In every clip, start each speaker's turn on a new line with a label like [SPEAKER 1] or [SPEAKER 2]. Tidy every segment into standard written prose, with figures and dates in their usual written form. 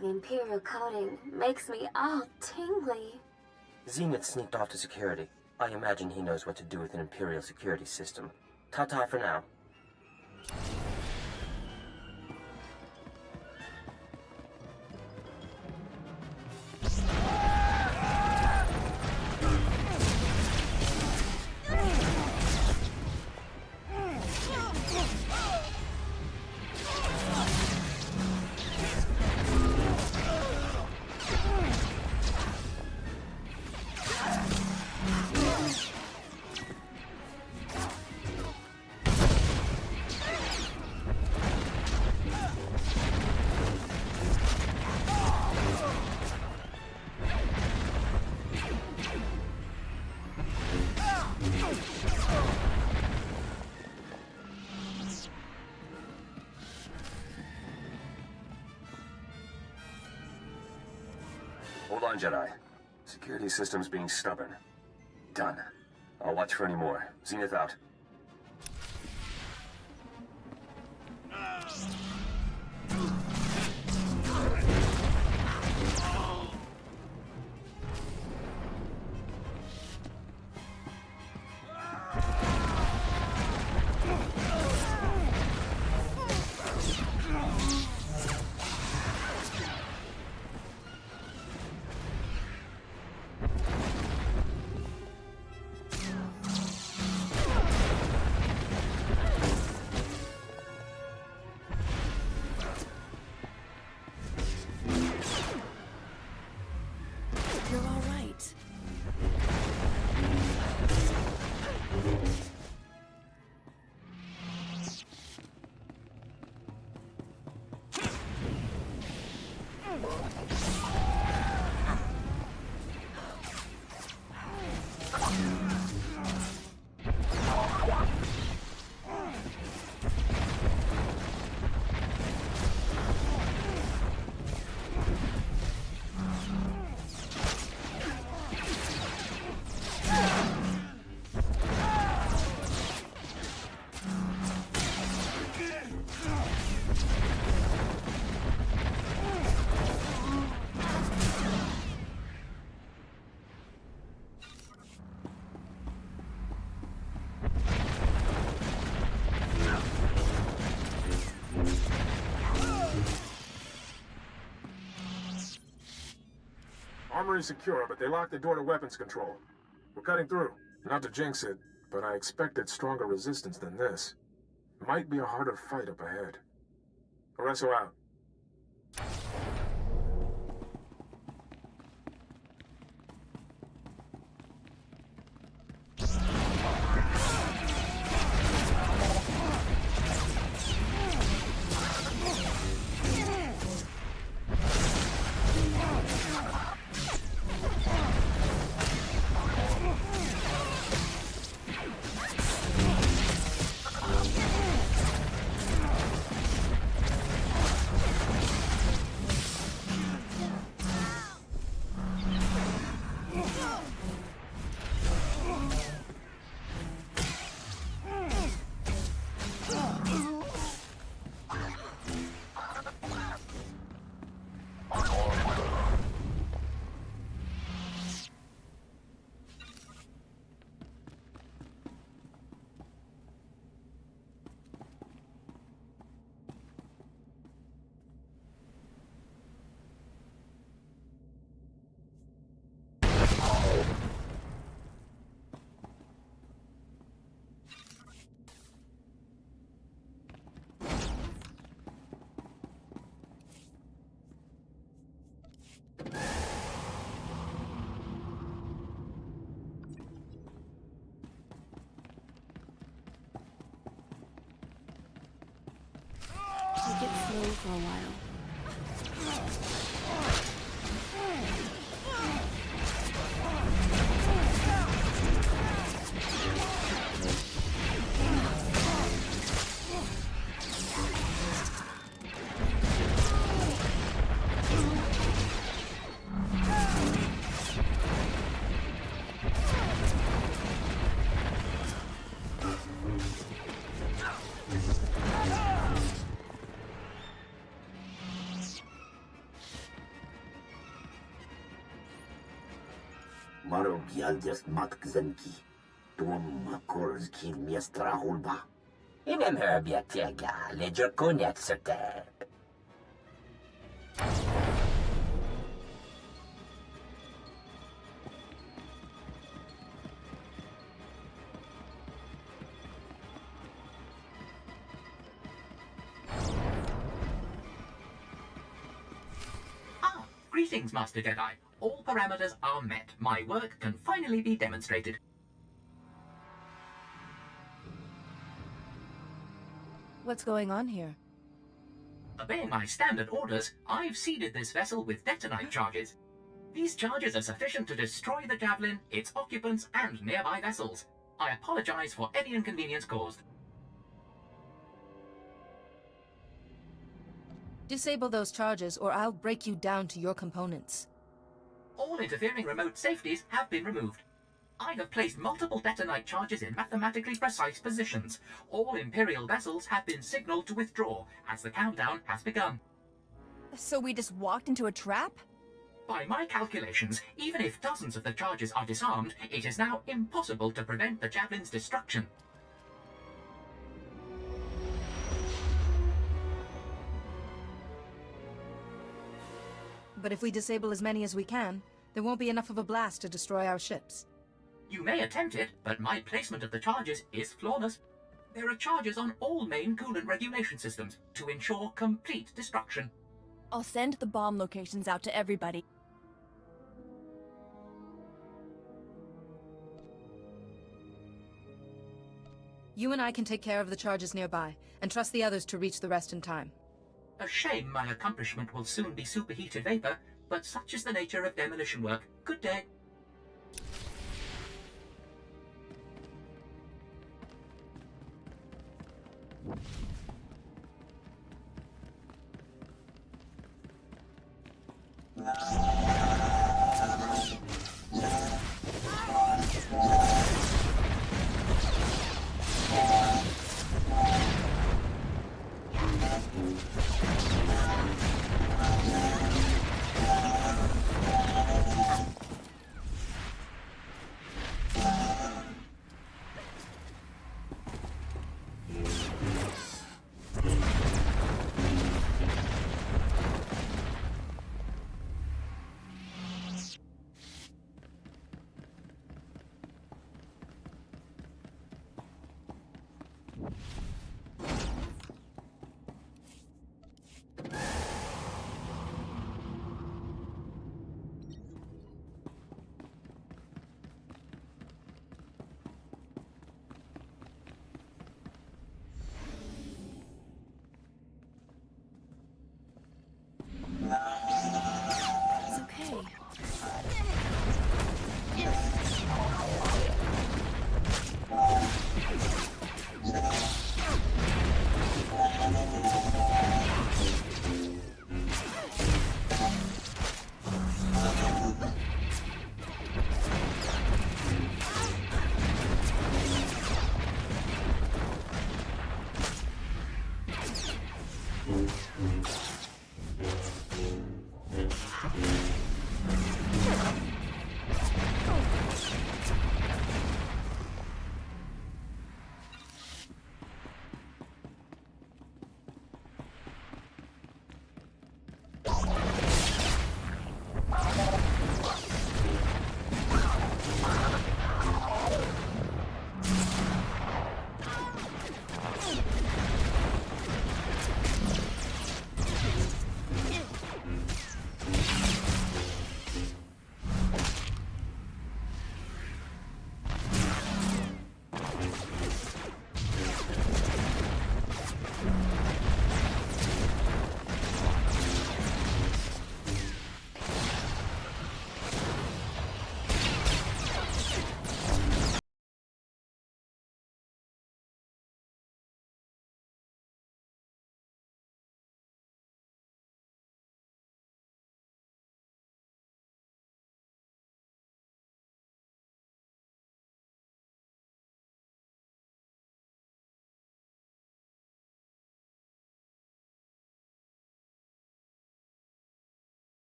[SPEAKER 1] Seeing Imperial coding makes me all tingly.
[SPEAKER 2] Zenith sneaked off to security. I imagine he knows what to do with an Imperial security system. Ta-ta for now.
[SPEAKER 3] Hold on, Jedi. Security system's being stubborn. Done. I'll watch for any more. Zenith out.
[SPEAKER 4] You're all right.
[SPEAKER 5] Armory's secure, but they locked the door to weapons control. We're cutting through. Not to jinx it, but I expected stronger resistance than this. Might be a harder fight up ahead. Oreso out. Take it slow for a while.
[SPEAKER 4] Marog yaldias matkzanki. Tuom makorski miestra hulba.
[SPEAKER 2] Inem herbiatega, ledger cognac certain.
[SPEAKER 6] Greetings, Master Jedi. All parameters are met. My work can finally be demonstrated.
[SPEAKER 7] What's going on here?
[SPEAKER 6] Obeying my standard orders, I've seeded this vessel with detonite charges. These charges are sufficient to destroy the Javelin, its occupants, and nearby vessels. I apologize for any inconvenience caused.
[SPEAKER 7] Disable those charges or I'll break you down to your components.
[SPEAKER 6] All interfering remote safeties have been removed. I have placed multiple detonite charges in mathematically precise positions. All Imperial vessels have been signaled to withdraw, as the countdown has begun.
[SPEAKER 8] So we just walked into a trap?
[SPEAKER 6] By my calculations, even if dozens of the charges are disarmed, it is now impossible to prevent the Javelin's destruction.
[SPEAKER 7] But if we disable as many as we can, there won't be enough of a blast to destroy our ships.
[SPEAKER 6] You may attempt it, but my placement of the charges is flawless. There are charges on all main coolant regulation systems to ensure complete destruction.
[SPEAKER 8] I'll send the bomb locations out to everybody.
[SPEAKER 7] You and I can take care of the charges nearby, and trust the others to reach the rest in time.
[SPEAKER 6] A shame my accomplishment will soon be superheated vapor, but such is the nature of demolition work. Good day.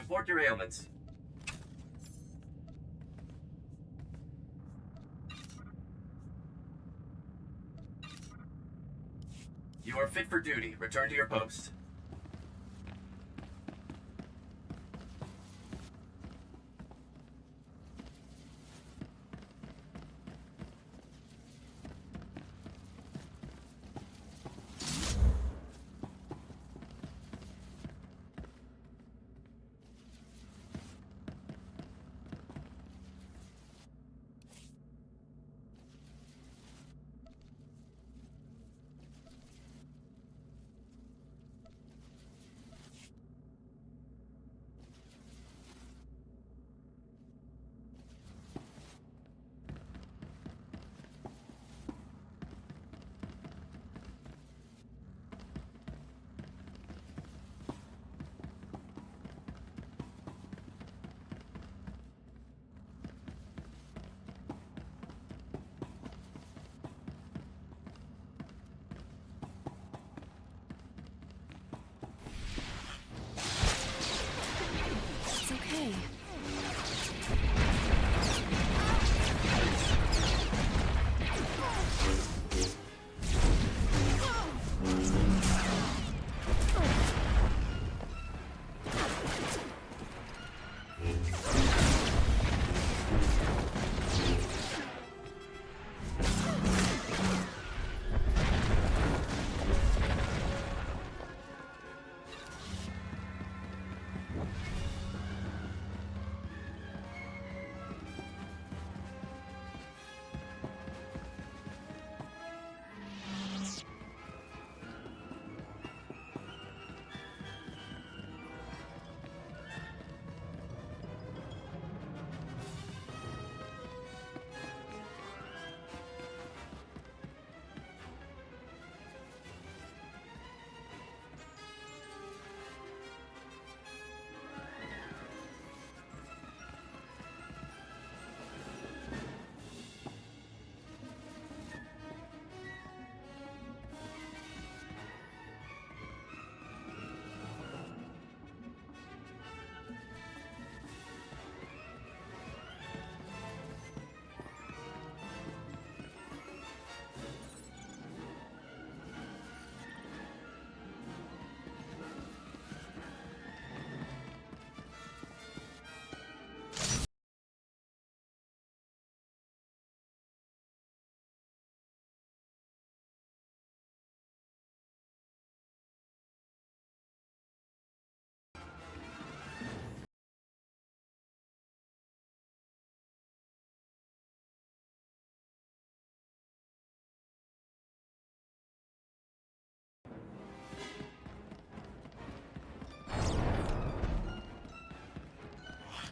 [SPEAKER 6] report your ailments. You are fit for duty. Return to your post.
[SPEAKER 8] It's okay.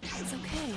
[SPEAKER 8] It's okay.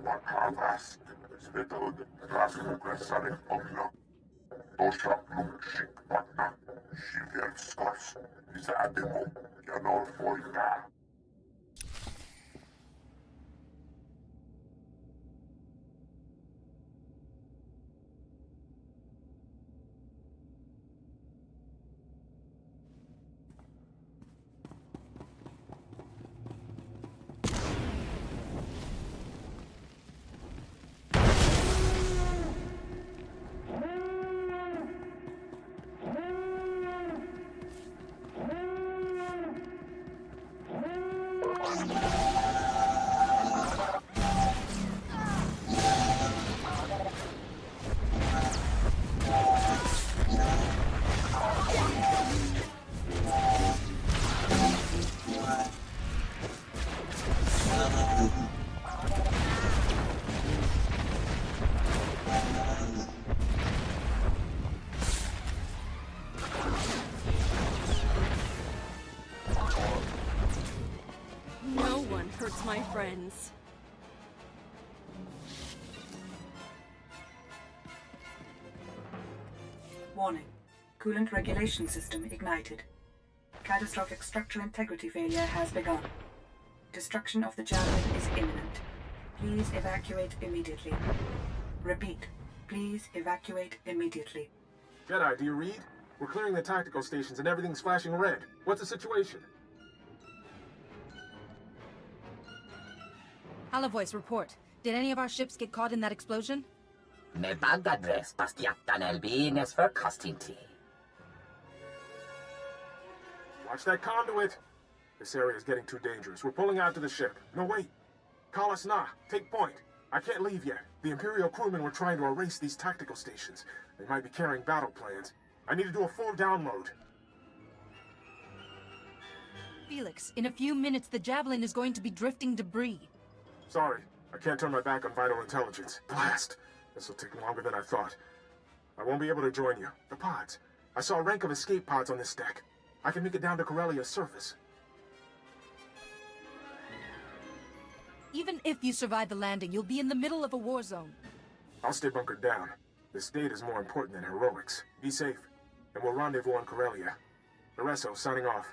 [SPEAKER 9] Vakavast, Swtor, Rasmugrasarik Omla, Dosha Lumshik Vatna, Shiver Skos, Zademo, Yanor Foita.
[SPEAKER 8] No one hurts my friends.
[SPEAKER 10] Warning. Coolant regulation system ignited. Catastrophic structural integrity failure has begun. Destruction of the javelin is imminent. Please evacuate immediately. Repeat. Please evacuate immediately.
[SPEAKER 5] Jedi, do you read? We're clearing the tactical stations and everything's flashing red. What's the situation?
[SPEAKER 7] Hala Voice, report. Did any of our ships get caught in that explosion?
[SPEAKER 4] Me bagadres pastiatan elbines for Costinti.
[SPEAKER 5] Watch that conduit! This area is getting too dangerous. We're pulling out to the ship. No, wait. Call us now. Take point. I can't leave yet. The Imperial crewmen were trying to erase these tactical stations. They might be carrying battle plans. I need to do a full download.
[SPEAKER 7] Felix, in a few minutes the Javelin is going to be drifting debris.
[SPEAKER 5] Sorry, I can't turn my back on vital intelligence. Blast! This will take longer than I thought. I won't be able to join you. The pods. I saw a rank of escape pods on this deck. I can make it down to Corellia's surface.
[SPEAKER 7] Even if you survive the landing, you'll be in the middle of a war zone.
[SPEAKER 5] I'll stay bunkered down. This date is more important than heroics. Be safe, and we'll rendezvous on Corellia. Loresso, signing off.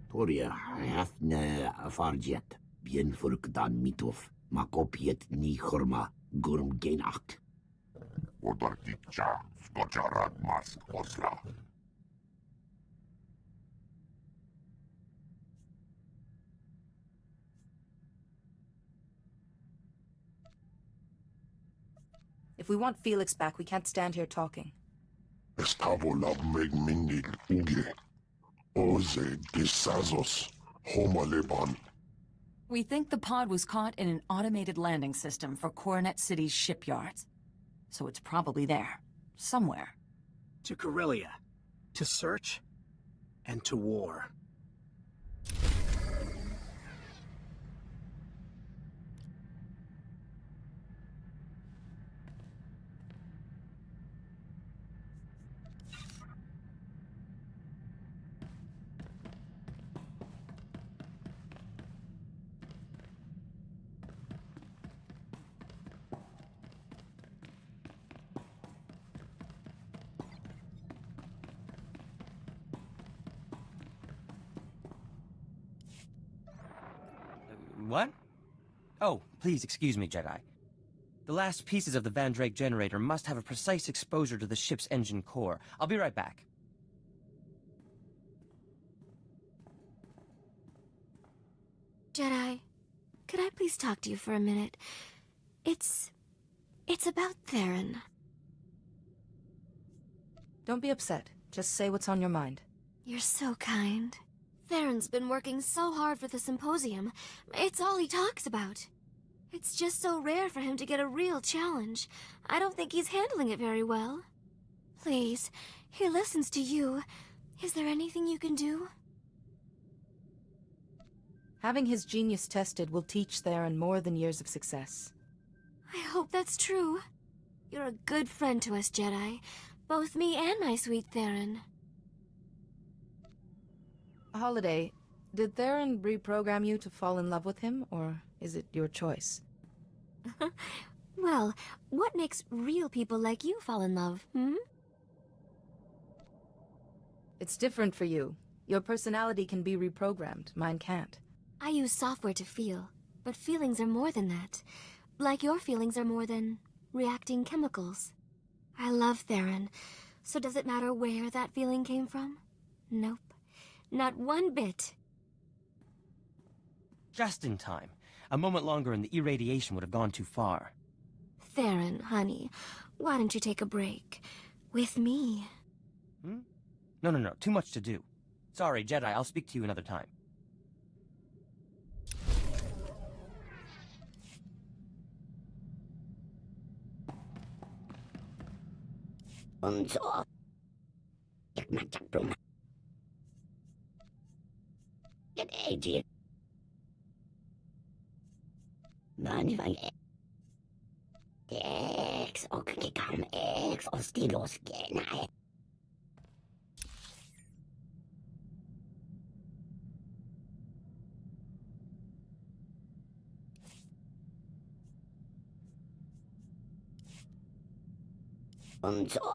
[SPEAKER 4] Toria, hafne farjet, bien furkdan mitov, makopiet ni horma, gurm genak.
[SPEAKER 9] Vodartikcha, Skocharat Mas Osla.
[SPEAKER 7] If we want Felix back, we can't stand here talking.
[SPEAKER 9] Estavolab megmingil uge. Oze gisazos, homaleban.
[SPEAKER 11] We think the pod was caught in an automated landing system for Coronet City's shipyards. So it's probably there. Somewhere.
[SPEAKER 12] To Corellia. To search. And to war.
[SPEAKER 13] What?
[SPEAKER 2] Oh, please excuse me, Jedi. The last pieces of the Van Drake generator must have a precise exposure to the ship's engine core. I'll be right back.
[SPEAKER 1] Jedi, could I please talk to you for a minute? It's about Theron.
[SPEAKER 7] Don't be upset. Just say what's on your mind.
[SPEAKER 1] You're so kind. Theron's been working so hard for the symposium. It's all he talks about. It's just so rare for him to get a real challenge. I don't think he's handling it very well. Please, he listens to you. Is there anything you can do?
[SPEAKER 7] Having his genius tested will teach Theron more than years of success.
[SPEAKER 1] I hope that's true. You're a good friend to us, Jedi. Both me and my sweet Theron.
[SPEAKER 7] Holiday, did Theron reprogram you to fall in love with him, or is it your choice?
[SPEAKER 1] Well, what makes real people like you fall in love, hmm?
[SPEAKER 7] It's different for you. Your personality can be reprogrammed, mine can't.
[SPEAKER 1] I use software to feel, but feelings are more than that. Like your feelings are more than reacting chemicals. I love Theron, so does it matter where that feeling came from? Nope. Not one bit.
[SPEAKER 2] Just in time. A moment longer and the irradiation would have gone too far.
[SPEAKER 1] Theron, honey, why don't you take a break? With me.
[SPEAKER 2] No. Too much to do. Sorry, Jedi. I'll speak to you another time.
[SPEAKER 4] Unso. Get aged. Manchmal X och kan X och stilos genai. Unso.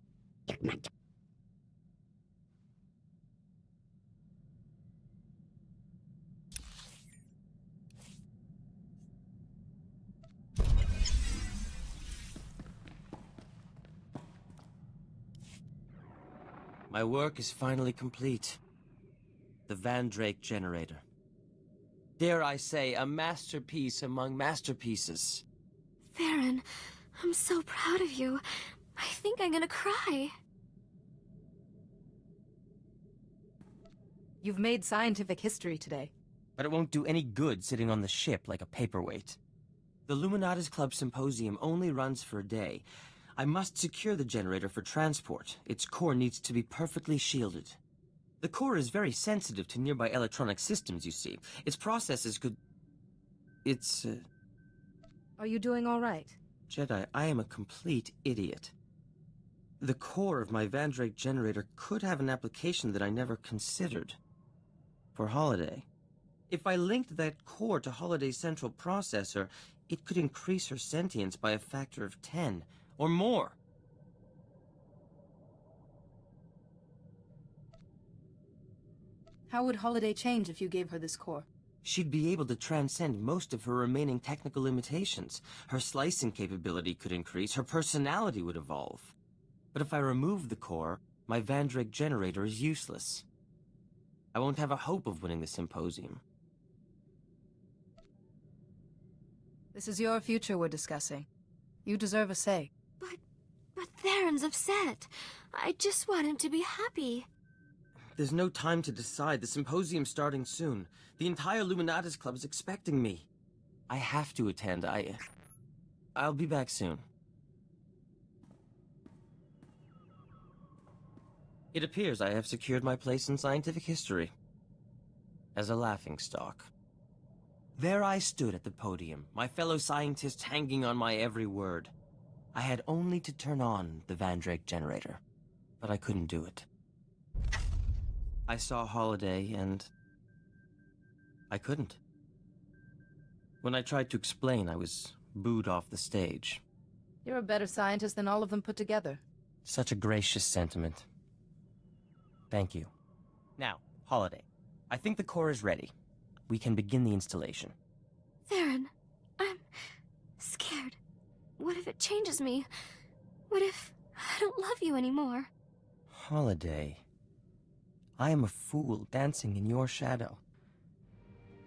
[SPEAKER 2] My work is finally complete. The Van Drake generator. Dare I say, a masterpiece among masterpieces.
[SPEAKER 1] Theron, I'm so proud of you. I think I'm gonna cry.
[SPEAKER 7] You've made scientific history today.
[SPEAKER 2] But it won't do any good sitting on the ship like a paperweight. The Illuminatus Club Symposium only runs for a day. I must secure the generator for transport. Its core needs to be perfectly shielded. The core is very sensitive to nearby electronic systems, you see. Its processes could...
[SPEAKER 7] Are you doing all right?
[SPEAKER 2] Jedi, I am a complete idiot. The core of my Van Drake generator could have an application that I never considered. For Holiday. If I linked that core to Holiday's central processor, it could increase her sentience by a factor of 10. Or more.
[SPEAKER 7] How would Holiday change if you gave her this core?
[SPEAKER 2] She'd be able to transcend most of her remaining technical limitations. Her slicing capability could increase, her personality would evolve. But if I remove the core, my Van Drake generator is useless. I won't have a hope of winning the symposium.
[SPEAKER 7] This is your future we're discussing. You deserve a say.
[SPEAKER 1] But Theron's upset. I just want him to be happy.
[SPEAKER 2] There's no time to decide. The symposium's starting soon. The entire Illuminatus Club is expecting me. I have to attend. I'll be back soon. It appears I have secured my place in scientific history. As a laughingstock. There I stood at the podium, my fellow scientists hanging on my every word. I had only to turn on the Van Drake generator, but I couldn't do it. I saw Holiday, and I couldn't. When I tried to explain, I was booed off the stage.
[SPEAKER 7] You're a better scientist than all of them put together.
[SPEAKER 2] Such a gracious sentiment. Thank you. Now, Holiday, I think the core is ready. We can begin the installation.
[SPEAKER 1] Theron, I'm what if it changes me? What if I don't love you anymore?
[SPEAKER 2] Holiday. I am a fool dancing in your shadow.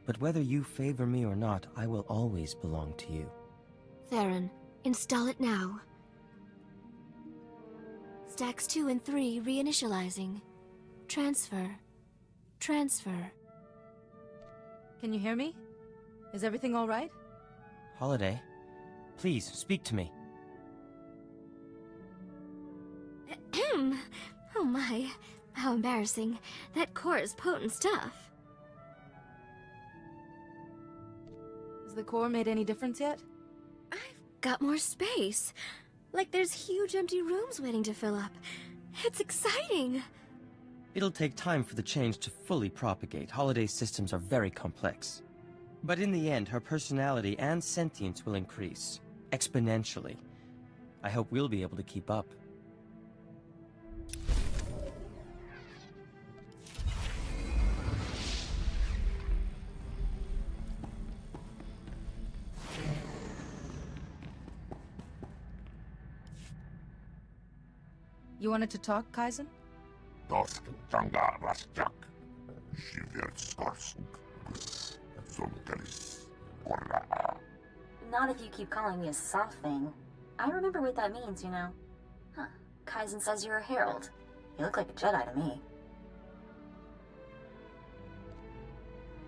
[SPEAKER 2] But whether you favor me or not, I will always belong to you.
[SPEAKER 1] Theron, install it now. Stacks 2 and 3 reinitializing. Transfer. Transfer.
[SPEAKER 7] Can you hear me? Is everything all right?
[SPEAKER 2] Holiday, please speak to me.
[SPEAKER 1] Oh my, how embarrassing. That core is potent stuff.
[SPEAKER 7] Has the core made any difference yet?
[SPEAKER 1] I've got more space. Like there's huge empty rooms waiting to fill up. It's exciting.
[SPEAKER 2] It'll take time for the change to fully propagate. Holiday's systems are very complex. But in the end, her personality and sentience will increase. Exponentially. I hope we'll be able to keep up.
[SPEAKER 7] You wanted to talk, Kaizen?
[SPEAKER 9] Dosk tanga rasjak. Shivertskarsk. Zonkelis. Korra.
[SPEAKER 13] Not if you keep calling me a soft thing. I remember what that means, you know. Huh. Kaizen says you're a herald. You look like a Jedi to me.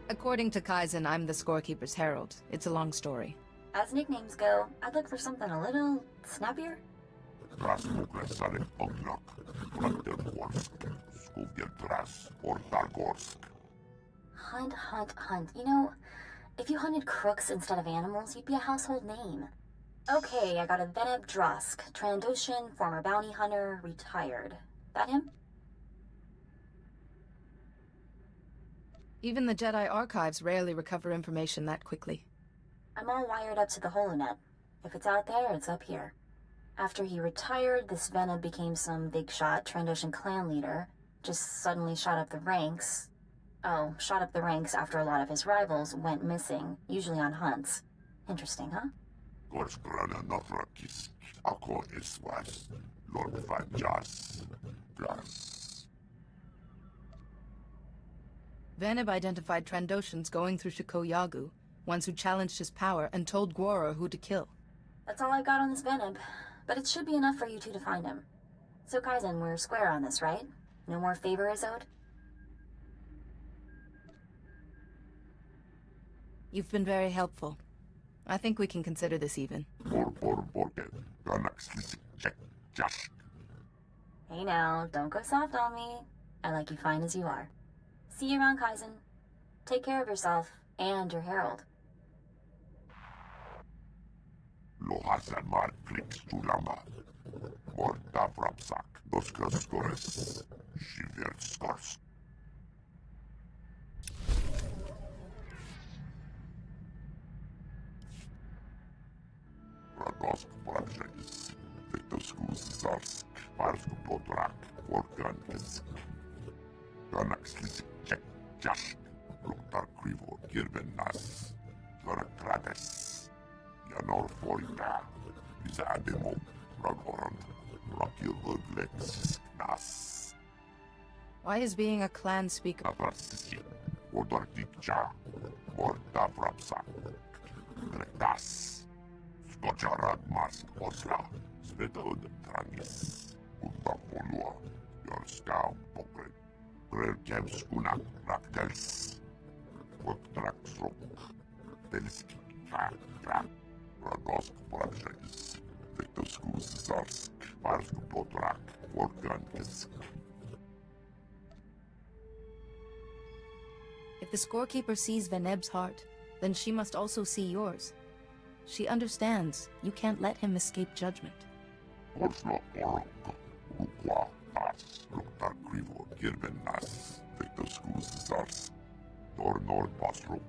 [SPEAKER 7] According to Kaizen, I'm the scorekeeper's herald. It's a long story.
[SPEAKER 13] As nicknames go, I'd look for something a little snappier.
[SPEAKER 9] Rasmukresare Ognok. Brandenborsk. Skugerdras. Ortargorsk.
[SPEAKER 13] Hunt, hunt, hunt. You know, if you hunted crooks instead of animals, you'd be a household name. Okay, I got a Veneb Drosk, Trandoshan, former bounty hunter, retired. That him?
[SPEAKER 7] Even the Jedi archives rarely recover information that quickly.
[SPEAKER 13] I'm all wired up to the holonet. If it's out there, it's up here. After he retired, this Veneb became some big shot Trandoshan clan leader. Just suddenly shot up the ranks. Oh, shot up the ranks after a lot of his rivals went missing, usually on hunts. Interesting, huh?
[SPEAKER 9] Gorskrana Nothrakis. Ako Iswas. Lord Vajas. Plus.
[SPEAKER 7] Veneb identified Trandoshans going through Shikoyagu, ones who challenged his power and told Gwora who to kill.
[SPEAKER 13] That's all I got on this Veneb, but it should be enough for you two to find him. So Kaizen, we're square on this, right? No more favor is owed?
[SPEAKER 7] You've been very helpful. I think we can consider this even.
[SPEAKER 13] Hey now, don't go soft on me. I like you fine as you are. See you around, Kaizen. Take care of yourself and your herald.
[SPEAKER 9] Lohasamar Klix Tulama. Morta Vrapsak. Doskaskores. Shivertskars. Radosk Vrapshakis. Victoskus Zarsk. Parsku Potrak. Orkankisk. Ganaxlis Czech Jask. Luktar Krivo Kirvenas. Zorakrades. Janor Forita. Izademo. Ragorand. Rakil Urglex. Nas.
[SPEAKER 7] Why is being a clan speaker?
[SPEAKER 9] Navrasisi. Odortikcha. Morta Vrapsak. Gretas. Skočarad Mas Osla. Svetod Trangis. Utapolua. Jorska Pokret. Prelkevskuna Raktels. Pottraksrok. Telski. Krak. Radosk Prabshakis. Victoskus Zarsk. Parsku Potrak. Orkankisk.
[SPEAKER 7] If the scorekeeper sees Veneb's heart, then she must also see yours. She understands you can't let him escape judgment.
[SPEAKER 9] Oslo Orok. Rukwa. As. Luktar Krivo. Kirvenas. Victoskus Zarsk. Tor Nord Basrok.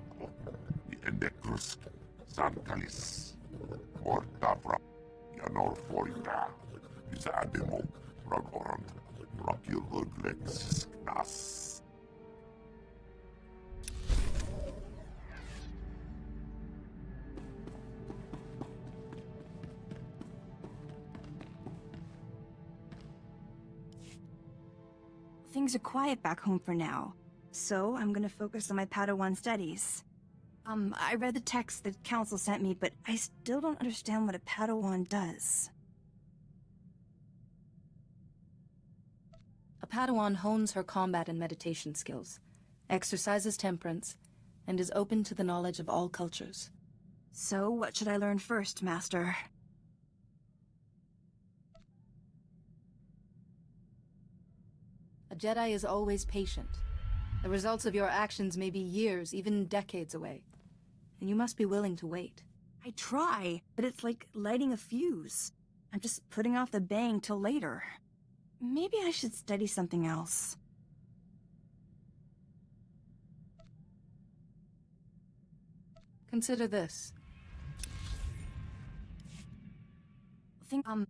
[SPEAKER 9] Endekrusk. Zankalis. Mortavra. Janor Forita. Izademo. Ragorand. Rakil Urglex. Nas.
[SPEAKER 14] Things are quiet back home for now, so I'm gonna focus on my Padawan studies. I read the text the Council sent me, but I still don't understand what a Padawan does.
[SPEAKER 7] A Padawan hones her combat and meditation skills, exercises temperance, and is open to the knowledge of all cultures.
[SPEAKER 14] So, what should I learn first, Master?
[SPEAKER 7] A Jedi is always patient. The results of your actions may be years, even decades away. And you must be willing to wait.
[SPEAKER 14] I try, but it's like lighting a fuse. I'm just putting off the bang till later. Maybe I should study something else.
[SPEAKER 7] Consider this. A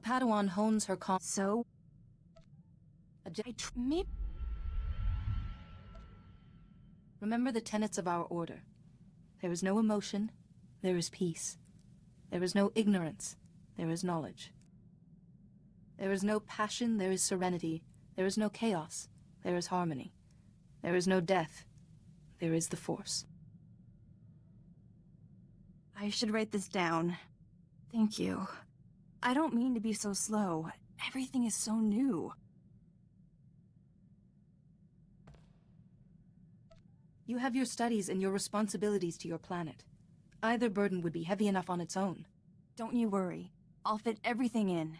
[SPEAKER 7] Padawan hones her
[SPEAKER 14] So?
[SPEAKER 7] A Jedi Remember the tenets of our order. There is no emotion, there is peace. There is no ignorance, there is knowledge. There is no passion, there is serenity. There is no chaos, there is harmony. There is no death, there is the Force.
[SPEAKER 14] I should write this down. Thank you. I don't mean to be so slow. Everything is so new.
[SPEAKER 7] You have your studies and your responsibilities to your planet. Either burden would be heavy enough on its own.
[SPEAKER 14] Don't you worry. I'll fit everything in.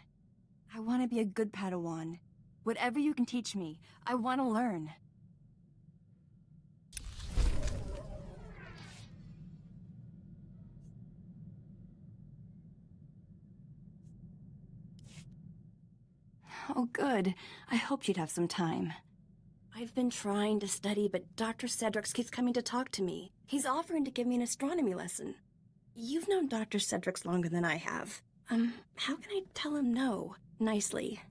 [SPEAKER 14] I want to be a good Padawan. Whatever you can teach me, I want to learn. Oh, good. I hoped you'd have some time. I've been trying to study, but Dr. Cedrics keeps coming to talk to me. He's offering to give me an astronomy lesson. You've known Dr. Cedrics longer than I have. How can I tell him no, nicely?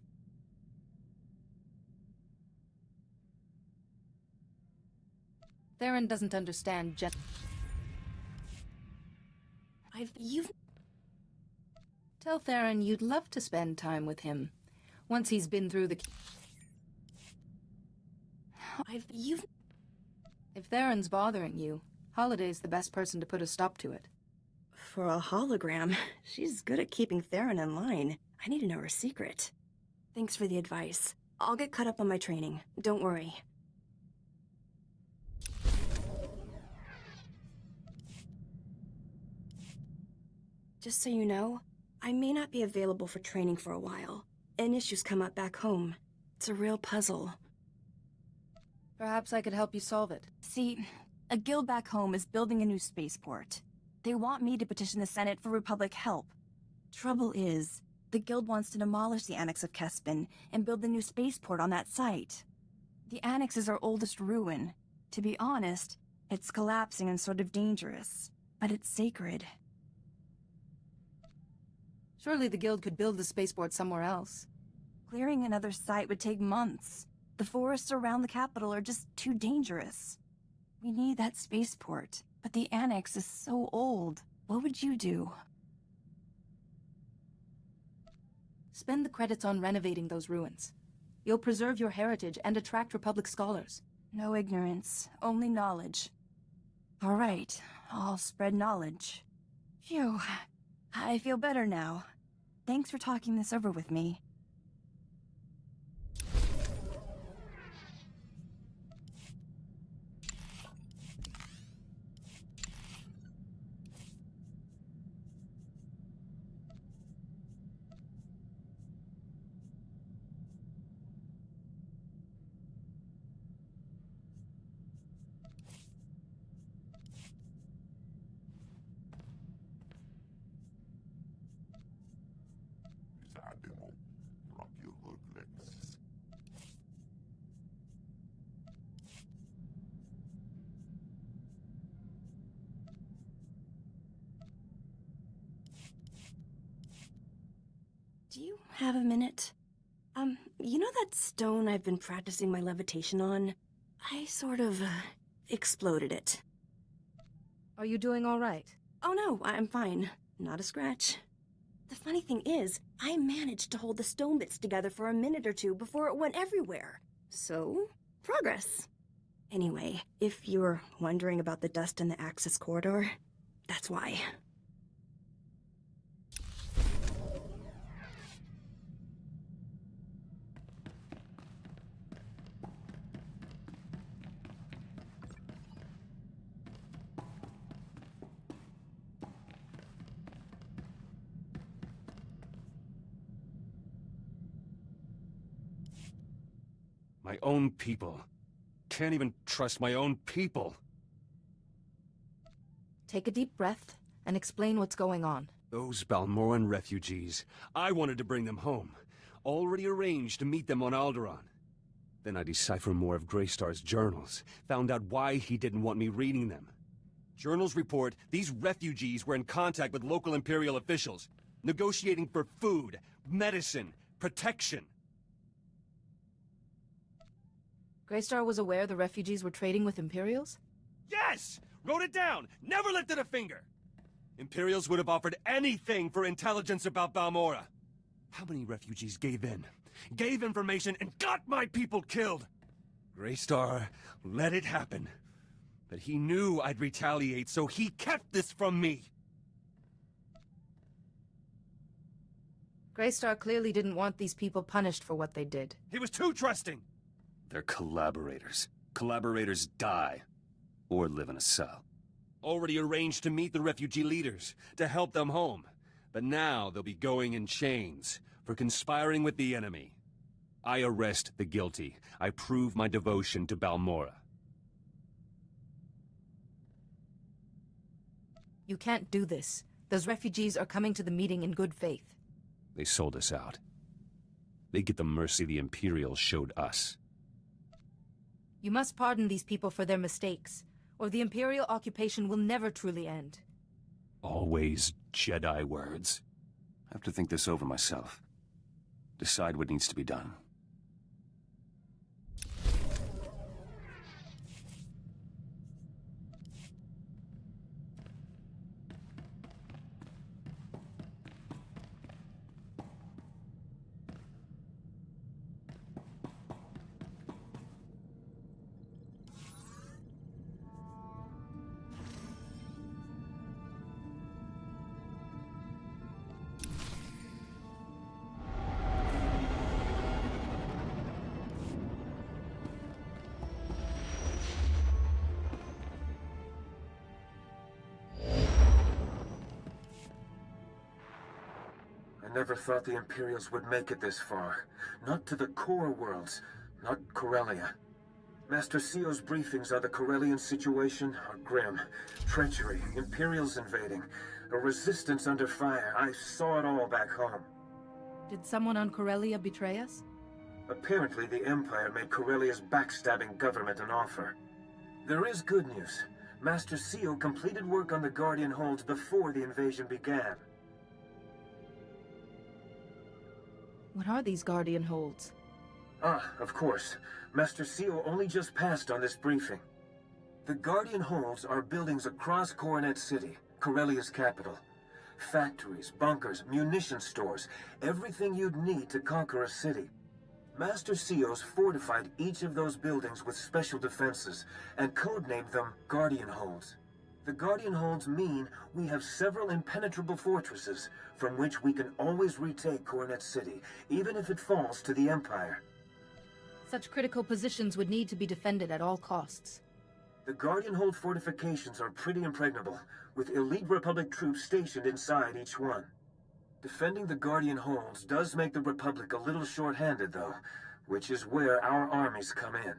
[SPEAKER 7] Theron doesn't understand Tell Theron you'd love to spend time with him. Once he's been through the... If Theron's bothering you, Holiday's the best person to put a stop to it.
[SPEAKER 14] For a hologram, she's good at keeping Theron in line. I need to know her secret. Thanks for the advice. I'll get caught up on my training. Don't worry. Just so you know, I may not be available for training for a while. An issue's come up back home. It's a real puzzle.
[SPEAKER 7] Perhaps I could help you solve it.
[SPEAKER 14] See, a guild back home is building a new spaceport. They want me to petition the Senate for Republic help. Trouble is, the guild wants to demolish the Annex of Kespin and build the new spaceport on that site. The Annex is our oldest ruin. To be honest, it's collapsing and sort of dangerous, but it's sacred.
[SPEAKER 7] Surely the guild could build the spaceport somewhere else.
[SPEAKER 14] Clearing another site would take months. The forests around the capital are just too dangerous. We need that spaceport, but the Annex is so old. What would you do?
[SPEAKER 7] Spend the credits on renovating those ruins. You'll preserve your heritage and attract Republic scholars.
[SPEAKER 14] No ignorance, only knowledge. All right, I'll spread knowledge. Phew, I feel better now. Thanks for talking this over with me. Do you have a minute? You know that stone I've been practicing my levitation on? I sort of, exploded it.
[SPEAKER 7] Are you doing all right?
[SPEAKER 14] Oh no, I'm fine. Not a scratch. The funny thing is, I managed to hold the stone bits together for a minute or two before it went everywhere. So, progress. Anyway, if you're wondering about the dust in the access corridor, that's why.
[SPEAKER 15] My own people. Can't even trust my own people.
[SPEAKER 7] Take a deep breath and explain what's going on.
[SPEAKER 15] Those Balmoran refugees. I wanted to bring them home. Already arranged to meet them on Alderaan. Then I deciphered more of Greystar's journals. Found out why he didn't want me reading them. Journals report these refugees were in contact with local Imperial officials, negotiating for food, medicine, protection.
[SPEAKER 7] Greystar was aware the refugees were trading with Imperials?
[SPEAKER 15] Yes! Wrote it down! Never lifted a finger! Imperials would have offered anything for intelligence about Balmora. How many refugees gave in? Gave information and got my people killed! Greystar let it happen. But he knew I'd retaliate, so he kept this from me!
[SPEAKER 7] Greystar clearly didn't want these people punished for what they did.
[SPEAKER 15] He was too trusting! They're collaborators. Collaborators die. Or live in a cell. Already arranged to meet the refugee leaders, to help them home. But now they'll be going in chains, for conspiring with the enemy. I arrest the guilty. I prove my devotion to Balmora.
[SPEAKER 7] You can't do this. Those refugees are coming to the meeting in good faith.
[SPEAKER 15] They sold us out. They get the mercy the Imperials showed us.
[SPEAKER 7] You must pardon these people for their mistakes, or the Imperial occupation will never truly end.
[SPEAKER 15] Always Jedi words. I have to think this over myself. Decide what needs to be done.
[SPEAKER 5] I never thought the Imperials would make it this far. Not to the core worlds, not Corellia. Master Seo's briefings on the Corellian situation are grim. Treachery, Imperials invading, a resistance under fire. I saw it all back home.
[SPEAKER 7] Did someone on Corellia betray us?
[SPEAKER 5] Apparently the Empire made Corellia's backstabbing government an offer. There is good news. Master Seo completed work on the Guardian holds before the invasion began.
[SPEAKER 7] What are these Guardian holds?
[SPEAKER 5] Ah, of course. Master Seo only just passed on this briefing. The Guardian holds are buildings across Coronet City, Corellia's capital. Factories, bunkers, munition stores, everything you'd need to conquer a city. Master Seo's fortified each of those buildings with special defenses, and codenamed them Guardian holds. The Guardian holds mean we have several impenetrable fortresses from which we can always retake Coronet City, even if it falls to the Empire.
[SPEAKER 7] Such critical positions would need to be defended at all costs.
[SPEAKER 5] The Guardian hold fortifications are pretty impregnable, with elite Republic troops stationed inside each one. Defending the Guardian holds does make the Republic a little short-handed, though, which is where our armies come in.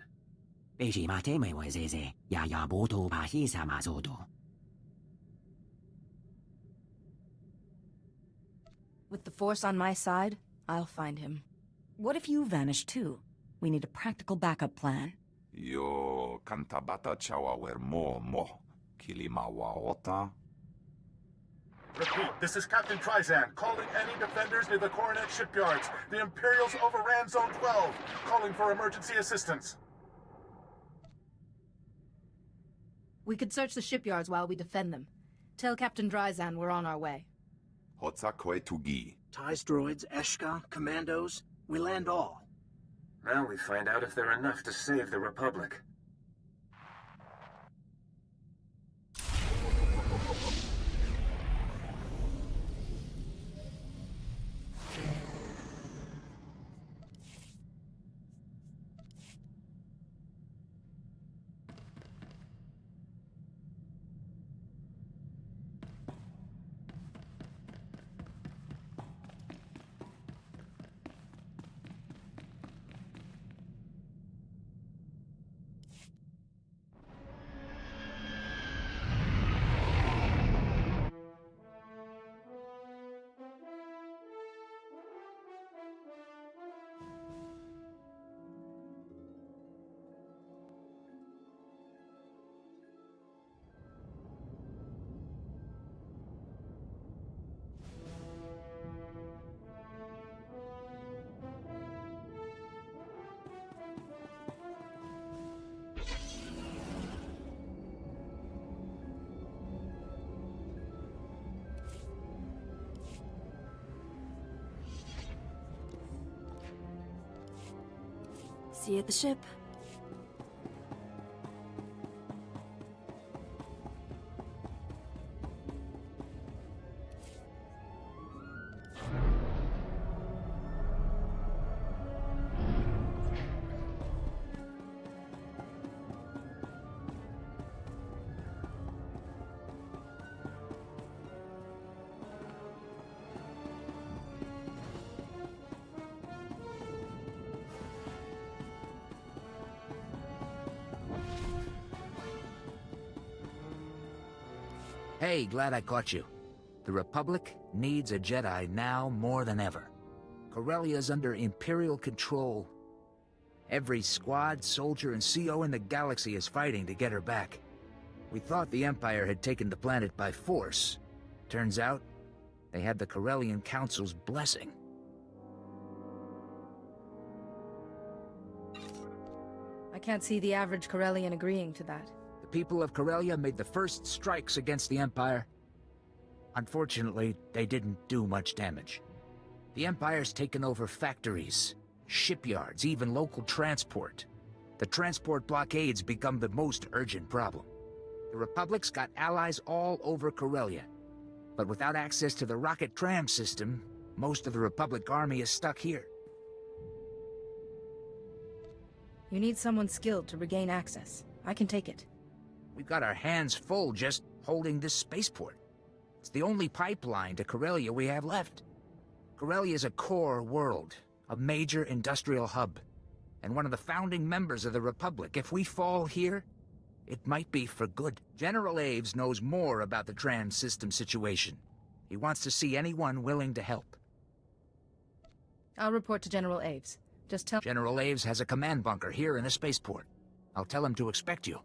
[SPEAKER 7] With the Force on my side, I'll find him.
[SPEAKER 11] What if you vanish too? We need a practical backup plan.
[SPEAKER 9] Yo kantabata chawa wer mo kilimawa ota.
[SPEAKER 16] Repeat, this is Captain Trizan, calling any defenders near the Coronet shipyards. The Imperials overran Zone 12, calling for emergency assistance.
[SPEAKER 7] We could search the shipyards while we defend them. Tell Captain Dryzan we're on our way.
[SPEAKER 9] Hotsakwe Tugi.
[SPEAKER 12] TIEs droids, Eshka, commandos, we land all.
[SPEAKER 3] Now we find out if they're enough to save the Republic.
[SPEAKER 8] See you at the ship.
[SPEAKER 17] Hey, glad I caught you. The Republic needs a Jedi now more than ever. Corellia's under Imperial control. Every squad, soldier, and CO in the galaxy is fighting to get her back. We thought the Empire had taken the planet by force. Turns out, they had the Corellian Council's blessing.
[SPEAKER 7] I can't see the average Corellian agreeing to that.
[SPEAKER 17] The people of Corellia made the first strikes against the Empire. Unfortunately, they didn't do much damage. The Empire's taken over factories, shipyards, even local transport. The transport blockades become the most urgent problem. The Republic's got allies all over Corellia. But without access to the rocket tram system, most of the Republic army is stuck here.
[SPEAKER 7] You need someone skilled to regain access. I can take it.
[SPEAKER 17] We've got our hands full just holding this spaceport. It's the only pipeline to Corellia we have left. Corellia is a core world, a major industrial hub, and one of the founding members of the Republic. If we fall here, it might be for good. General Aves knows more about the trans system situation. He wants to see anyone willing to help.
[SPEAKER 7] I'll report to General Aves. Just tell—
[SPEAKER 17] General Aves has a command bunker here in the spaceport. I'll tell him to expect you.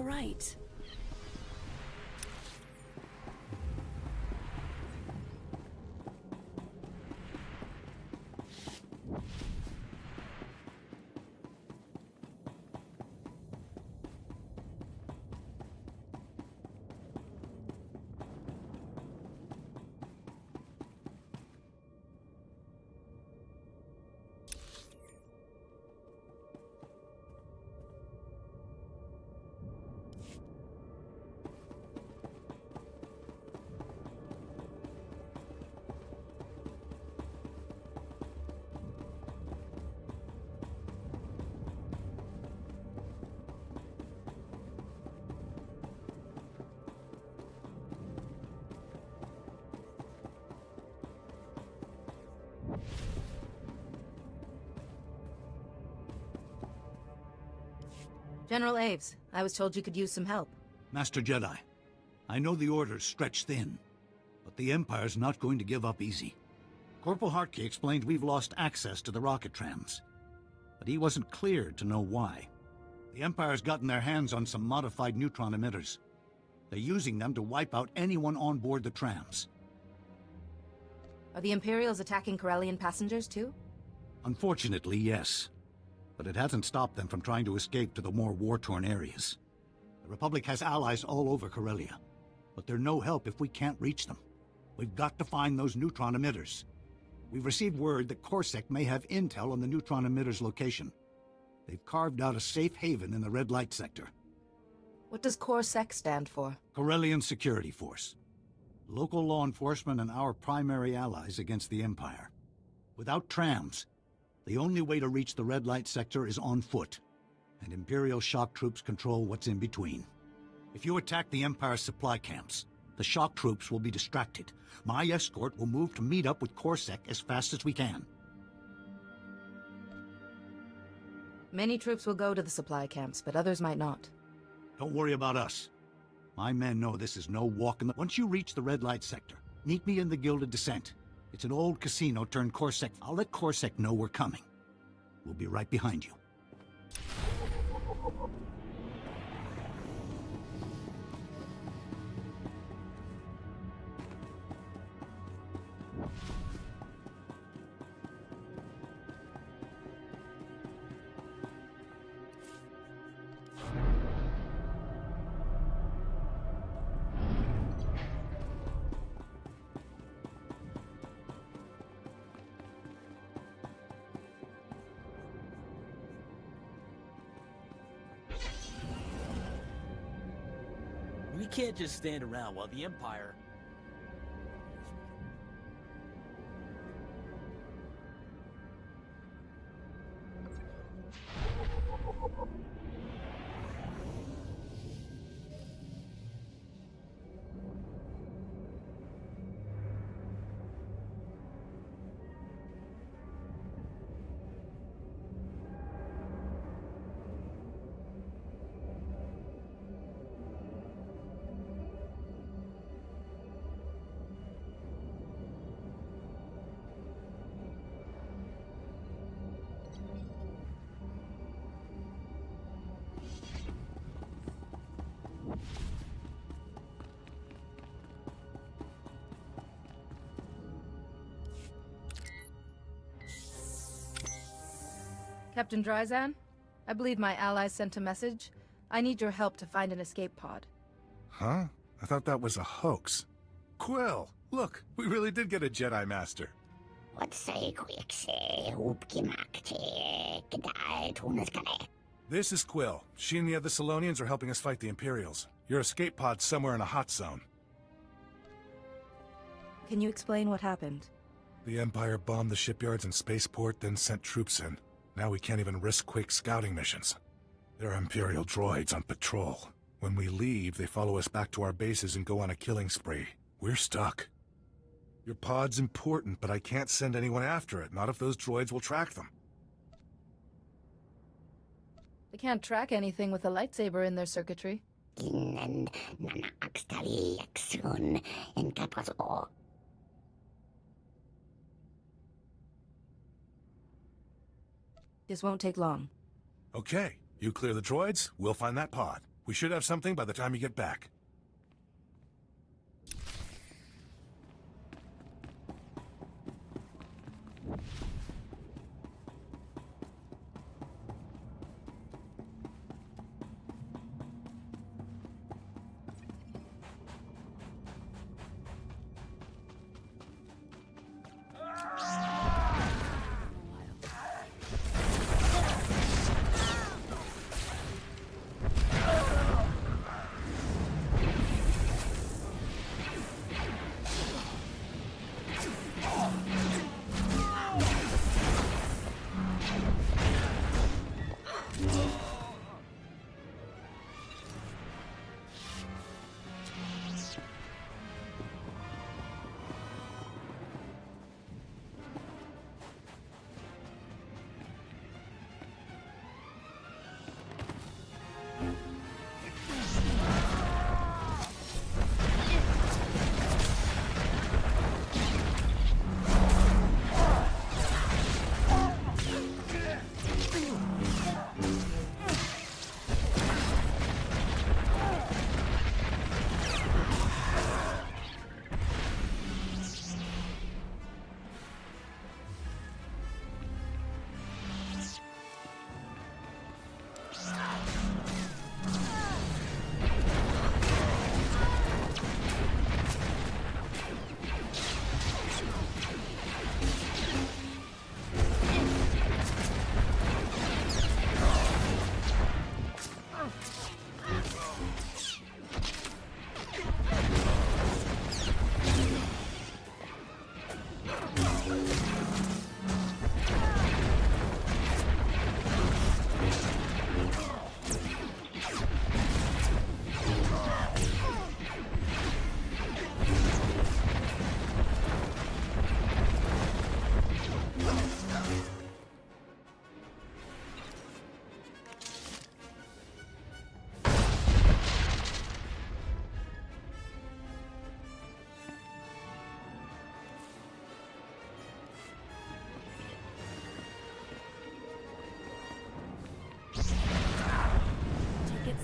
[SPEAKER 14] right.
[SPEAKER 7] General Aves, I was told you could use some help.
[SPEAKER 18] Master Jedi, I know the Order's stretched thin, but the Empire's not going to give up easy. Corporal Hartke explained we've lost access to the rocket trams, but he wasn't clear to know why. The Empire's gotten their hands on some modified neutron emitters. They're using them to wipe out anyone on board the trams.
[SPEAKER 7] Are the Imperials attacking Corellian passengers too?
[SPEAKER 18] Unfortunately, yes. But it hasn't stopped them from trying to escape to the more war-torn areas. The Republic has allies all over Corellia, but they're no help if we can't reach them. We've got to find those neutron emitters. We've received word that Corsair may have intel on the neutron emitters' location. They've carved out a safe haven in the red light sector.
[SPEAKER 7] What does Corsair stand for?
[SPEAKER 18] Corellian Security Force. Local law enforcement and our primary allies against the Empire. Without trams, the only way to reach the red light sector is on foot, and Imperial shock troops control what's in between. If you attack the Empire's supply camps, the shock troops will be distracted. My escort will move to meet up with Corsair as fast as we can.
[SPEAKER 7] Many troops will go to the supply camps, but others might not.
[SPEAKER 18] Don't worry about us. My men know this is no walk in the... Once you reach the red light sector, meet me in the Gilded Descent. It's an old casino turned Corsair. I'll let Corsair know we're coming. We'll be right behind you.
[SPEAKER 19] We can't just stand around while the Empire...
[SPEAKER 7] Captain Dryzan, I believe my allies sent a message. I need your help to find an escape pod.
[SPEAKER 16] Huh? I thought that was a hoax. Quill, look, we really did get a Jedi Master. This is Quill. She and the other Salonians are helping us fight the Imperials. Your escape pod's somewhere in a hot zone.
[SPEAKER 7] Can you explain what happened?
[SPEAKER 16] The Empire bombed the shipyards and spaceport, then sent troops in. Now we can't even risk quick scouting missions. There are Imperial droids on patrol. When we leave, they follow us back to our bases and go on a killing spree. We're stuck. Your pod's important, but I can't send anyone after it, not if those droids will track them.
[SPEAKER 7] They can't track anything with a lightsaber in their circuitry. This won't take long.
[SPEAKER 16] Okay, you clear the droids, we'll find that pod. We should have something by the time you get back.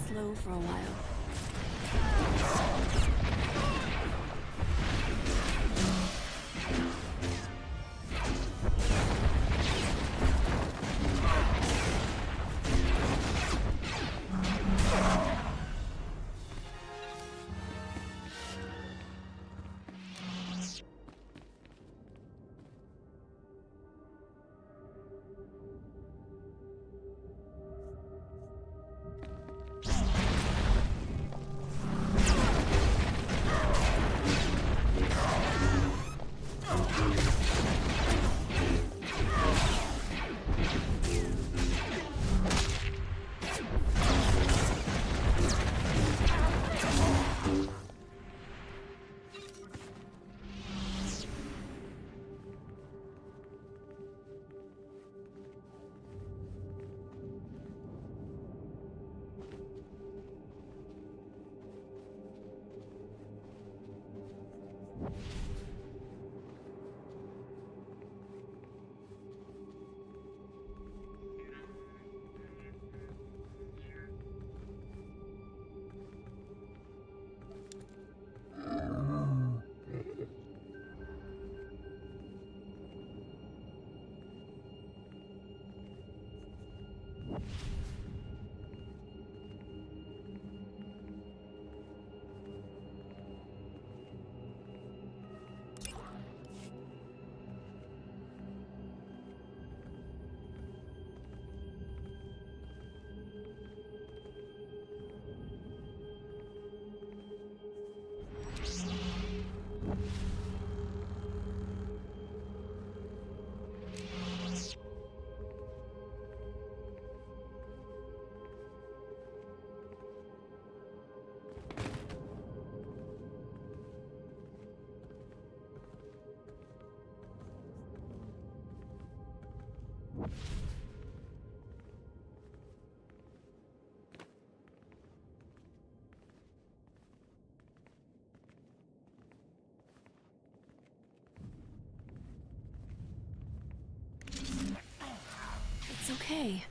[SPEAKER 8] Slow for a while. It's okay.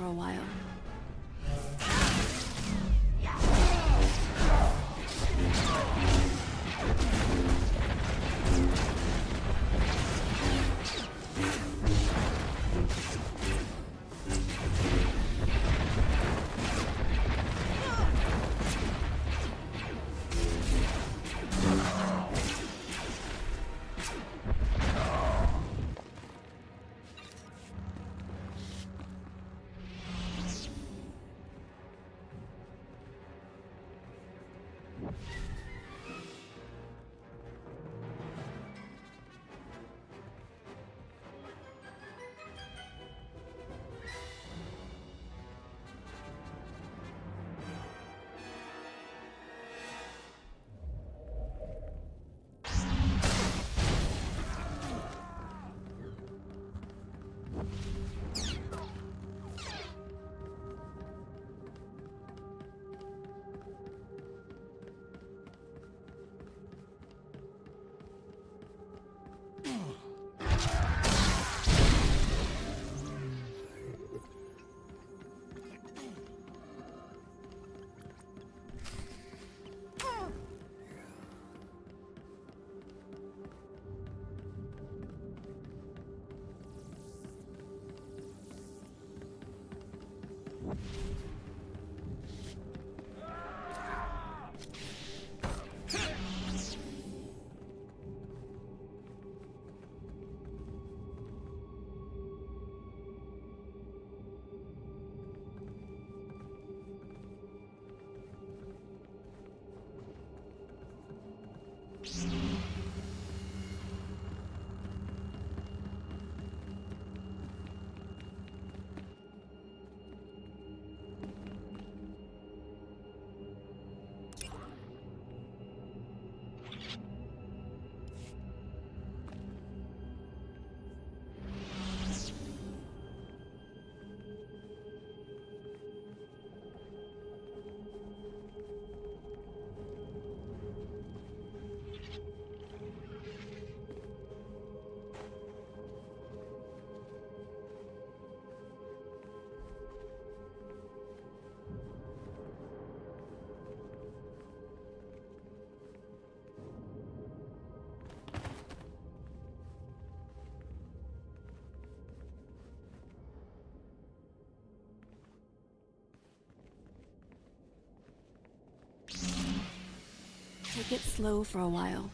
[SPEAKER 8] a while. Take it slow for a while.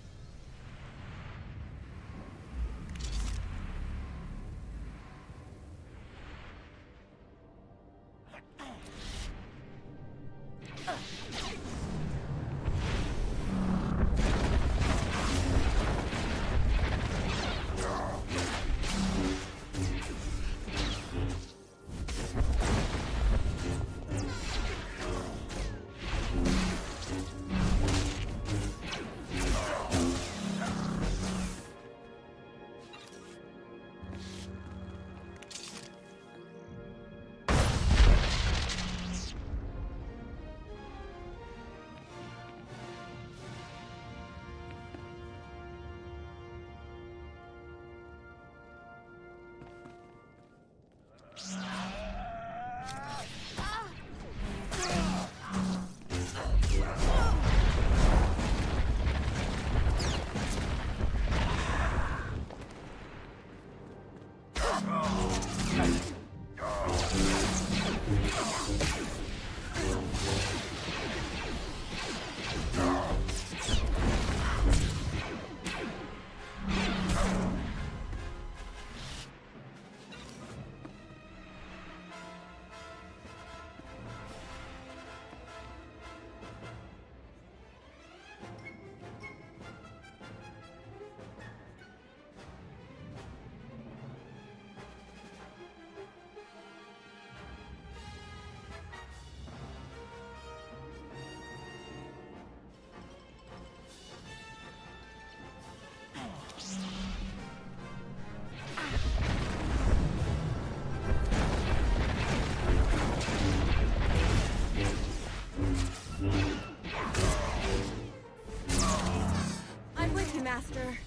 [SPEAKER 8] I'm with you, Master.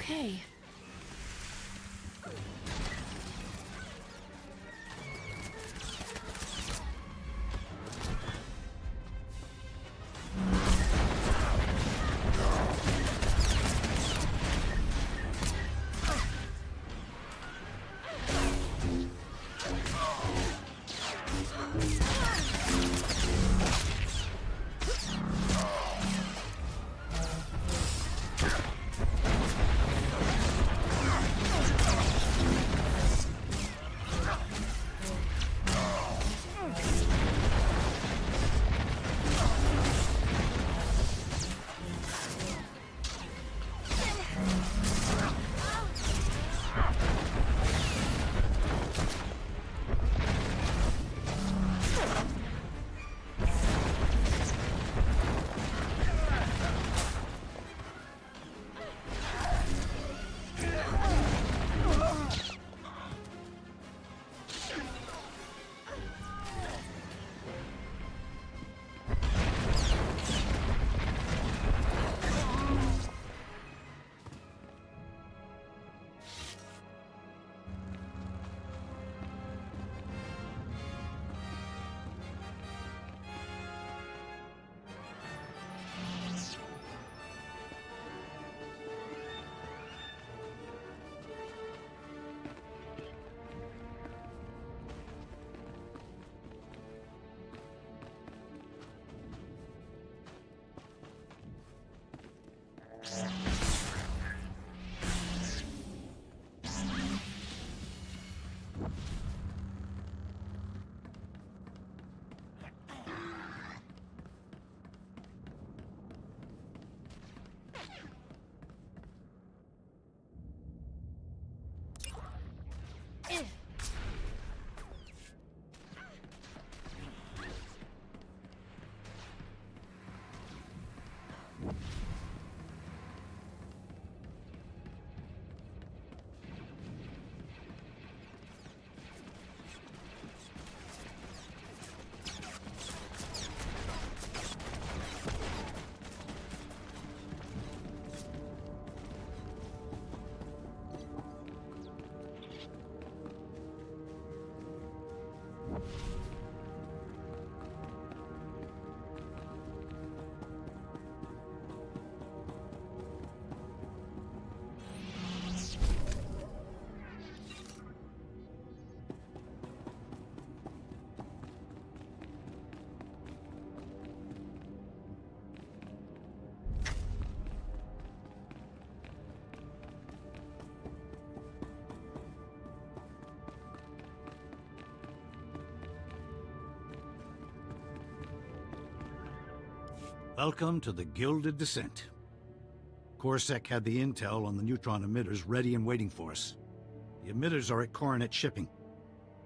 [SPEAKER 8] Okay.
[SPEAKER 18] Welcome to the Gilded Descent. Corsac had the intel on the neutron emitters ready and waiting for us. The emitters are at Coronet Shipping.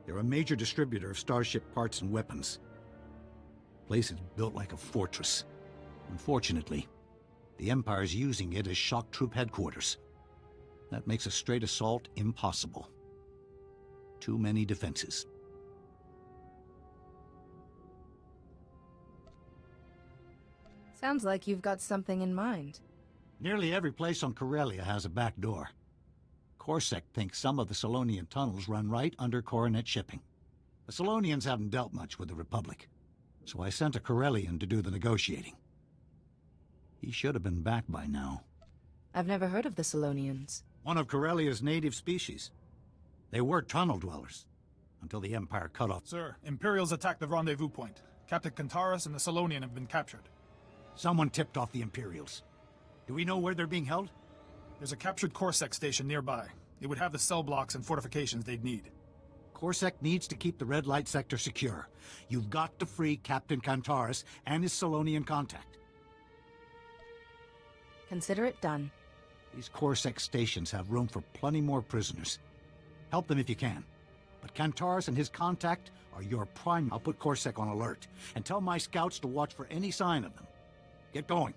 [SPEAKER 18] They're a major distributor of Starship parts and weapons. The place is built like a fortress. Unfortunately, the Empire's using it as shock troop headquarters. That makes a straight assault impossible. Too many defenses.
[SPEAKER 7] Sounds like you've got something in mind.
[SPEAKER 18] Nearly every place on Corellia has a back door. Corsac thinks some of the Solonian tunnels run right under Coronet Shipping. The Solonians haven't dealt much with the Republic, so I sent a Corellian to do the negotiating. He should have been back by now.
[SPEAKER 7] I've never heard of the Solonians.
[SPEAKER 18] One of Corellia's native species. They were tunnel dwellers, until the Empire cut off.
[SPEAKER 20] Sir, Imperials attacked the rendezvous point. Captain Kantaris and the Solonian have been captured.
[SPEAKER 18] Someone tipped off the Imperials. Do we know where they're being held?
[SPEAKER 20] There's a captured Corsac station nearby. It would have the cell blocks and fortifications they'd need.
[SPEAKER 18] Corsac needs to keep the red light sector secure. You've got to free Captain Kantaris and his Solonian contact.
[SPEAKER 7] Consider it done.
[SPEAKER 18] These Corsac stations have room for plenty more prisoners. Help them if you can. But Kantaris and his contact are your prime. I'll put Corsac on alert, and tell my scouts to watch for any sign of them. Get going.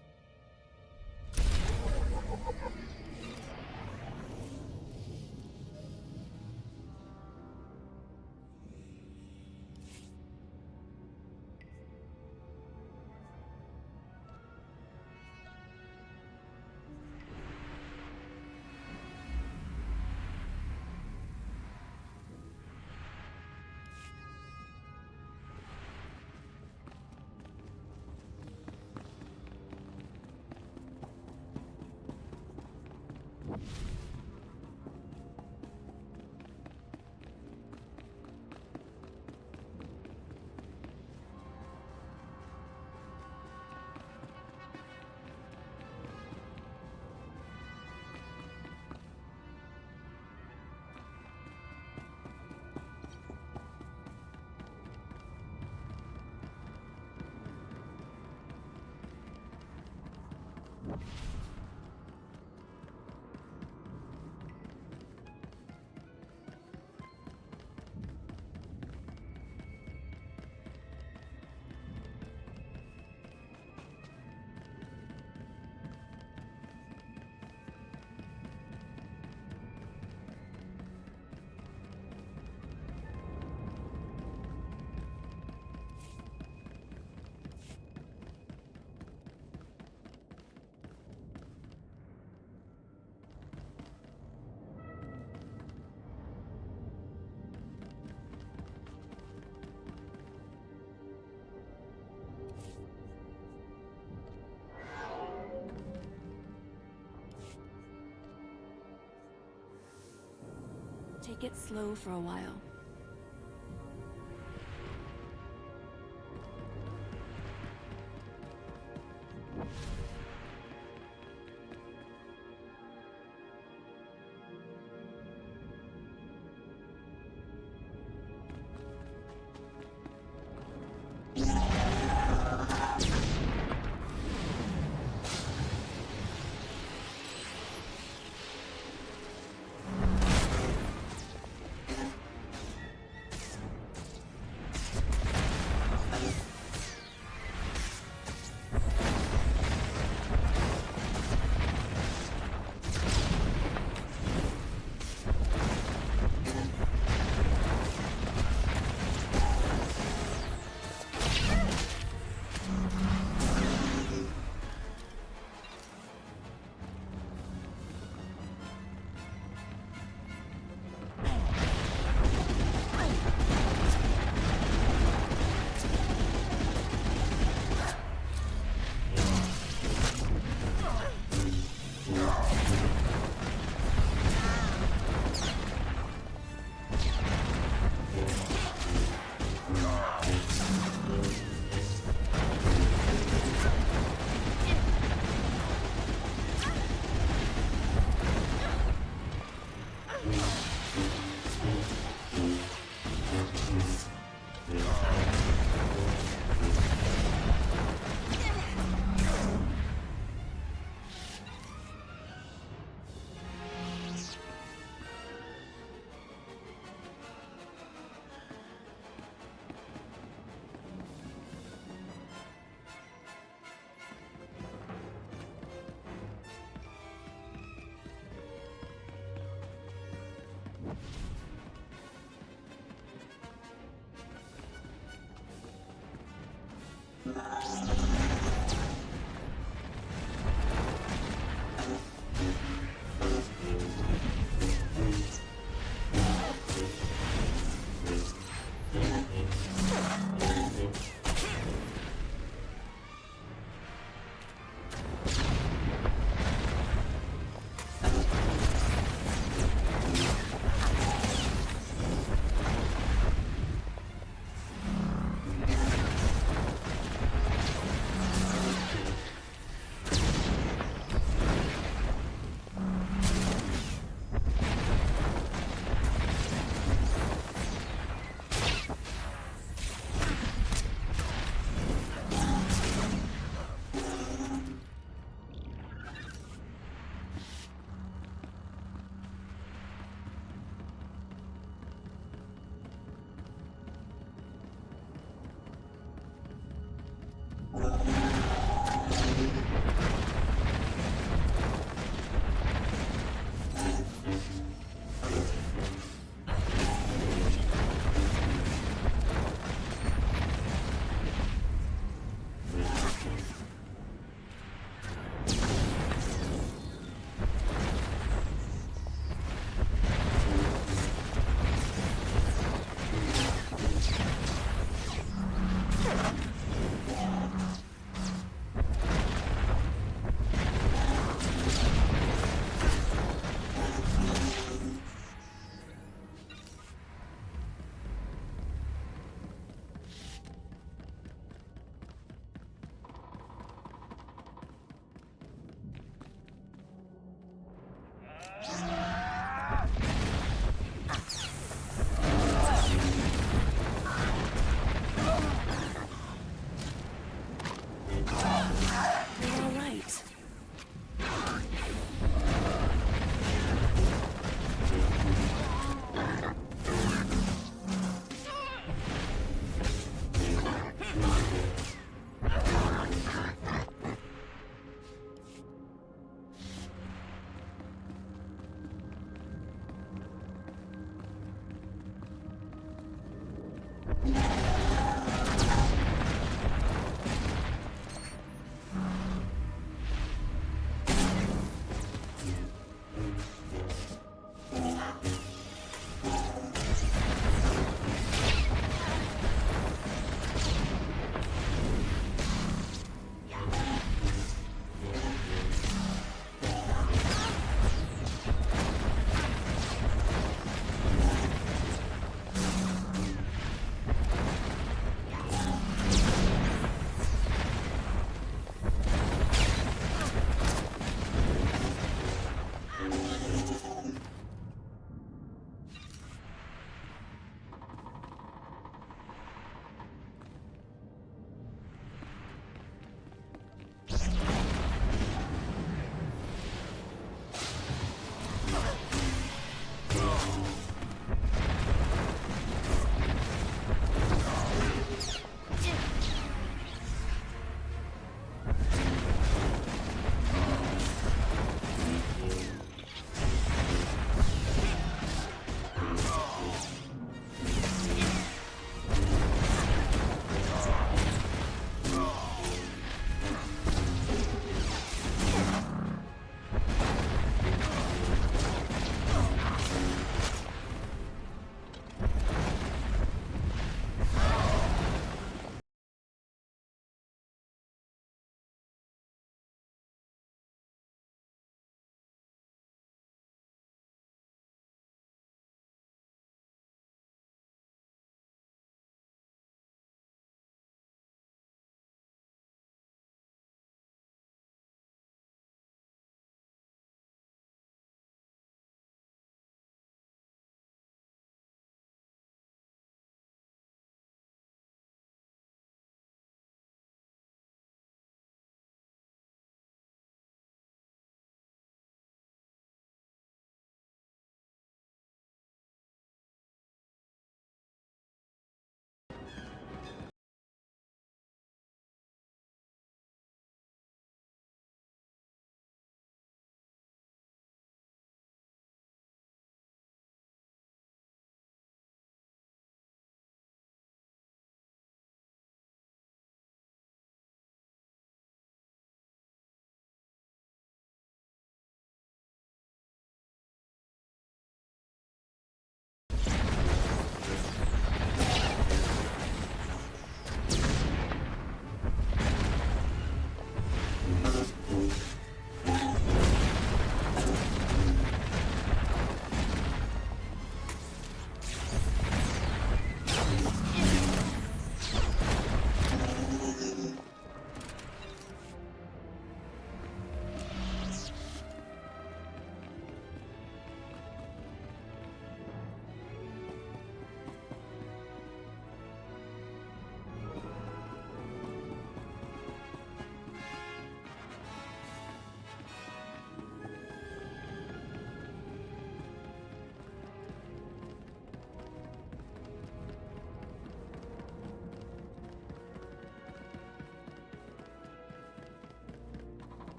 [SPEAKER 8] Take it slow for a while.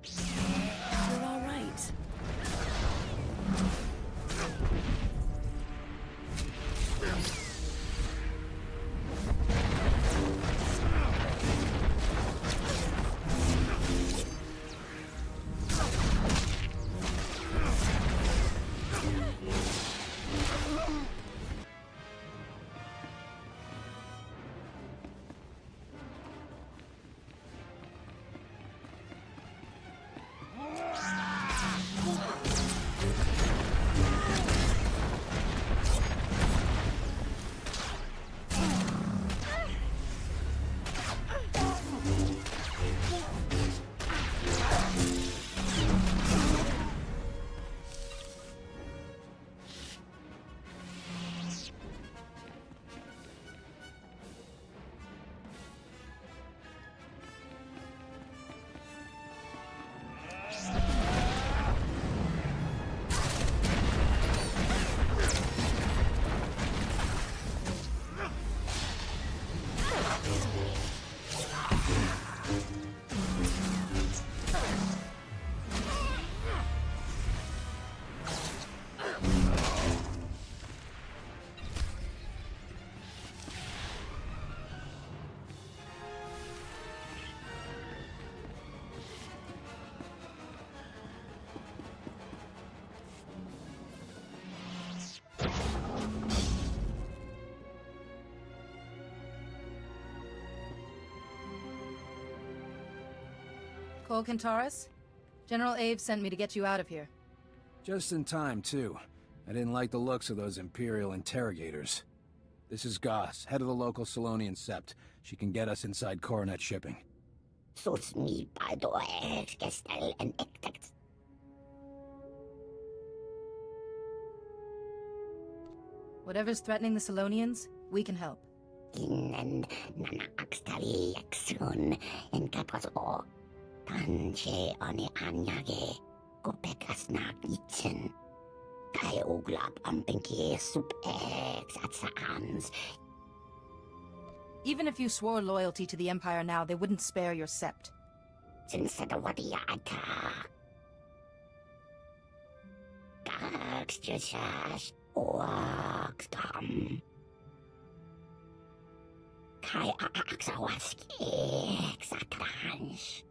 [SPEAKER 8] You're all right.
[SPEAKER 7] Cole Kantaris? General Ave sent me to get you out of here.
[SPEAKER 12] Just in time, too. I didn't like the looks of those Imperial interrogators. This is Goss, head of the local Solonian Sept. She can get us inside Coronet shipping.
[SPEAKER 4] Sus mi padoes gestel en ektex.
[SPEAKER 7] Whatever's threatening the Solonians, we can help.
[SPEAKER 4] Innen nana axtali exun en kapos o. Tanche oni anyage. Gopekas na gitsen. Kai uglap ampenki sup ex at saans.
[SPEAKER 7] Even if you swore loyalty to the Empire now, they wouldn't spare your sept.
[SPEAKER 4] Sinsadawadiya ata. Gax jusas oax tam. Kai axawaski exatrans.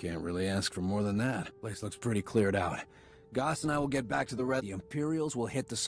[SPEAKER 12] Can't really ask for more than that. Place looks pretty cleared out. Goss and I will get back to the red. The Imperials will hit the...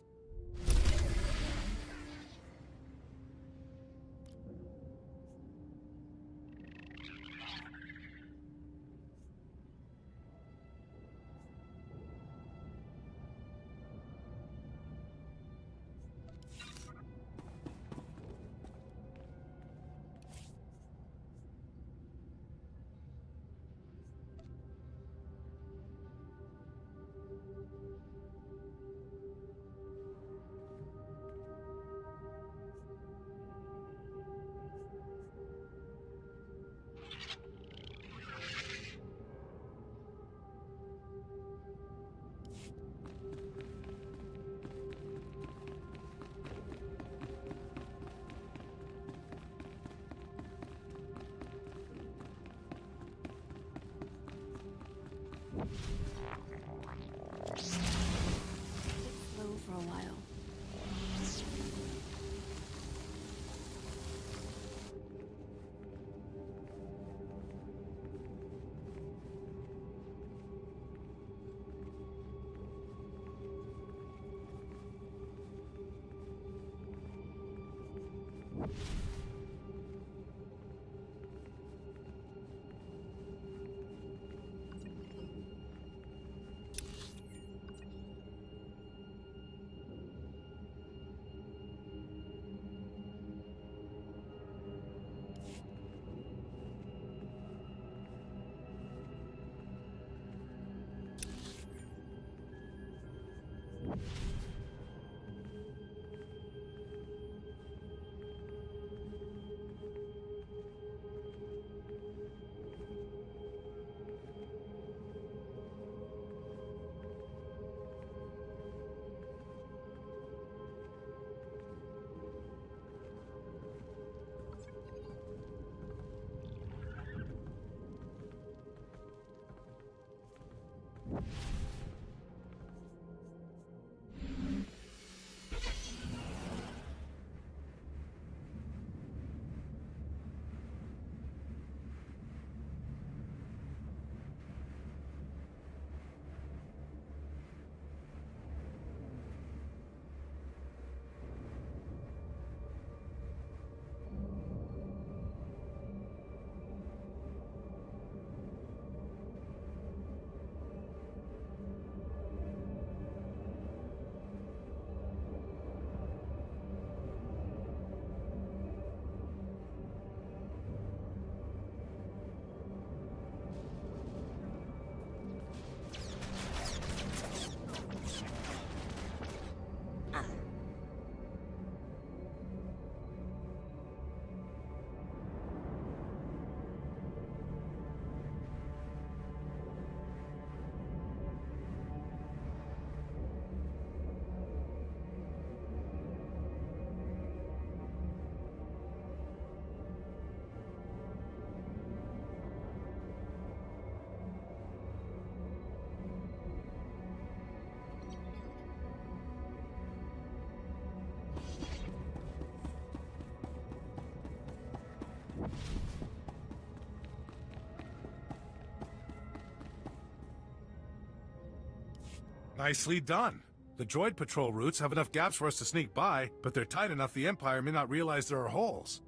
[SPEAKER 16] Nicely done. The droid patrol routes have enough gaps for us to sneak by, but they're tight enough the Empire may not realize there are holes.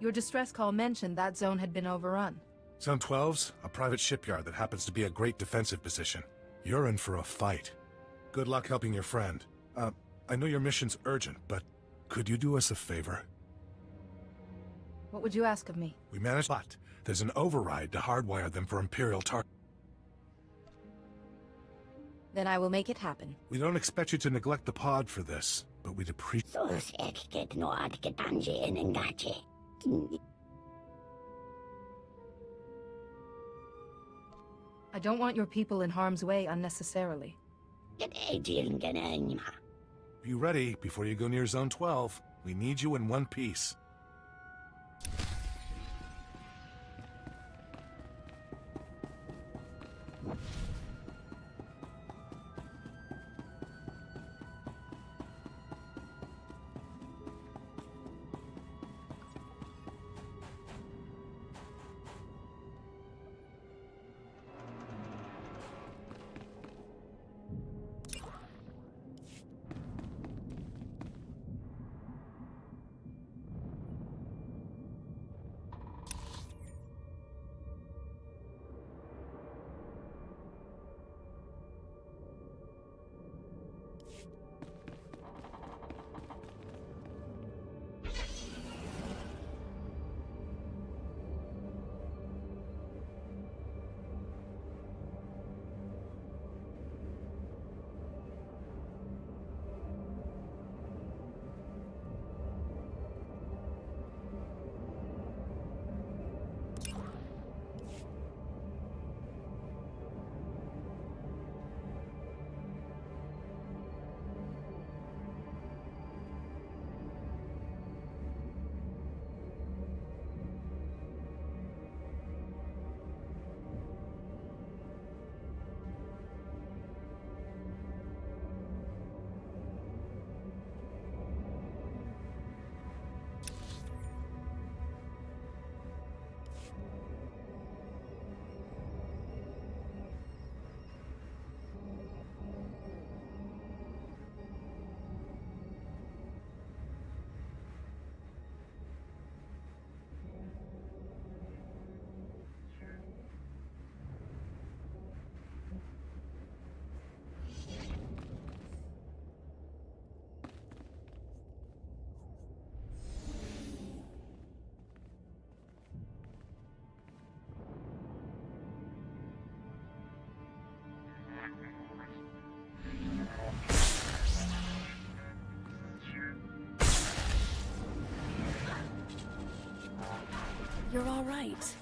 [SPEAKER 7] Your distress call mentioned that zone had been overrun.
[SPEAKER 16] Zone 12's a private shipyard that happens to be a great defensive position. You're in for a fight. Good luck helping your friend. I know your mission's urgent, but could you do us a favor?
[SPEAKER 7] What would you ask of me?
[SPEAKER 16] We managed, but there's an override to hardwire them for Imperial target.
[SPEAKER 7] Then I will make it happen.
[SPEAKER 16] We don't expect you to neglect the pod for this, but we'd appreciate...
[SPEAKER 7] I don't want your people in harm's way unnecessarily.
[SPEAKER 16] Be ready before you go near Zone 12. We need you in one piece.
[SPEAKER 8] You're all right.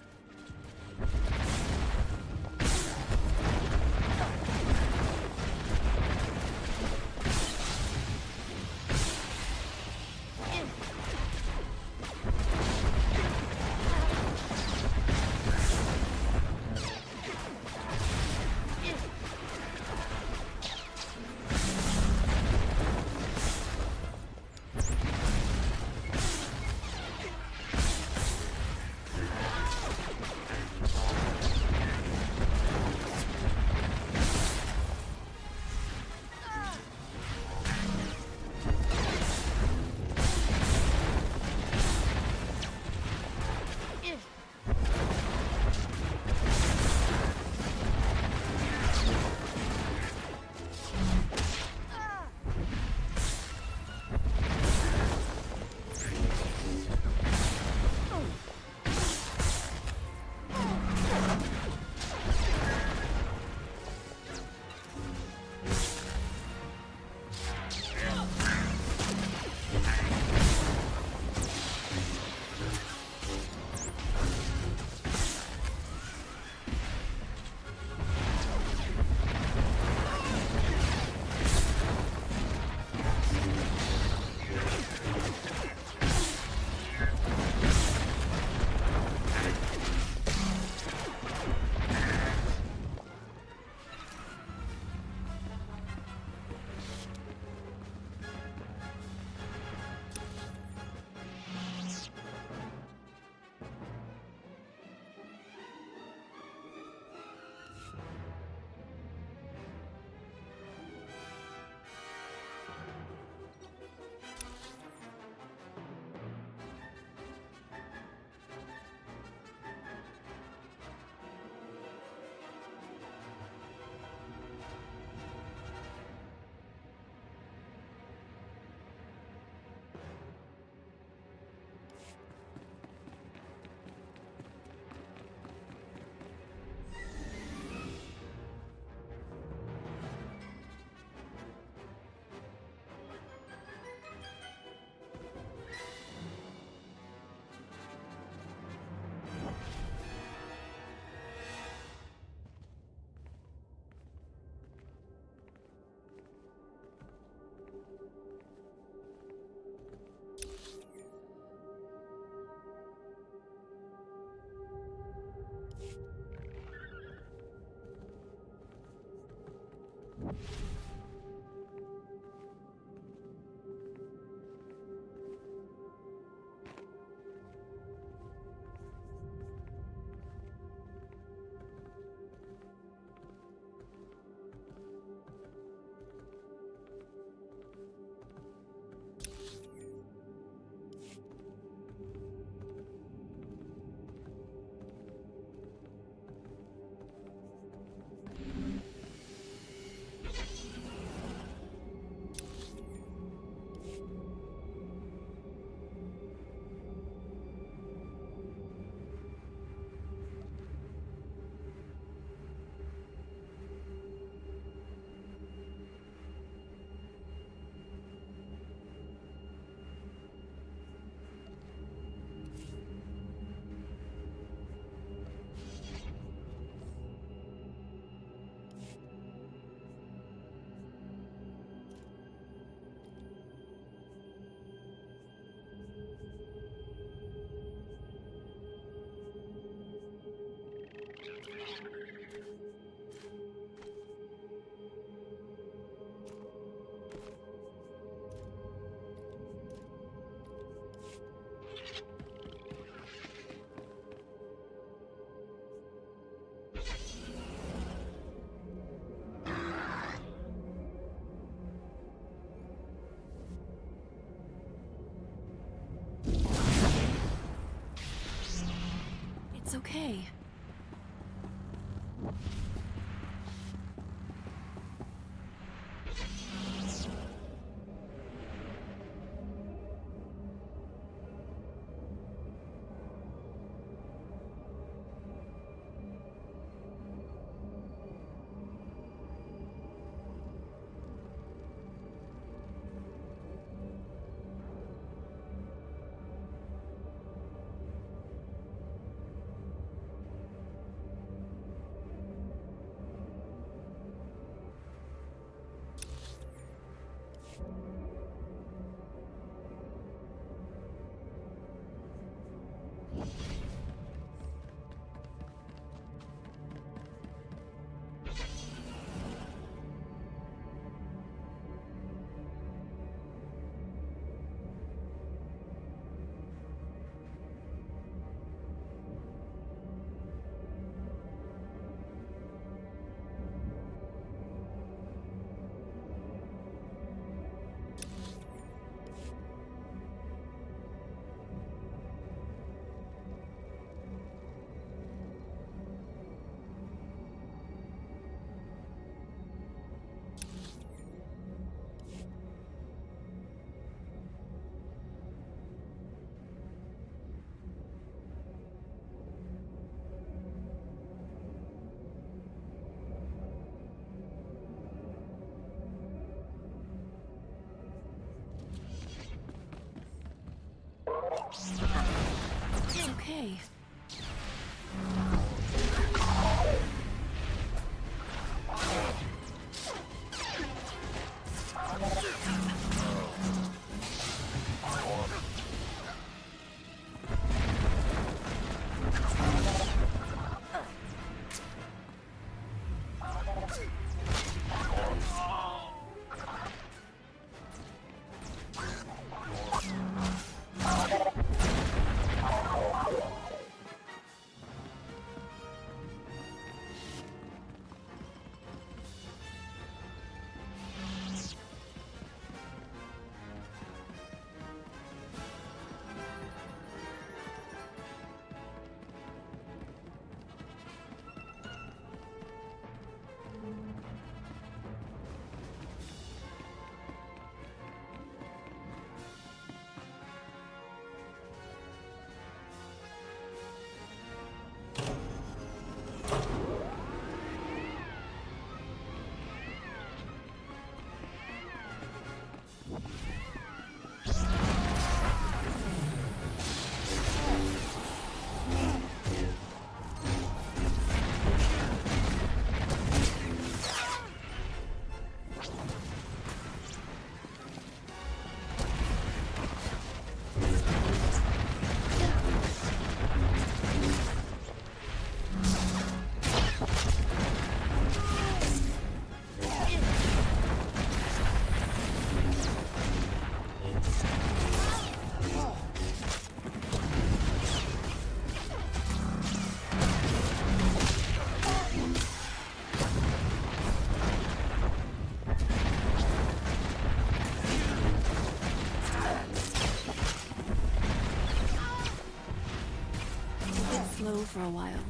[SPEAKER 8] It's okay. It's okay. Slow for a while.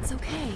[SPEAKER 8] It's okay.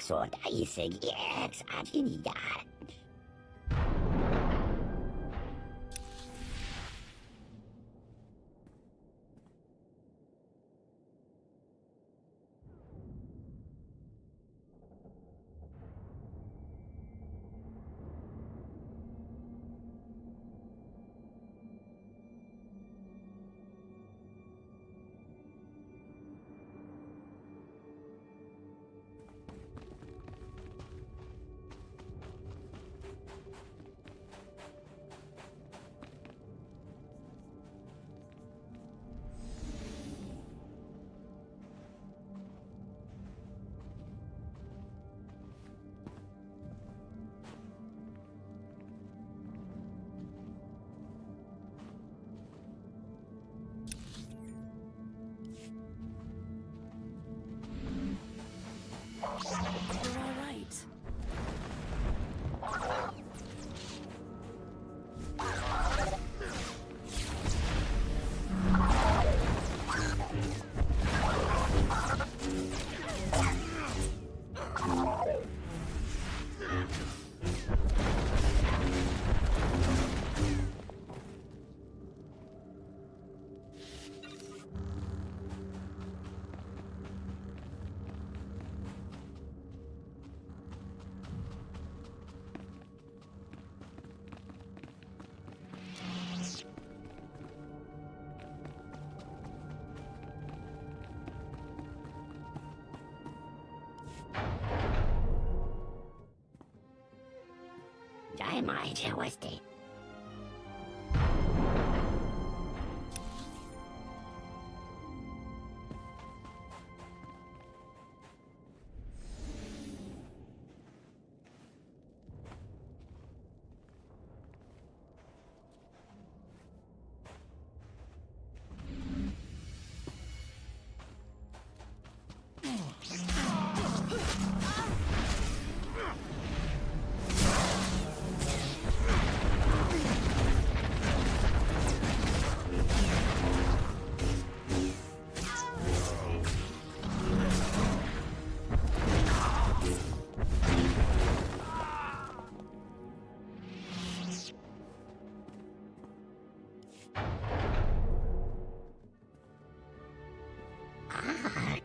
[SPEAKER 4] Swtor isig X at inigaan.
[SPEAKER 8] We're all right.
[SPEAKER 4] Jai mai jawasti.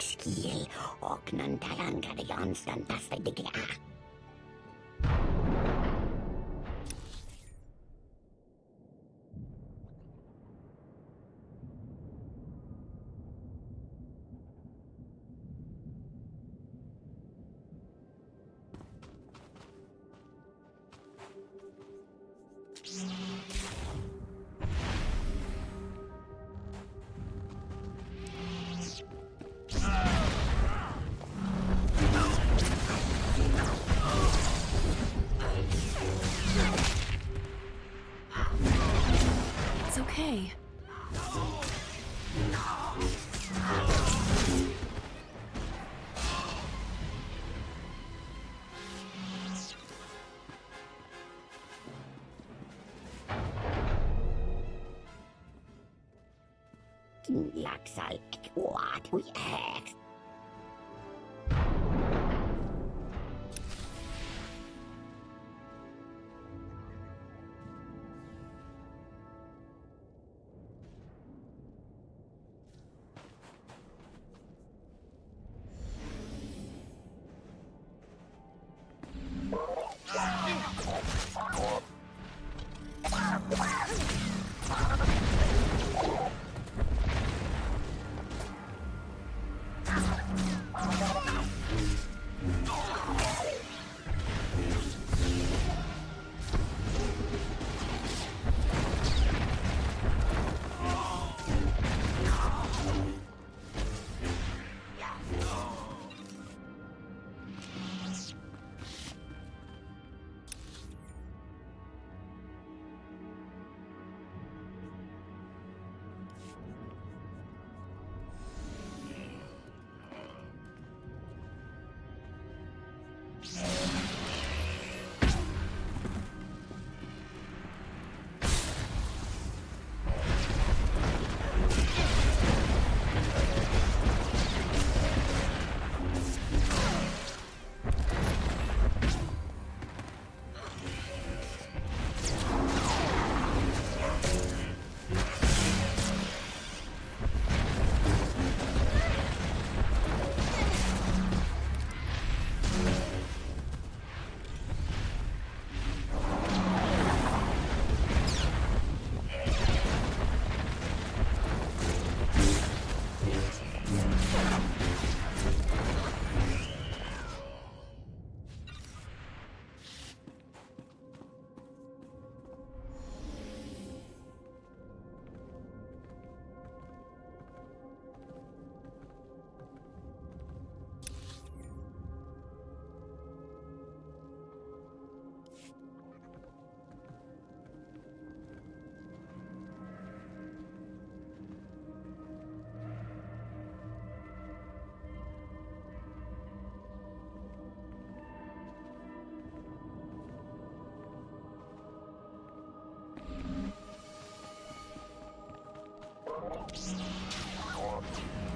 [SPEAKER 4] Skill, oknan talangada janstan tästä digia.
[SPEAKER 8] It's okay.
[SPEAKER 4] Laksal what we ask.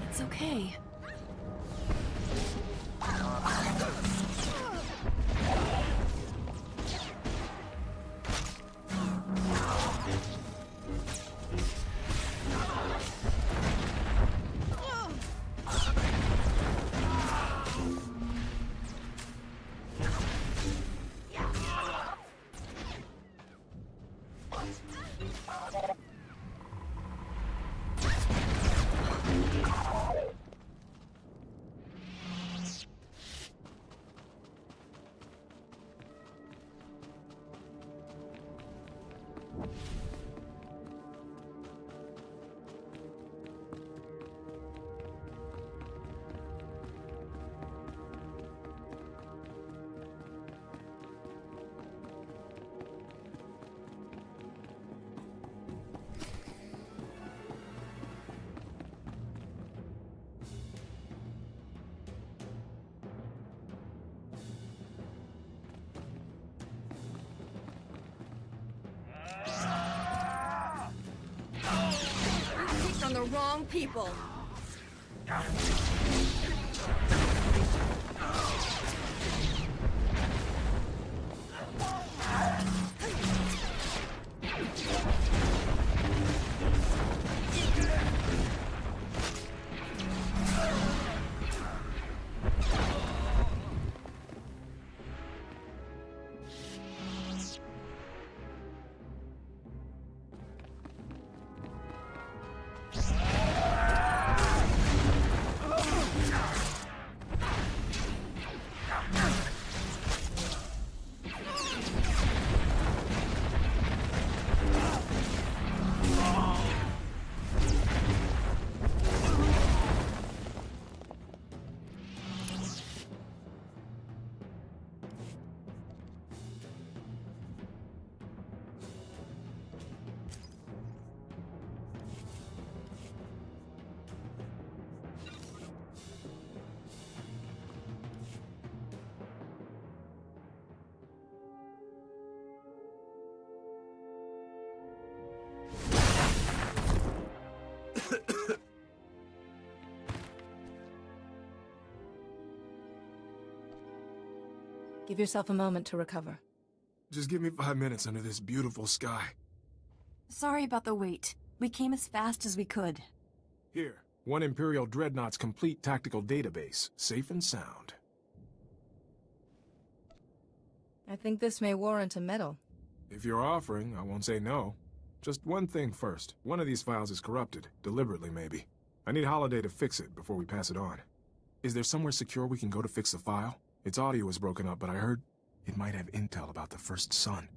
[SPEAKER 8] It's okay. wrong people.
[SPEAKER 7] Give yourself a moment to recover.
[SPEAKER 5] Just give me 5 minutes under this beautiful sky.
[SPEAKER 14] Sorry about the wait. We came as fast as we could.
[SPEAKER 5] Here, one Imperial Dreadnought's complete tactical database, safe and sound.
[SPEAKER 7] I think this may warrant a medal.
[SPEAKER 5] If you're offering, I won't say no. Just one thing first. One of these files is corrupted, deliberately maybe. I need Holiday to fix it before we pass it on. Is there somewhere secure we can go to fix the file? Its audio was broken up, but I heard it might have intel about the first son.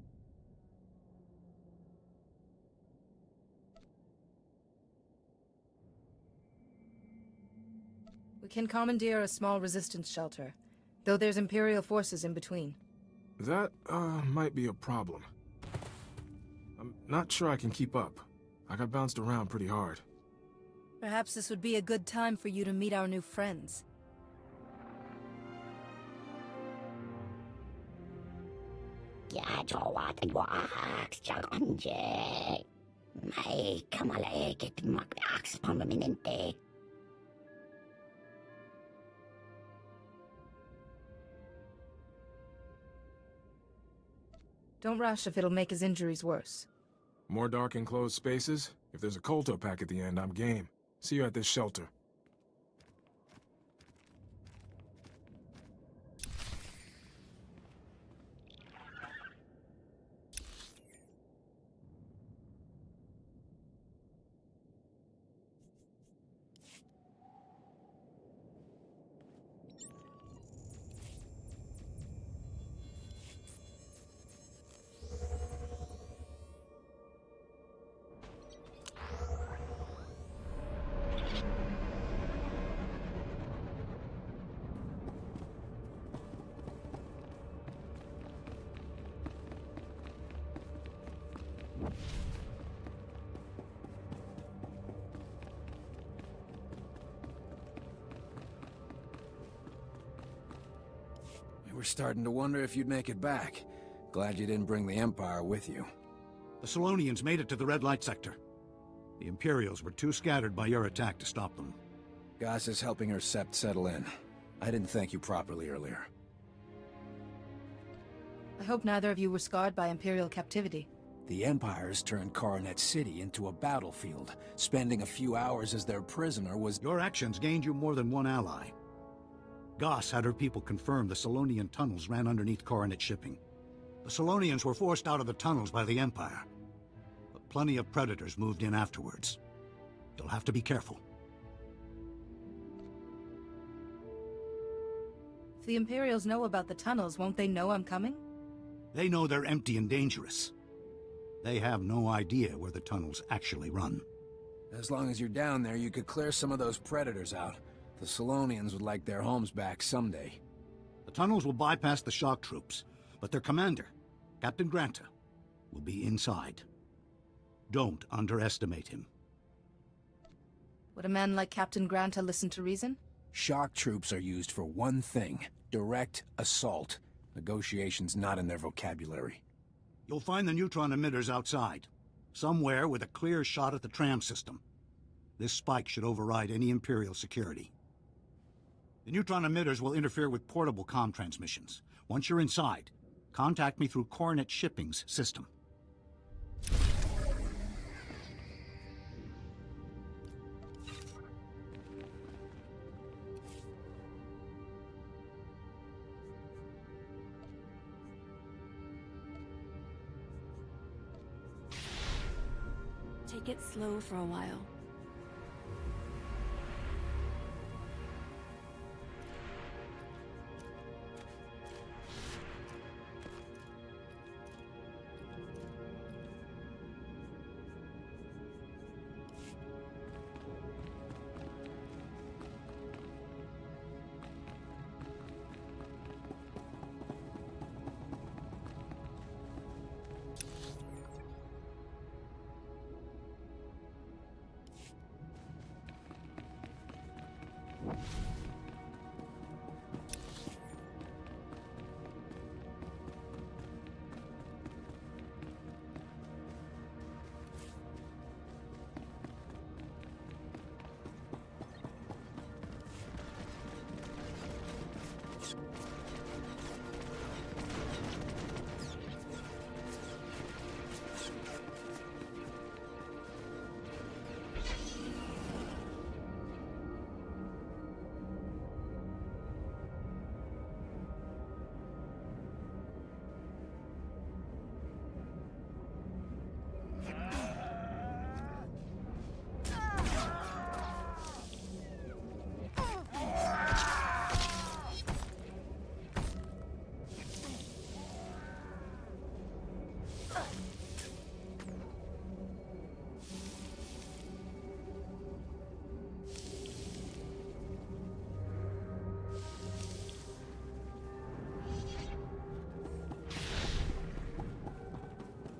[SPEAKER 7] We can commandeer a small resistance shelter, though there's Imperial forces in between.
[SPEAKER 5] That, might be a problem. I'm not sure I can keep up. I got bounced around pretty hard.
[SPEAKER 7] Perhaps this would be a good time for you to meet our new friends. Don't rush if it'll make his injuries worse.
[SPEAKER 5] More dark enclosed spaces? If there's a Kolto pack at the end, I'm game. See you at this shelter.
[SPEAKER 12] We were starting to wonder if you'd make it back. Glad you didn't bring the Empire with you.
[SPEAKER 18] The Solonians made it to the red light sector. The Imperials were too scattered by your attack to stop them.
[SPEAKER 12] Goss is helping her sept settle in. I didn't thank you properly earlier.
[SPEAKER 7] I hope neither of you were scarred by Imperial captivity.
[SPEAKER 12] The Empire's turned Coronet City into a battlefield. Spending a few hours as their prisoner was...
[SPEAKER 18] Your actions gained you more than one ally. Goss had her people confirm the Solonian tunnels ran underneath Coronet shipping. The Solonians were forced out of the tunnels by the Empire. But plenty of predators moved in afterwards. You'll have to be careful.
[SPEAKER 7] If the Imperials know about the tunnels, won't they know I'm coming?
[SPEAKER 18] They know they're empty and dangerous. They have no idea where the tunnels actually run.
[SPEAKER 12] As long as you're down there, you could clear some of those predators out. The Solonians would like their homes back someday.
[SPEAKER 18] The tunnels will bypass the shock troops, but their commander, Captain Granta, will be inside. Don't underestimate him.
[SPEAKER 7] Would a man like Captain Granta listen to reason?
[SPEAKER 12] Shock troops are used for one thing: direct assault. Negotiation's not in their vocabulary.
[SPEAKER 18] You'll find the neutron emitters outside, somewhere with a clear shot at the tram system. This spike should override any Imperial security. The neutron emitters will interfere with portable comm transmissions. Once you're inside, contact me through Coronet Shipping's system.
[SPEAKER 8] Take it slow for a while.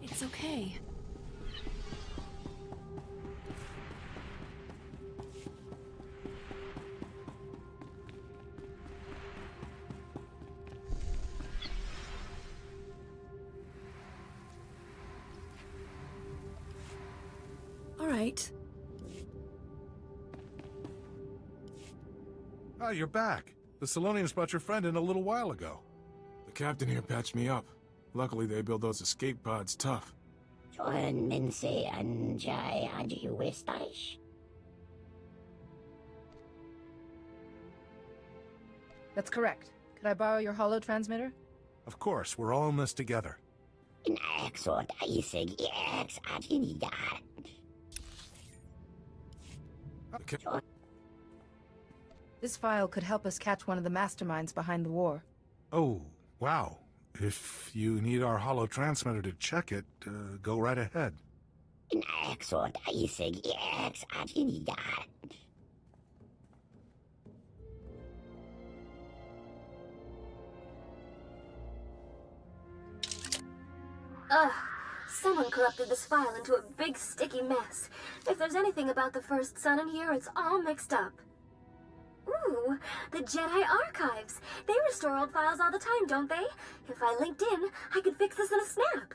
[SPEAKER 8] It's okay. All right.
[SPEAKER 16] Oh, you're back. The Solonians brought your friend in a little while ago.
[SPEAKER 5] The captain here patched me up. Luckily, they build those escape pods tough.
[SPEAKER 7] That's correct. Could I borrow your holo transmitter?
[SPEAKER 16] Of course, we're all in this together.
[SPEAKER 7] This file could help us catch one of the masterminds behind the war.
[SPEAKER 16] Oh, wow. If you need our holo transmitter to check it, go right ahead.
[SPEAKER 1] Ugh. Someone corrupted this file into a big sticky mess. If there's anything about the First Son in here, it's all mixed up. Ooh, the Jedi Archives. They restore old files all the time, don't they? If I linked in, I could fix this in a snap.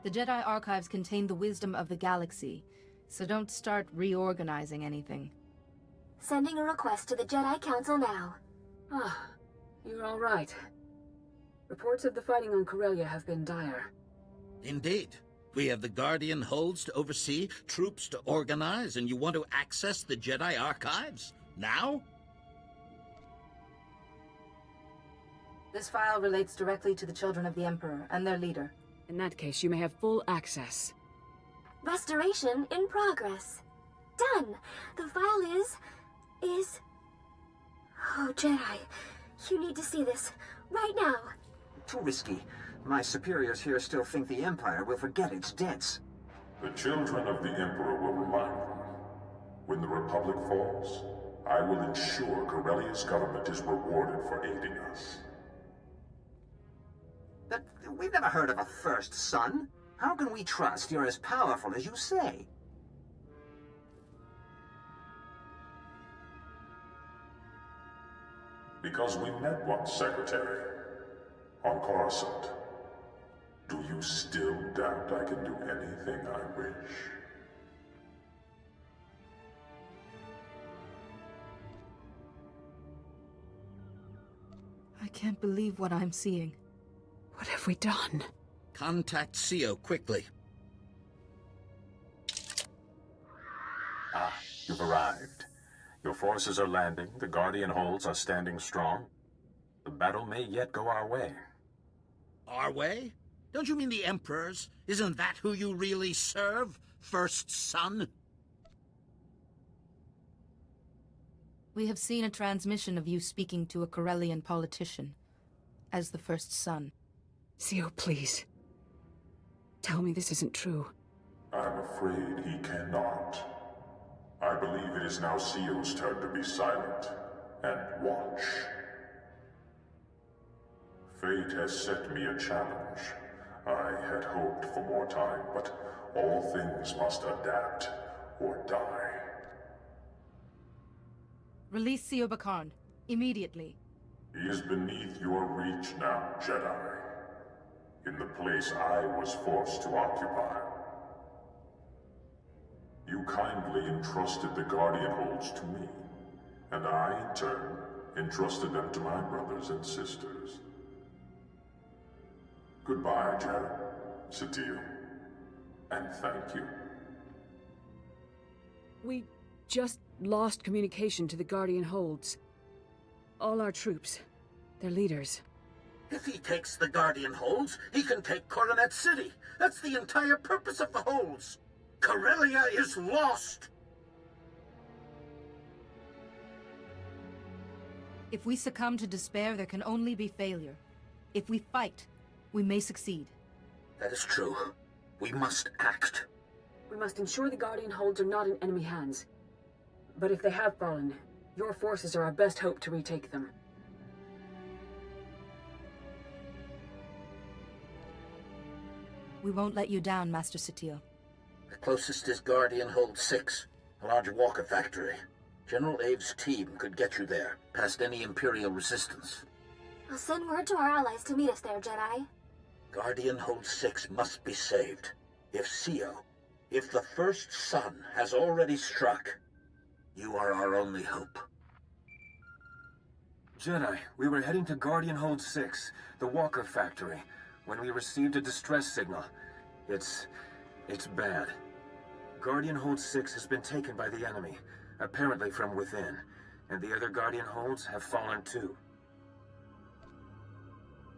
[SPEAKER 7] The Jedi Archives contain the wisdom of the galaxy, so don't start reorganizing anything.
[SPEAKER 1] Sending a request to the Jedi Council now.
[SPEAKER 10] Ah, you're all right. Reports of the fighting on Corellia have been dire.
[SPEAKER 21] Indeed. We have the Guardian holds to oversee, troops to organize, and you want to access the Jedi Archives? Now?
[SPEAKER 7] This file relates directly to the children of the Emperor and their leader.
[SPEAKER 22] In that case, you may have full access.
[SPEAKER 1] Restoration in progress. Done. The file is... Oh, Jedi. You need to see this. Right now.
[SPEAKER 23] Too risky. My superiors here still think the Empire will forget its debts.
[SPEAKER 24] The children of the Emperor will remind them. When the Republic falls, I will ensure Corellia's government is rewarded for aiding us.
[SPEAKER 23] But we've never heard of a First Son. How can we trust you're as powerful as you say?
[SPEAKER 24] Because we met once, Secretary. On Coruscant. Do you still doubt I can do anything I wish?
[SPEAKER 7] I can't believe what I'm seeing.
[SPEAKER 22] What have we done?
[SPEAKER 21] Contact CO quickly.
[SPEAKER 3] Ah, you've arrived. Your forces are landing, the Guardian holds are standing strong. The battle may yet go our way.
[SPEAKER 21] Our way? Don't you mean the Emperor's? Isn't that who you really serve? First Son?
[SPEAKER 7] We have seen a transmission of you speaking to a Corellian politician as the First Son.
[SPEAKER 22] CO, please. Tell me this isn't true.
[SPEAKER 24] I'm afraid he cannot. I believe it is now CO's turn to be silent and watch. Fate has set me a challenge. I had hoped for more time, but all things must adapt or die.
[SPEAKER 7] Release Sio Bakarn, immediately.
[SPEAKER 24] He is beneath your reach now, Jedi. In the place I was forced to occupy. You kindly entrusted the Guardian holds to me, and I, in turn, entrusted them to my brothers and sisters. Goodbye, Jedi, Satele, and thank you.
[SPEAKER 22] We just lost communication to the Guardian holds. All our troops, their leaders.
[SPEAKER 21] If he takes the Guardian holds, he can take Coronet City. That's the entire purpose of the holds. Corellia is lost!
[SPEAKER 7] If we succumb to despair, there can only be failure. If we fight, we may succeed.
[SPEAKER 21] That is true. We must act.
[SPEAKER 22] We must ensure the Guardian holds are not in enemy hands. But if they have fallen, your forces are our best hope to retake them.
[SPEAKER 7] We won't let you down, Master Satele.
[SPEAKER 21] The closest is Guardian Hold 6, a large walker factory. General Ave's team could get you there, past any Imperial resistance.
[SPEAKER 1] I'll send word to our allies to meet us there, Jedi.
[SPEAKER 21] Guardian Hold 6 must be saved. If the First Son has already struck, you are our only hope.
[SPEAKER 3] Jedi, we were heading to Guardian Hold 6, the walker factory, when we received a distress signal. It's bad. Guardian Hold 6 has been taken by the enemy, apparently from within, and the other Guardian Holds have fallen too.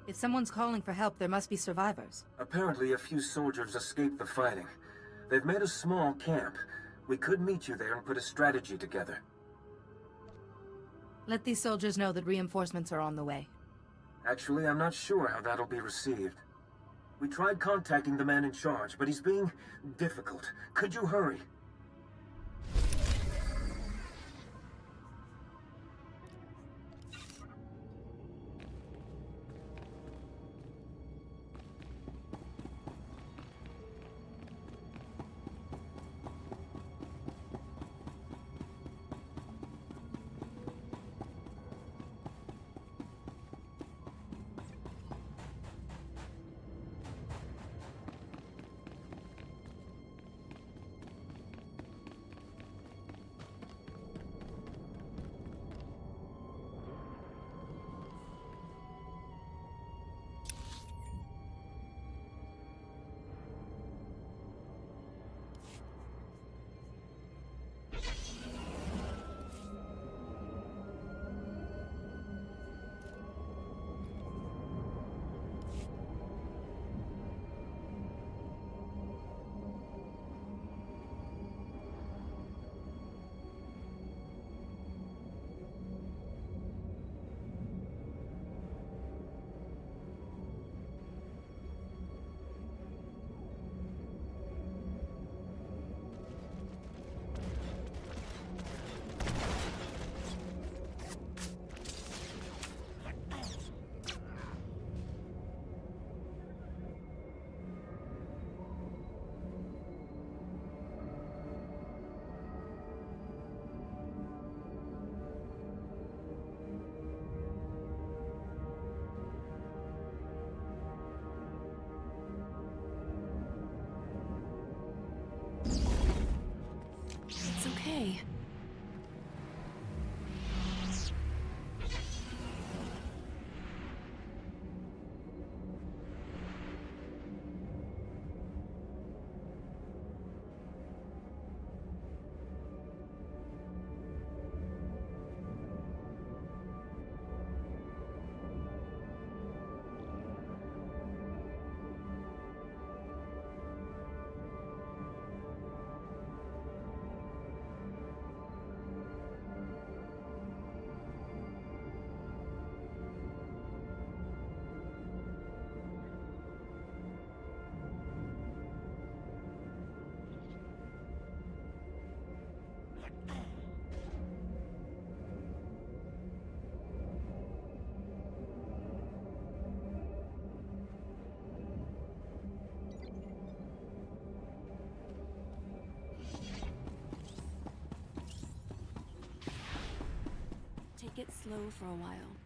[SPEAKER 7] If someone's calling for help, there must be survivors.
[SPEAKER 3] Apparently a few soldiers escaped the fighting. They've made a small camp. We could meet you there and put a strategy together.
[SPEAKER 7] Let these soldiers know that reinforcements are on the way.
[SPEAKER 3] Actually, I'm not sure how that'll be received. We tried contacting the man in charge, but he's being difficult. Could you hurry?
[SPEAKER 8] slow for a while.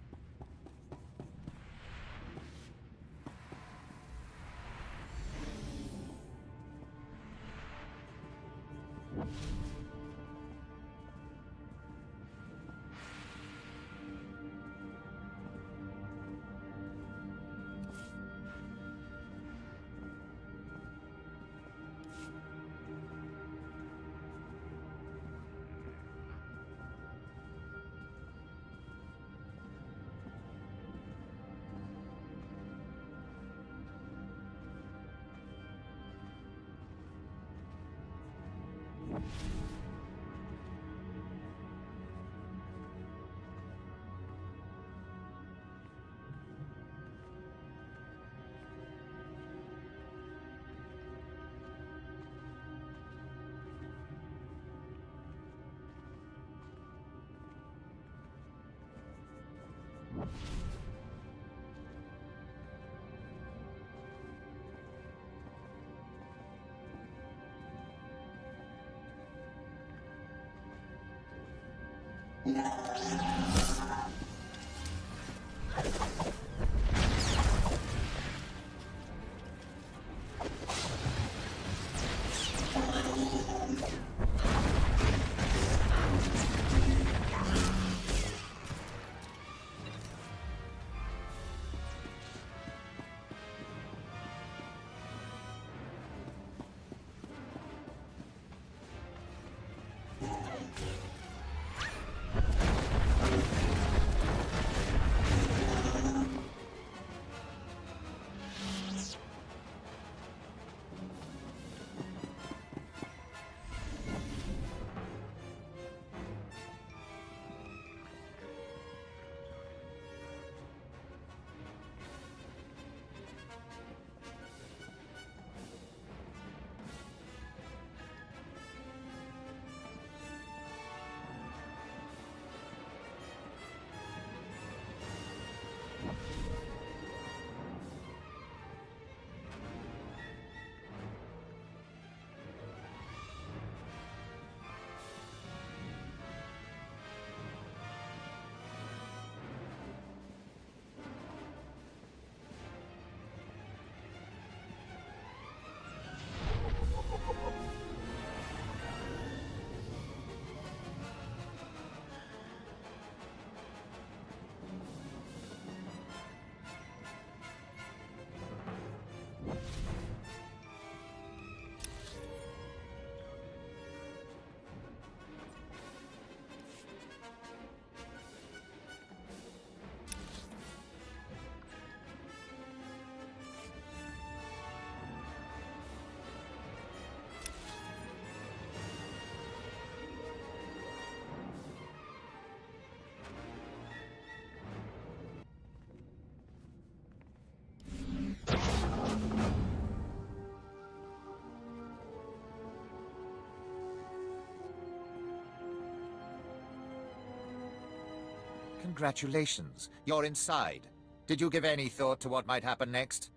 [SPEAKER 2] Congratulations. You're inside. Did you give any thought to what might happen next?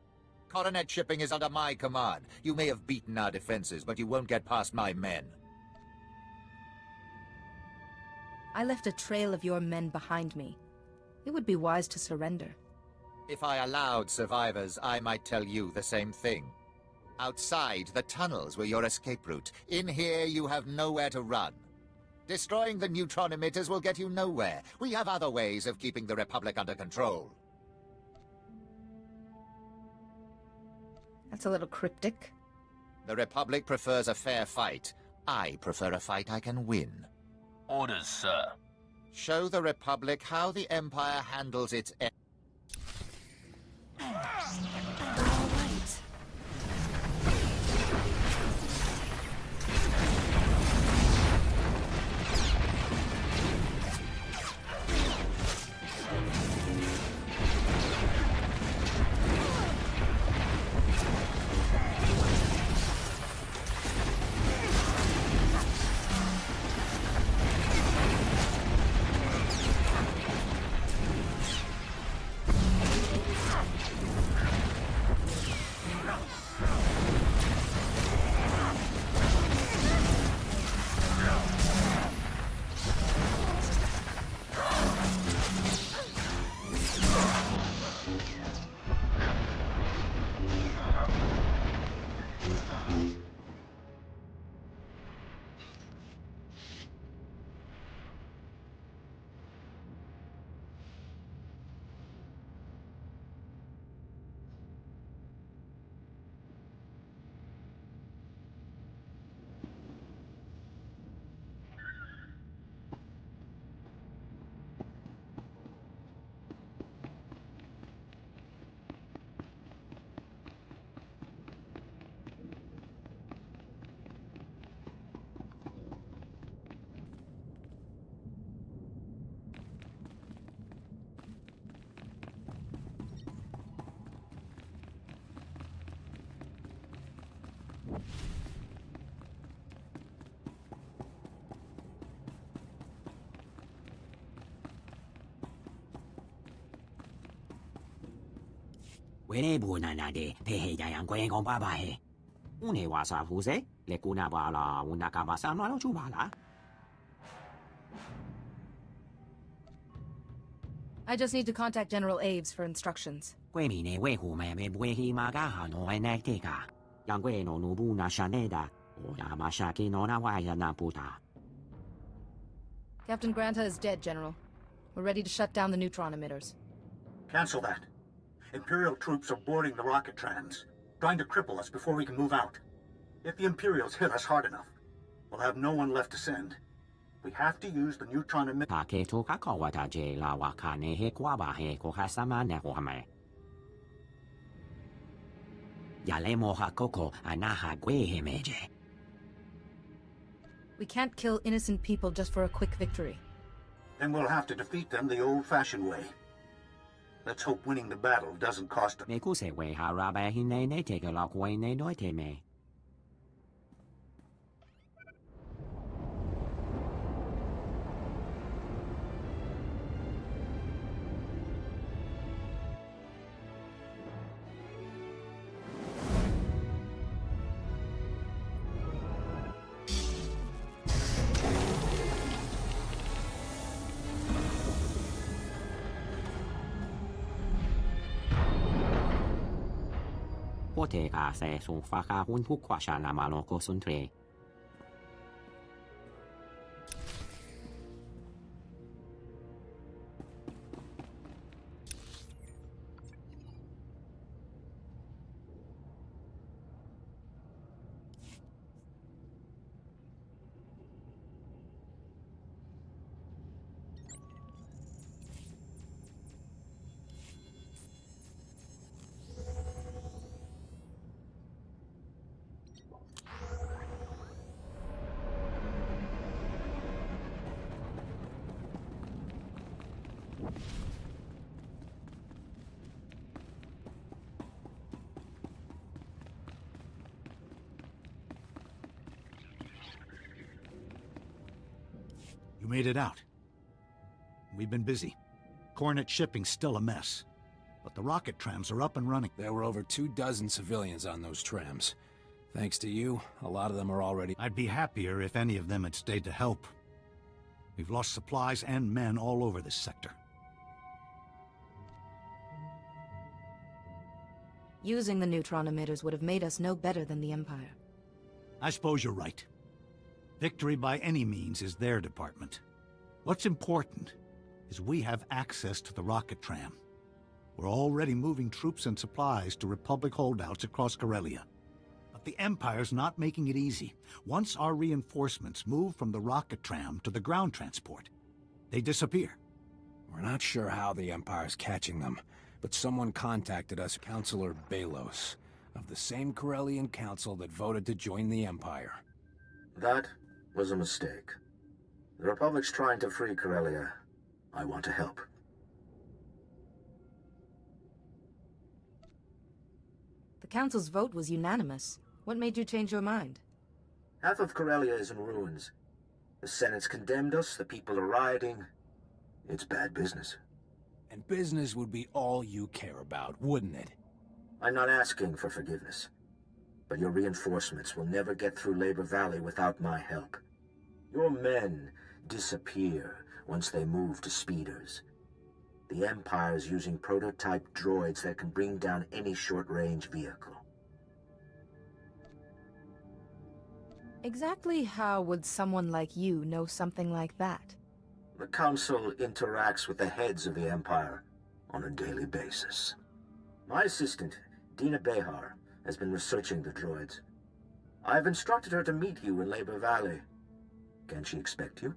[SPEAKER 2] Coronet shipping is under my command. You may have beaten our defenses, but you won't get past my men.
[SPEAKER 7] I left a trail of your men behind me. It would be wise to surrender.
[SPEAKER 2] If I allowed survivors, I might tell you the same thing. Outside, the tunnels were your escape route. In here, you have nowhere to run. Destroying the neutron emitters will get you nowhere. We have other ways of keeping the Republic under control.
[SPEAKER 7] That's a little cryptic.
[SPEAKER 2] The Republic prefers a fair fight. I prefer a fight I can win.
[SPEAKER 6] Orders, sir.
[SPEAKER 2] Show the Republic how the Empire handles its...
[SPEAKER 9] Wene buna na de pehe ya yang kwe kong baba he. Une wasa fuse le kuna bala una kabasa no lo chubala.
[SPEAKER 7] I just need to contact General Aves for instructions.
[SPEAKER 9] Kwe mi ne we hu me bwe hi maga ha no enek teka. Yang kwe no nubu na shaneda. Oya mashaki no na waya na puta.
[SPEAKER 7] Captain Granta is dead, General. We're ready to shut down the neutron emitters.
[SPEAKER 21] Cancel that. Imperial troops are boarding the rocket trams, trying to cripple us before we can move out. If the Imperials hit us hard enough, we'll have no one left to send. We have to use the neutron emitter.
[SPEAKER 9] Paketo kakawata je la wakane he kwaba he kohasama ne kwame. Yale moha koko anaha gwe he meje.
[SPEAKER 7] We can't kill innocent people just for a quick victory.
[SPEAKER 21] Then we'll have to defeat them the old-fashioned way. Let's hope winning the battle doesn't cost them.
[SPEAKER 9] Mekuse we harabe hine ne take a lock way ne noite me. Poteka se su faka un pukwasha na maloko suntre.
[SPEAKER 18] You made it out. We've been busy. Coronet shipping's still a mess. But the rocket trams are up and running.
[SPEAKER 12] There were over 24 civilians on those trams. Thanks to you, a lot of them are already...
[SPEAKER 18] I'd be happier if any of them had stayed to help. We've lost supplies and men all over this sector.
[SPEAKER 7] Using the neutron emitters would have made us no better than the Empire.
[SPEAKER 18] I suppose you're right. Victory by any means is their department. What's important is we have access to the rocket tram. We're already moving troops and supplies to Republic holdouts across Corellia. But the Empire's not making it easy. Once our reinforcements move from the rocket tram to the ground transport, they disappear.
[SPEAKER 12] We're not sure how the Empire's catching them, but someone contacted us, Counselor Balos, of the same Corellian council that voted to join the Empire.
[SPEAKER 21] That was a mistake. The Republic's trying to free Corellia. I want to help.
[SPEAKER 7] The Council's vote was unanimous. What made you change your mind?
[SPEAKER 21] Half of Corellia is in ruins. The Senate's condemned us, the people are rioting. It's bad business.
[SPEAKER 12] And business would be all you care about, wouldn't it?
[SPEAKER 21] I'm not asking for forgiveness. But your reinforcements will never get through Labor Valley without my help. Your men disappear once they move to speeders. The Empire's using prototype droids that can bring down any short-range vehicle.
[SPEAKER 7] Exactly how would someone like you know something like that?
[SPEAKER 21] The Council interacts with the heads of the Empire on a daily basis. My assistant, Dina Behar, has been researching the droids. I've instructed her to meet you in Labor Valley. Can she expect you?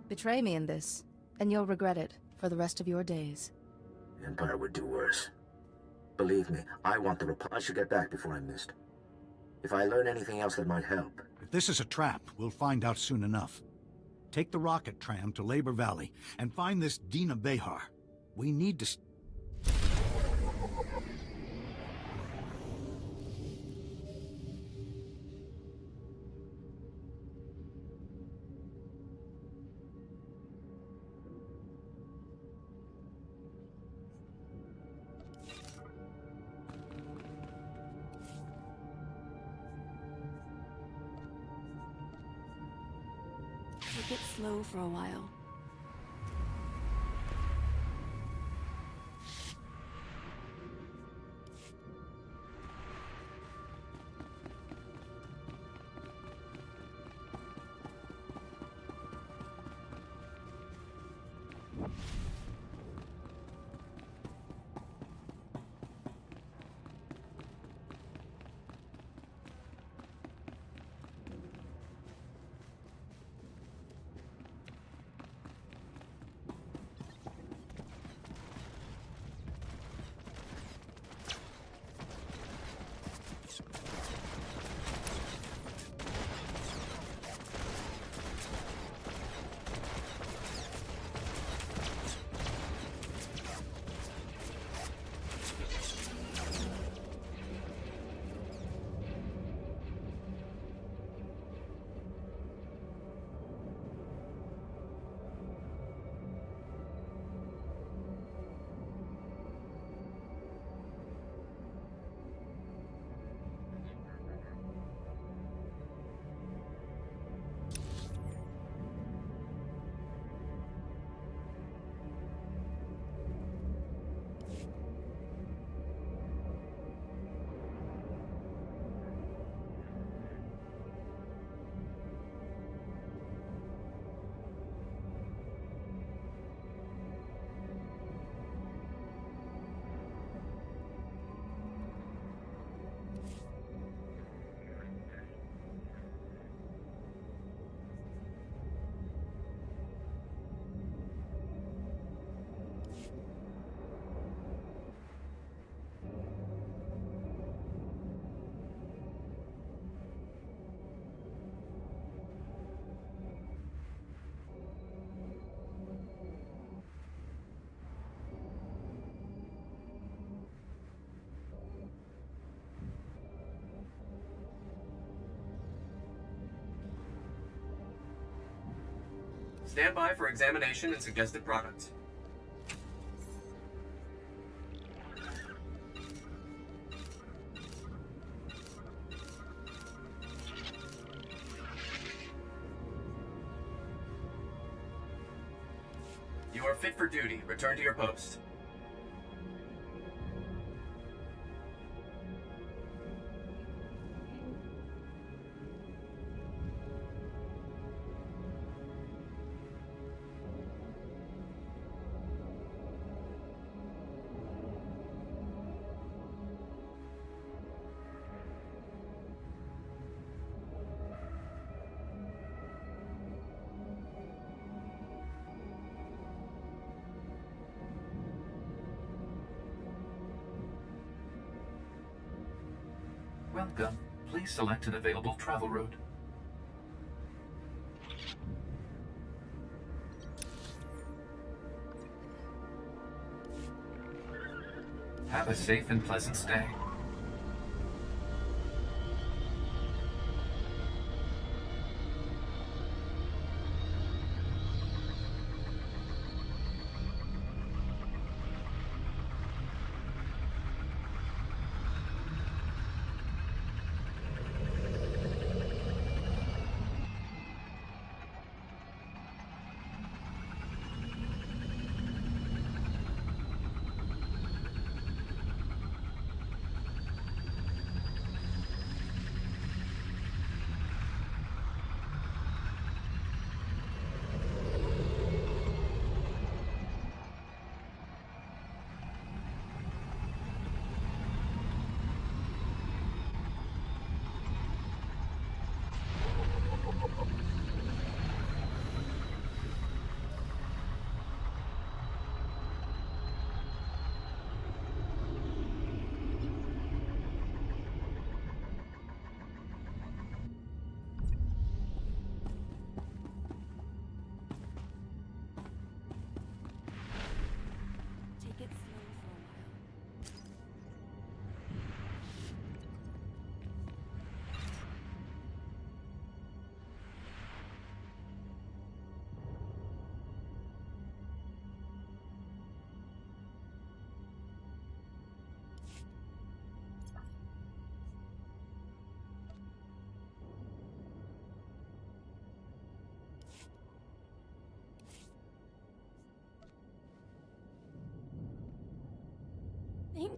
[SPEAKER 7] Betray me in this, and you'll regret it for the rest of your days.
[SPEAKER 21] The Empire would do worse. Believe me, I want the Republic. I should get back before I'm missed. If I learn anything else that might help.
[SPEAKER 18] If this is a trap, we'll find out soon enough. Take the rocket tram to Labor Valley and find this Dina Behar. We need to...
[SPEAKER 8] Take it slow for a while.
[SPEAKER 11] Stand by for examination and suggested products. You are fit for duty. Return to your post. Welcome. Please select an available travel route. Have a safe and pleasant stay.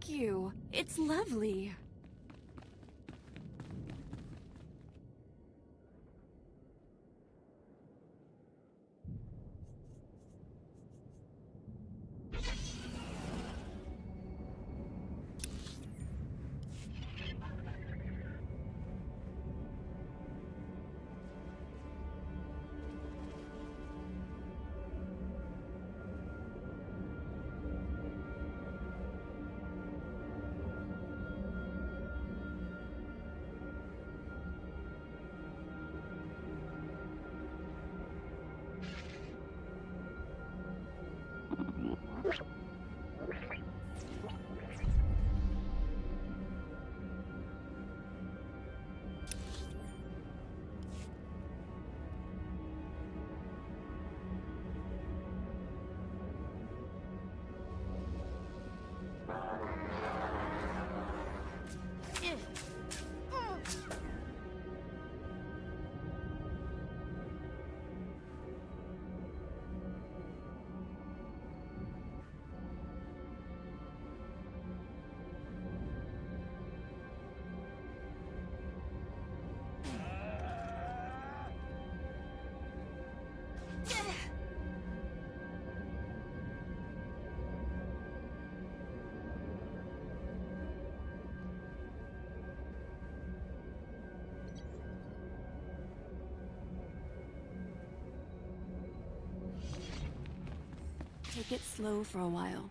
[SPEAKER 8] Thank you. It's lovely. Take it slow for a while.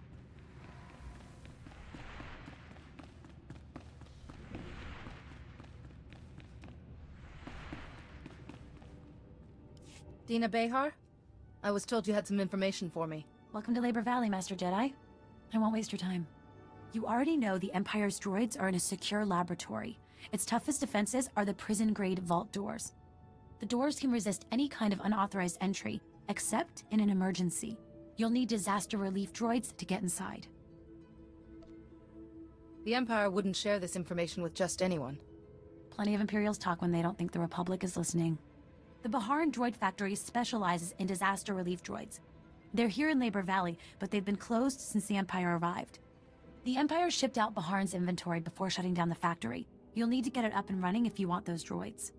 [SPEAKER 7] Dina Behar? I was told you had some information for me.
[SPEAKER 14] Welcome to Labor Valley, Master Jedi. I won't waste your time. You already know the Empire's droids are in a secure laboratory. Its toughest defenses are the prison-grade vault doors. The doors can resist any kind of unauthorized entry, except in an emergency. You'll need disaster relief droids to get inside.
[SPEAKER 7] The Empire wouldn't share this information with just anyone.
[SPEAKER 14] Plenty of Imperials talk when they don't think the Republic is listening. The Baharan Droid Factory specializes in disaster relief droids. They're here in Labor Valley, but they've been closed since the Empire arrived. The Empire shipped out Baharan's inventory before shutting down the factory. You'll need to get it up and running if you want those droids.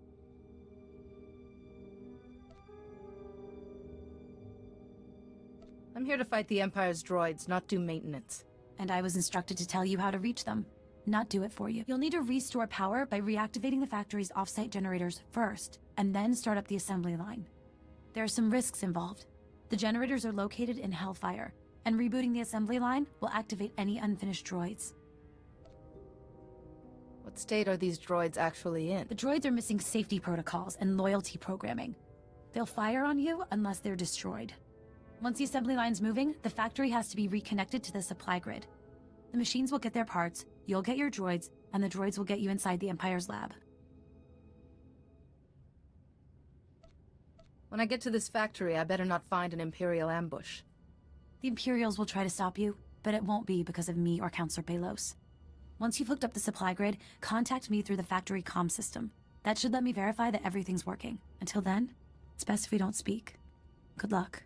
[SPEAKER 7] I'm here to fight the Empire's droids, not do maintenance.
[SPEAKER 14] And I was instructed to tell you how to reach them, not do it for you. You'll need to restore power by reactivating the factory's off-site generators first, and then start up the assembly line. There are some risks involved. The generators are located in Hellfire, and rebooting the assembly line will activate any unfinished droids.
[SPEAKER 7] What state are these droids actually in?
[SPEAKER 14] The droids are missing safety protocols and loyalty programming. They'll fire on you unless they're destroyed. Once the assembly line's moving, the factory has to be reconnected to the supply grid. The machines will get their parts, you'll get your droids, and the droids will get you inside the Empire's lab.
[SPEAKER 7] When I get to this factory, I better not find an Imperial ambush.
[SPEAKER 14] The Imperials will try to stop you, but it won't be because of me or Counselor Belos. Once you've hooked up the supply grid, contact me through the factory comm system. That should let me verify that everything's working. Until then, it's best if we don't speak. Good luck.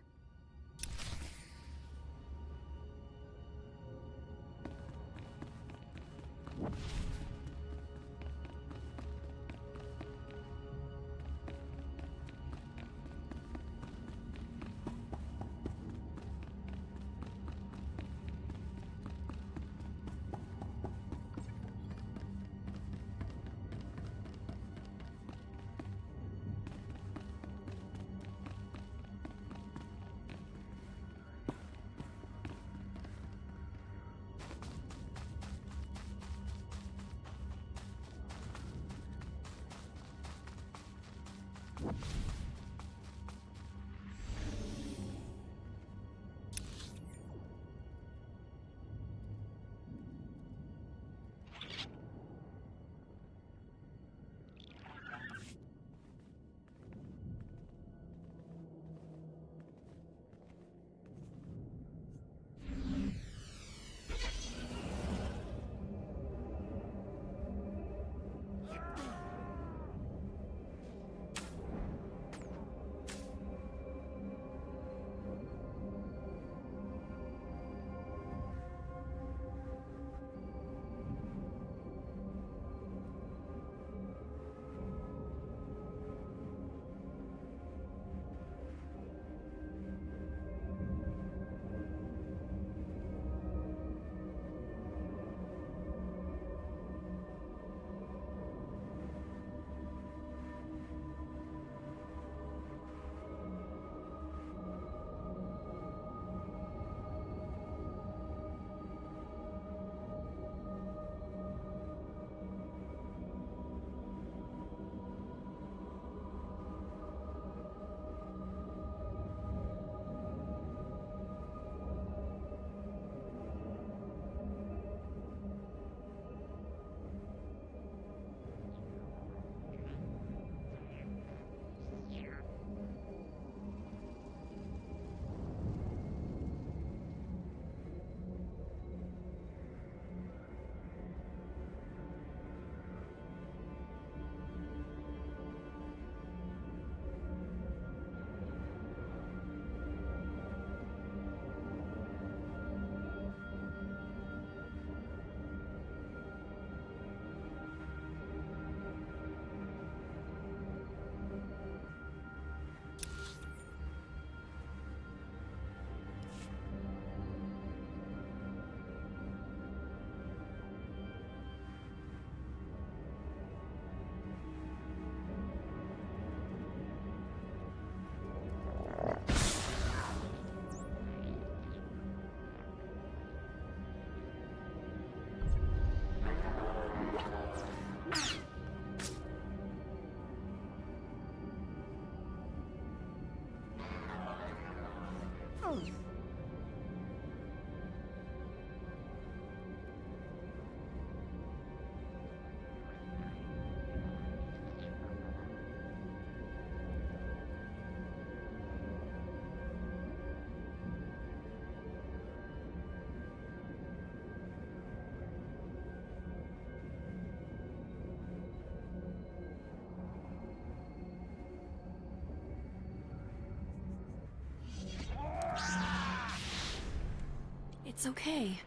[SPEAKER 8] It's okay.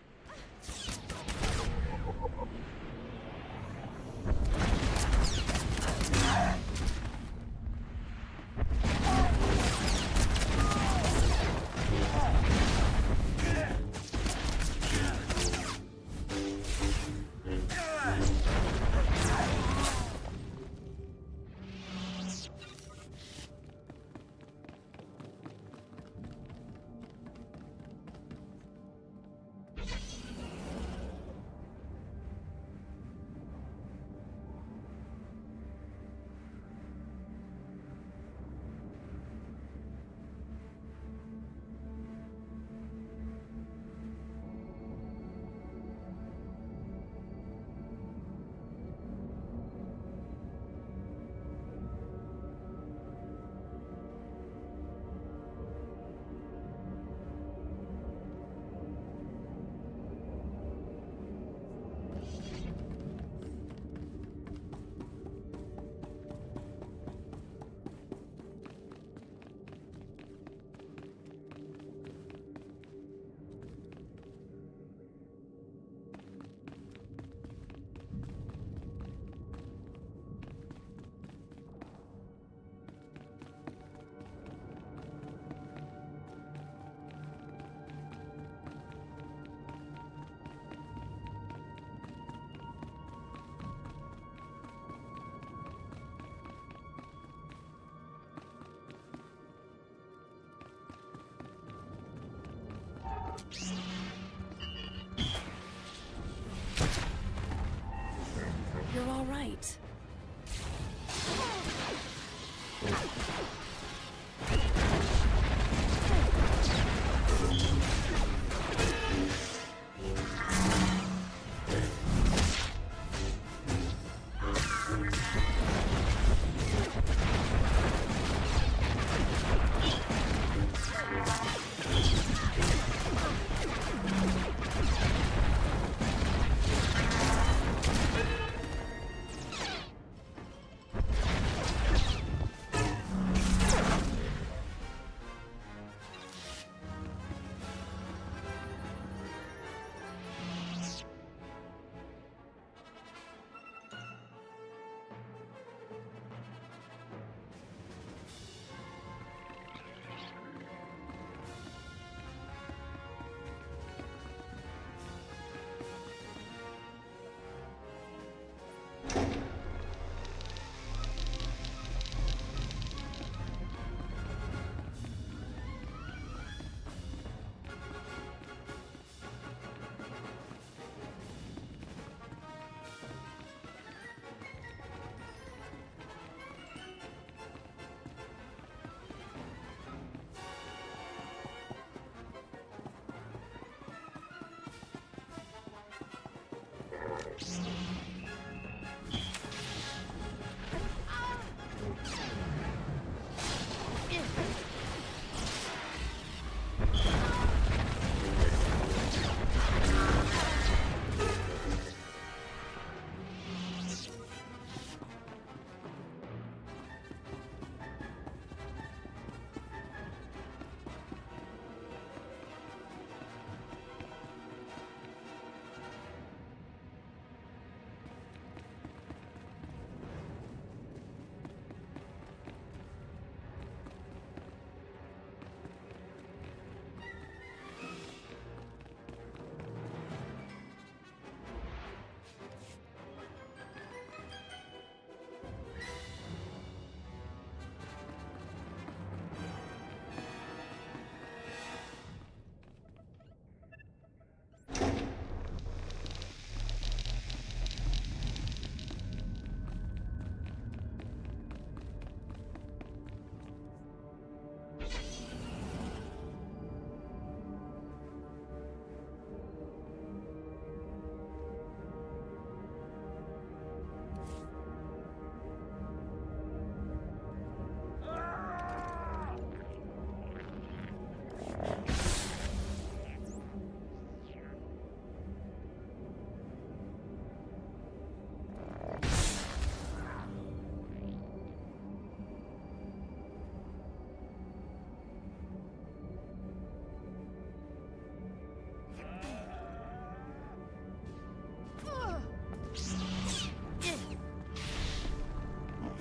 [SPEAKER 8] You're all right.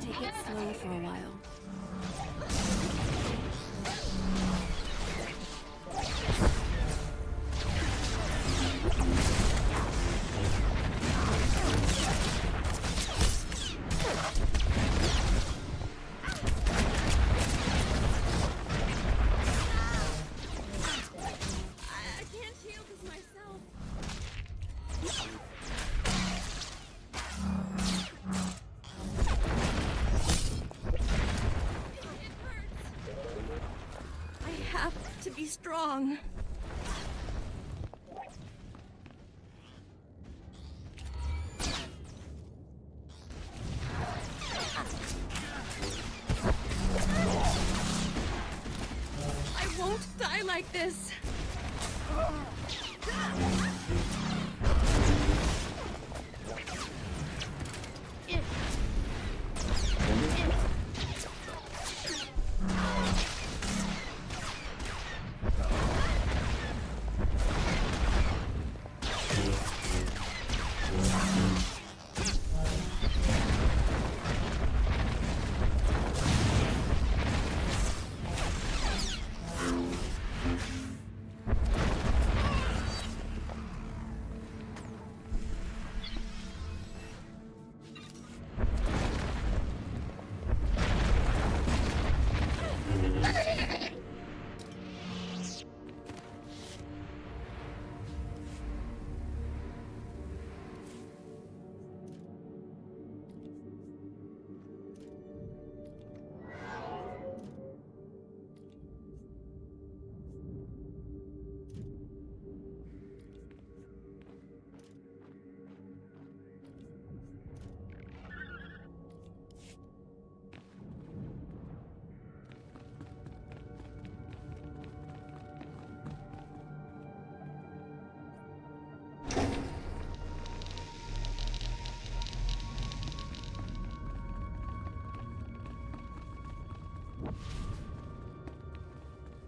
[SPEAKER 8] Take it slow for a while. I can't heal this myself. I have to be strong. I won't die like this.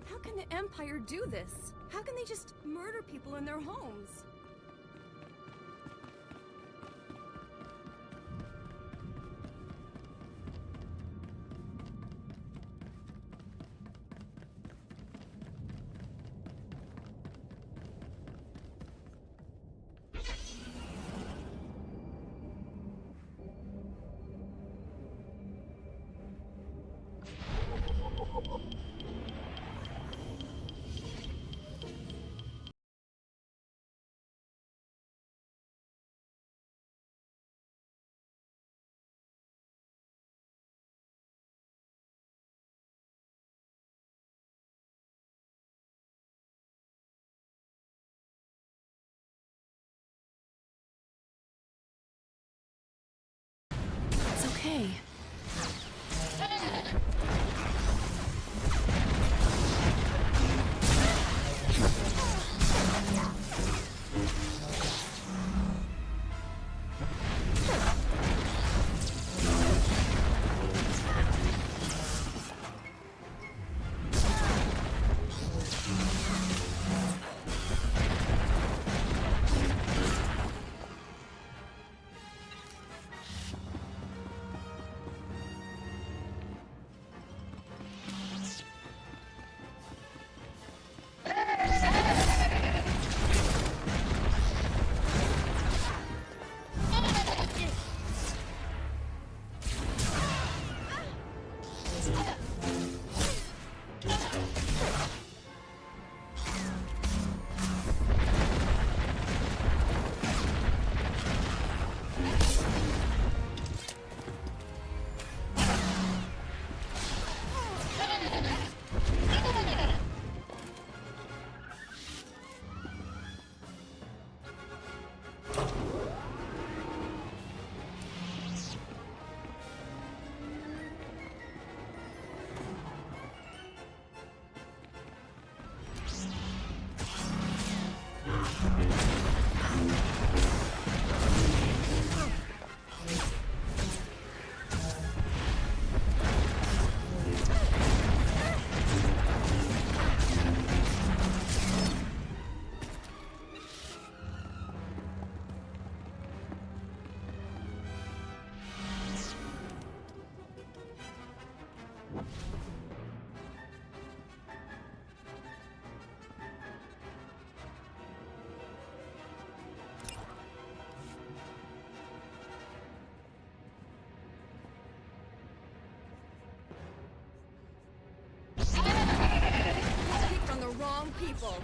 [SPEAKER 8] How can the Empire do this? How can they just murder people in their homes? people!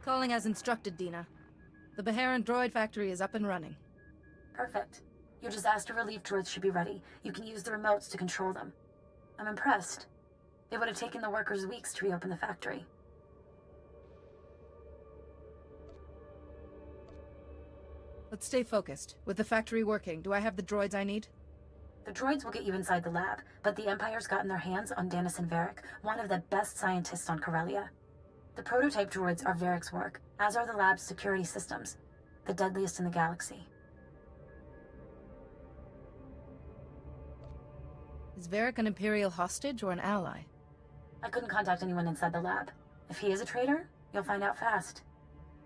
[SPEAKER 7] Calling as instructed, Dina. The Baharan droid factory is up and running.
[SPEAKER 13] Perfect. Your disaster relief droids should be ready. You can use the remotes to control them. I'm impressed. It would have taken the workers weeks to reopen the factory.
[SPEAKER 7] Let's stay focused. With the factory working, do I have the droids I need?
[SPEAKER 13] The droids will get you inside the lab, but the Empire's gotten their hands on Dennison Varric, one of the best scientists on Corellia. The prototype droids are Varric's work, as are the lab's security systems, the deadliest in the galaxy.
[SPEAKER 7] Is Varric an Imperial hostage or an ally?
[SPEAKER 13] I couldn't contact anyone inside the lab. If he is a traitor, you'll find out fast.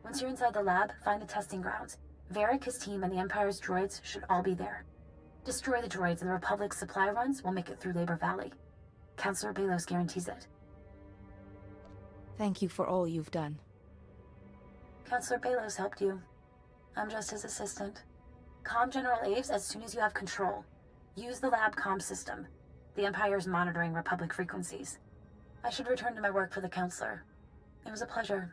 [SPEAKER 13] Once you're inside the lab, find the testing grounds. Varric, his team, and the Empire's droids should all be there. Destroy the droids and the Republic's supply runs will make it through Labor Valley. Counselor Belos guarantees it.
[SPEAKER 7] Thank you for all you've done.
[SPEAKER 13] Counselor Belos helped you. I'm just his assistant. Comm General Aves as soon as you have control. Use the lab comm system. The Empire's monitoring Republic frequencies. I should return to my work for the Counselor. It was a pleasure.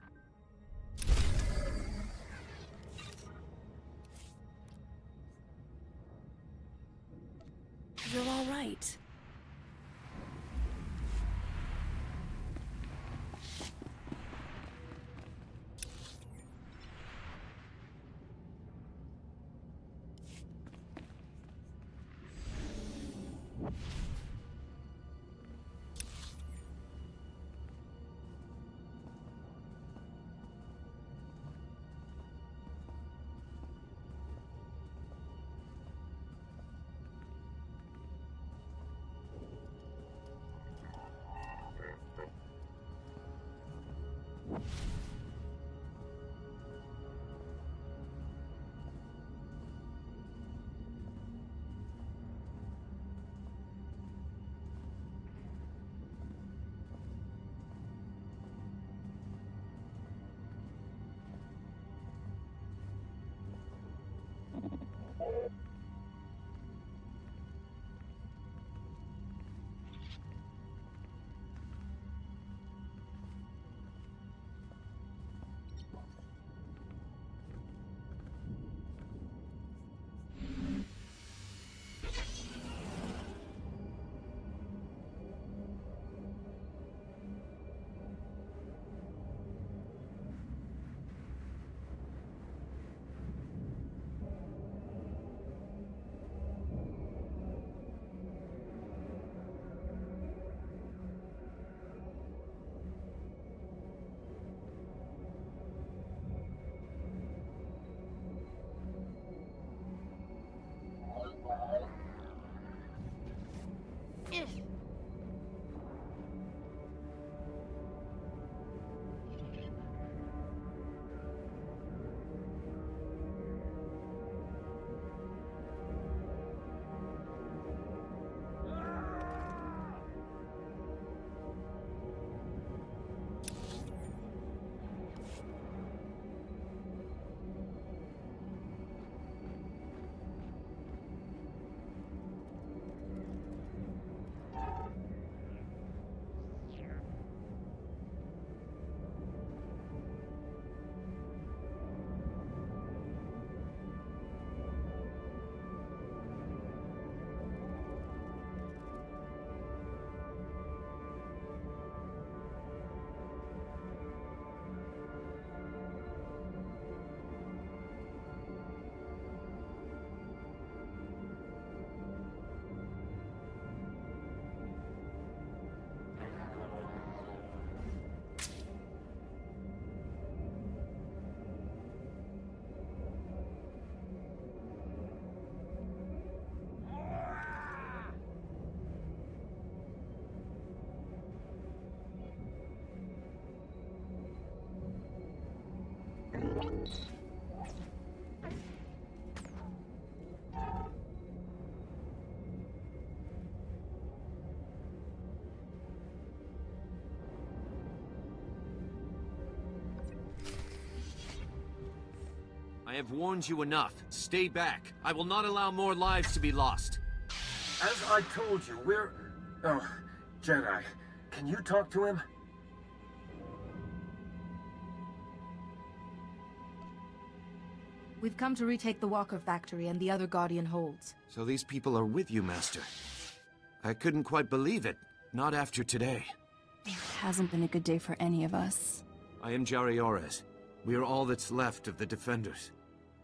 [SPEAKER 1] You're all right.
[SPEAKER 15] have warned you enough. Stay back. I will not allow more lives to be lost.
[SPEAKER 3] As I told you, we're... Oh, Jedi, can you talk to him?
[SPEAKER 7] We've come to retake the Walker factory and the other Guardian holds.
[SPEAKER 15] So these people are with you, Master. I couldn't quite believe it. Not after today.
[SPEAKER 14] It hasn't been a good day for any of us.
[SPEAKER 15] I am Jari Orez. We are all that's left of the Defenders.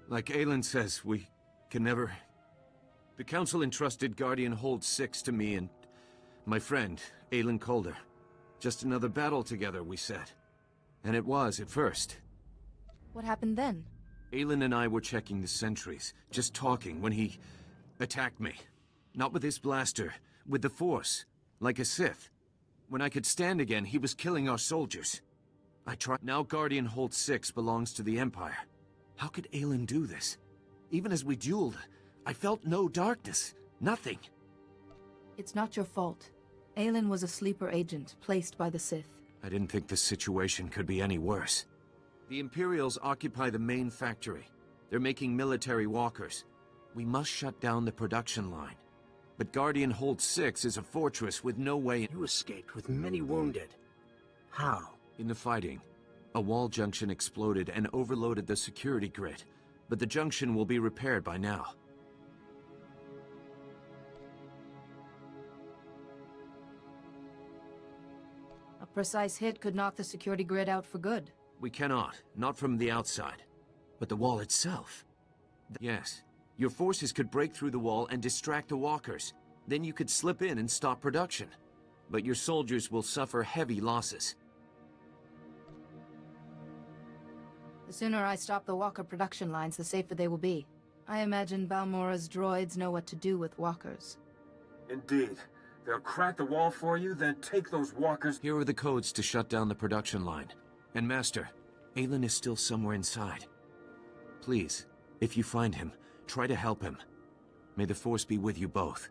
[SPEAKER 15] Like Aelin says, we can never... The Council entrusted Guardian Hold 6 to me and my friend, Aelin Calder. Just another battle together, we said. And it was, at first.
[SPEAKER 7] What happened then?
[SPEAKER 15] Aelin and I were checking the sentries, just talking, when he attacked me. Not with his blaster, with the Force, like a Sith. When I could stand again, he was killing our soldiers. I tried. Now Guardian Hold 6 belongs to the Empire. How could Aelin do this? Even as we dueled, I felt no darkness. Nothing.
[SPEAKER 7] It's not your fault. Aelin was a sleeper agent, placed by the Sith.
[SPEAKER 15] I didn't think the situation could be any worse. The Imperials occupy the main factory. They're making military walkers. We must shut down the production line. But Guardian Hold 6 is a fortress with no way...
[SPEAKER 12] You escaped with many wounded. How?
[SPEAKER 15] In the fighting, a wall junction exploded and overloaded the security grid. But the junction will be repaired by now.
[SPEAKER 7] A precise hit could knock the security grid out for good.
[SPEAKER 15] We cannot. Not from the outside. But the wall itself. Yes. Your forces could break through the wall and distract the walkers. Then you could slip in and stop production. But your soldiers will suffer heavy losses.
[SPEAKER 7] The sooner I stop the walker production lines, the safer they will be. I imagine Balmora's droids know what to do with walkers.
[SPEAKER 3] Indeed. They'll crack the wall for you, then take those walkers...
[SPEAKER 15] Here are the codes to shut down the production line. And Master, Aelin is still somewhere inside. Please, if you find him, try to help him. May the Force be with you both.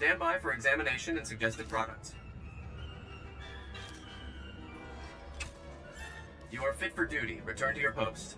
[SPEAKER 17] Stand by for examination and suggested products. You are fit for duty. Return to your post.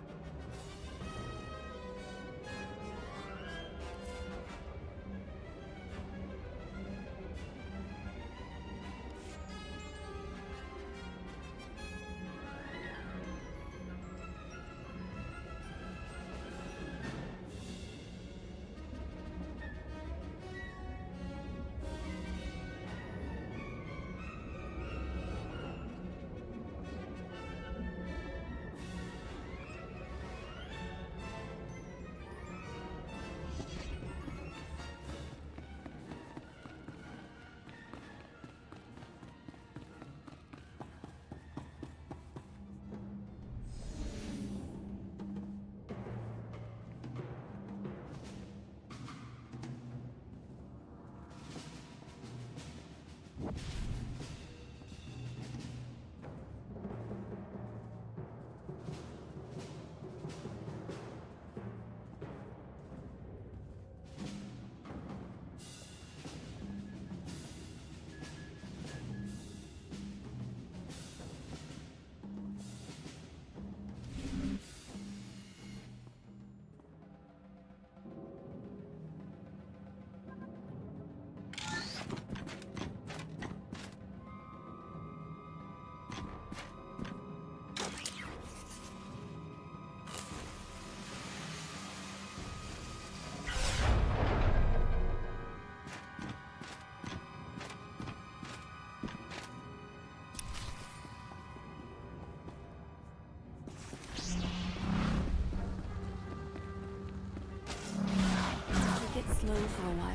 [SPEAKER 14] alone for a while.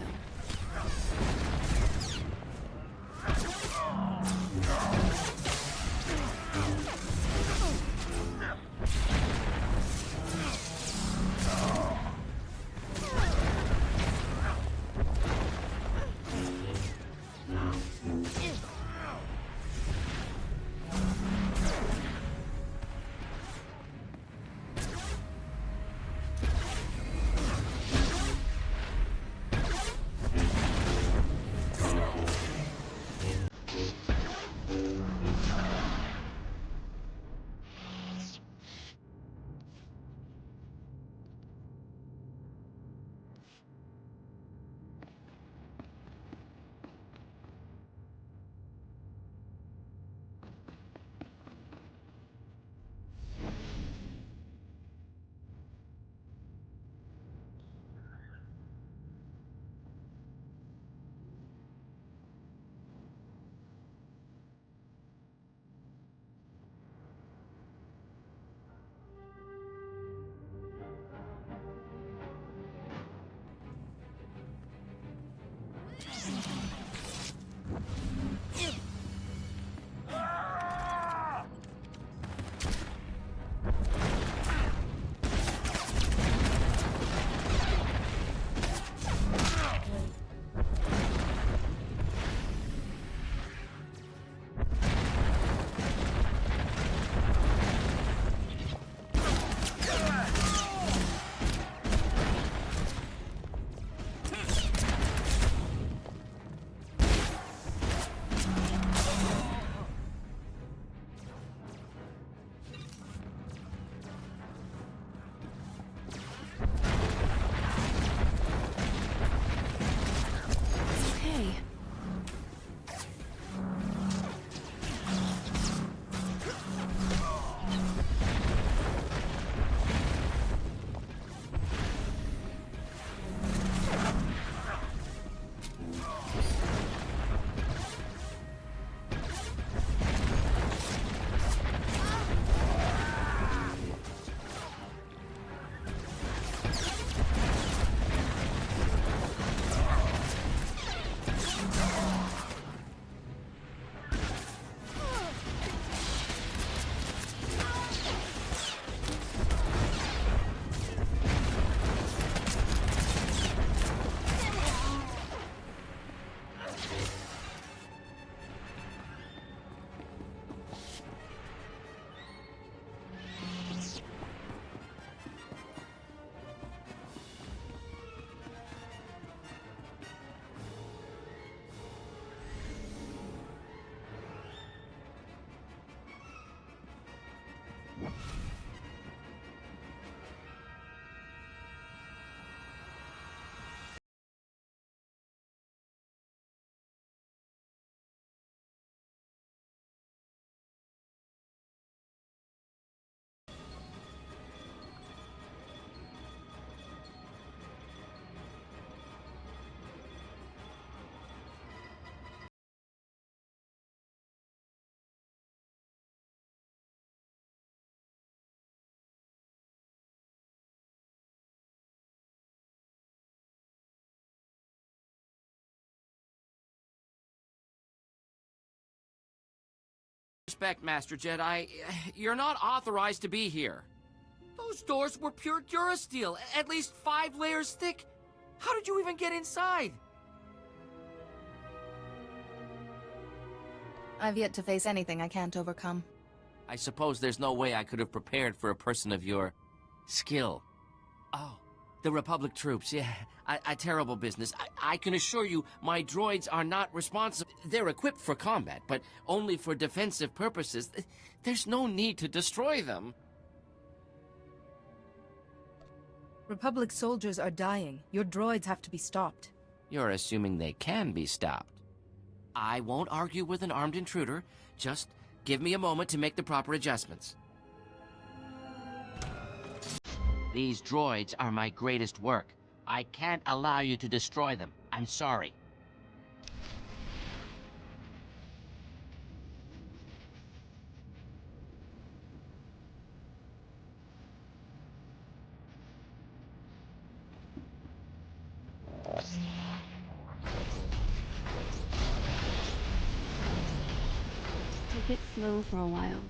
[SPEAKER 4] Respect, Master Jedi. You're not authorized to be here. Those doors were pure durasteel, at least 5 layers thick. How did you even get inside?
[SPEAKER 7] I've yet to face anything I can't overcome.
[SPEAKER 4] I suppose there's no way I could have prepared for a person of your skill. Oh, the Republic troops, yeah. A terrible business. I can assure you my droids are not responsible. They're equipped for combat, but only for defensive purposes. There's no need to destroy them.
[SPEAKER 7] Republic soldiers are dying. Your droids have to be stopped.
[SPEAKER 4] You're assuming they can be stopped. I won't argue with an armed intruder. Just give me a moment to make the proper adjustments. These droids are my greatest work. I can't allow you to destroy them. I'm sorry.
[SPEAKER 5] take it slow for a while.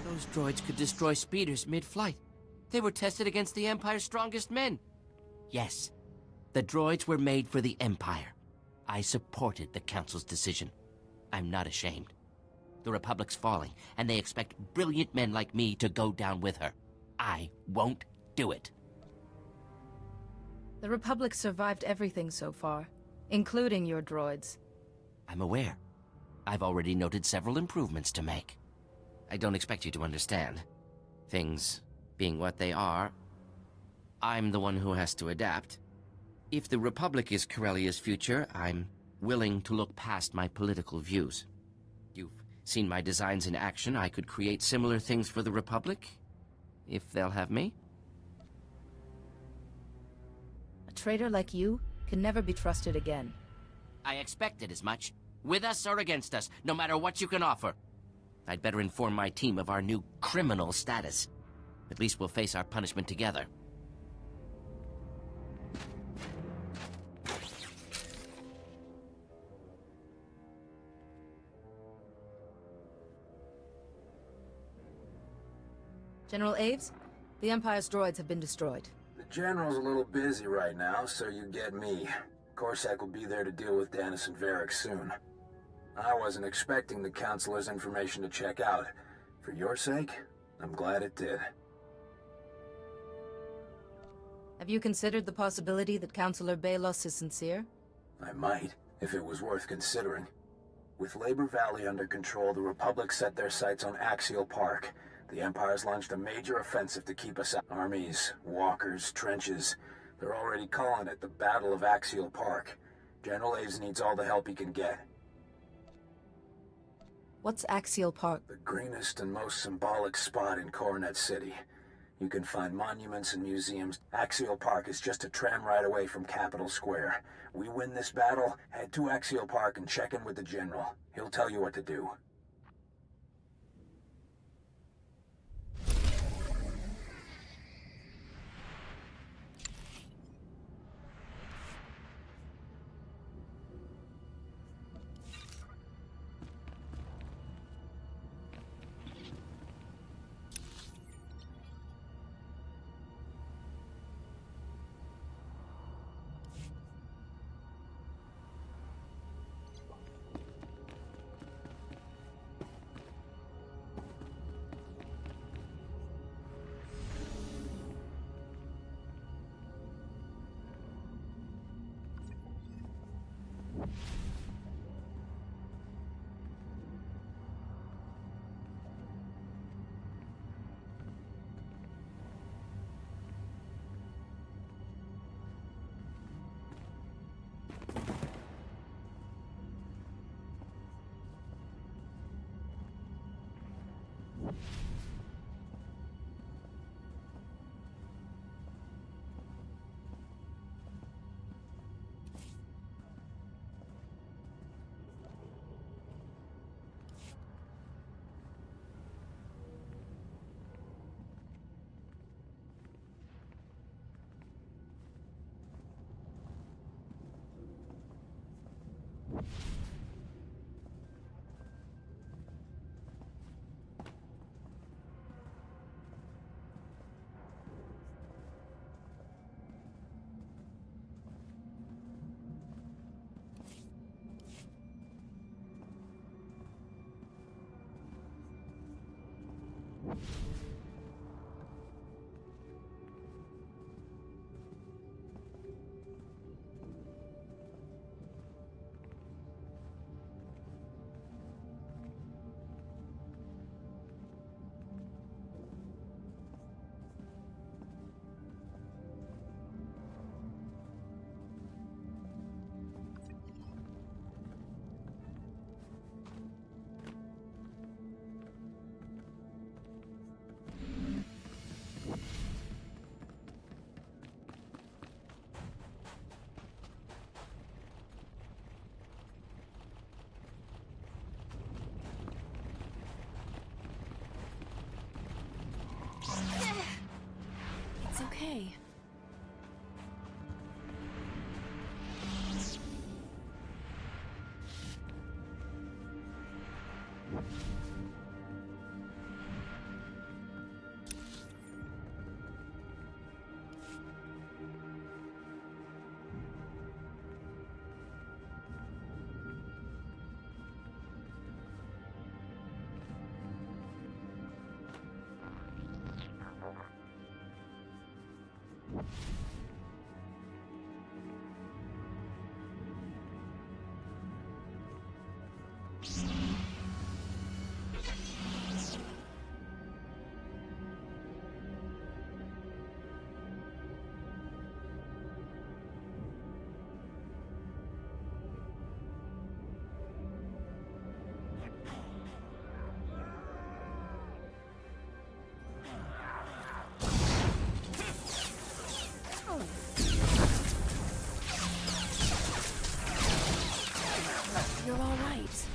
[SPEAKER 4] Those droids could destroy speeders mid-flight. They were tested against the Empire's strongest men. Yes, the droids were made for the Empire. I supported the Council's decision. I'm not ashamed. The Republic's falling, and they expect brilliant men like me to go down with her. I won't do it.
[SPEAKER 7] The Republic survived everything so far, including your droids.
[SPEAKER 4] I'm aware. I've already noted several improvements to make. I don't expect you to understand. Things being what they are, I'm the one who has to adapt. If the Republic is Corellia's future, I'm willing to look past my political views. You've seen my designs in action. I could create similar things for the Republic, if they'll have me.
[SPEAKER 7] A traitor like you can never be trusted again.
[SPEAKER 4] I expected as much. With us or against us, no matter what you can offer. I'd better inform my team of our new criminal status. At least we'll face our punishment together.
[SPEAKER 7] General Aves, the Empire's droids have been destroyed.
[SPEAKER 3] The General's a little busy right now, so you get me. Corsac will be there to deal with Dennis and Varric soon. I wasn't expecting the Counselor's information to check out. For your sake, I'm glad it did.
[SPEAKER 7] Have you considered the possibility that Counselor Balos is sincere?
[SPEAKER 3] I might, if it was worth considering. With Labor Valley under control, the Republic set their sights on Axial Park. The Empire's launched a major offensive to keep us out. Armies, walkers, trenches. They're already calling it the Battle of Axial Park. General Aves needs all the help he can get.
[SPEAKER 7] What's Axial Park?
[SPEAKER 3] The greenest and most symbolic spot in Coronet City. You can find monuments and museums. Axial Park is just a tram ride away from Capitol Square. We win this battle, head to Axial Park and check in with the General. He'll tell you what to do.
[SPEAKER 14] It's okay. You're all right.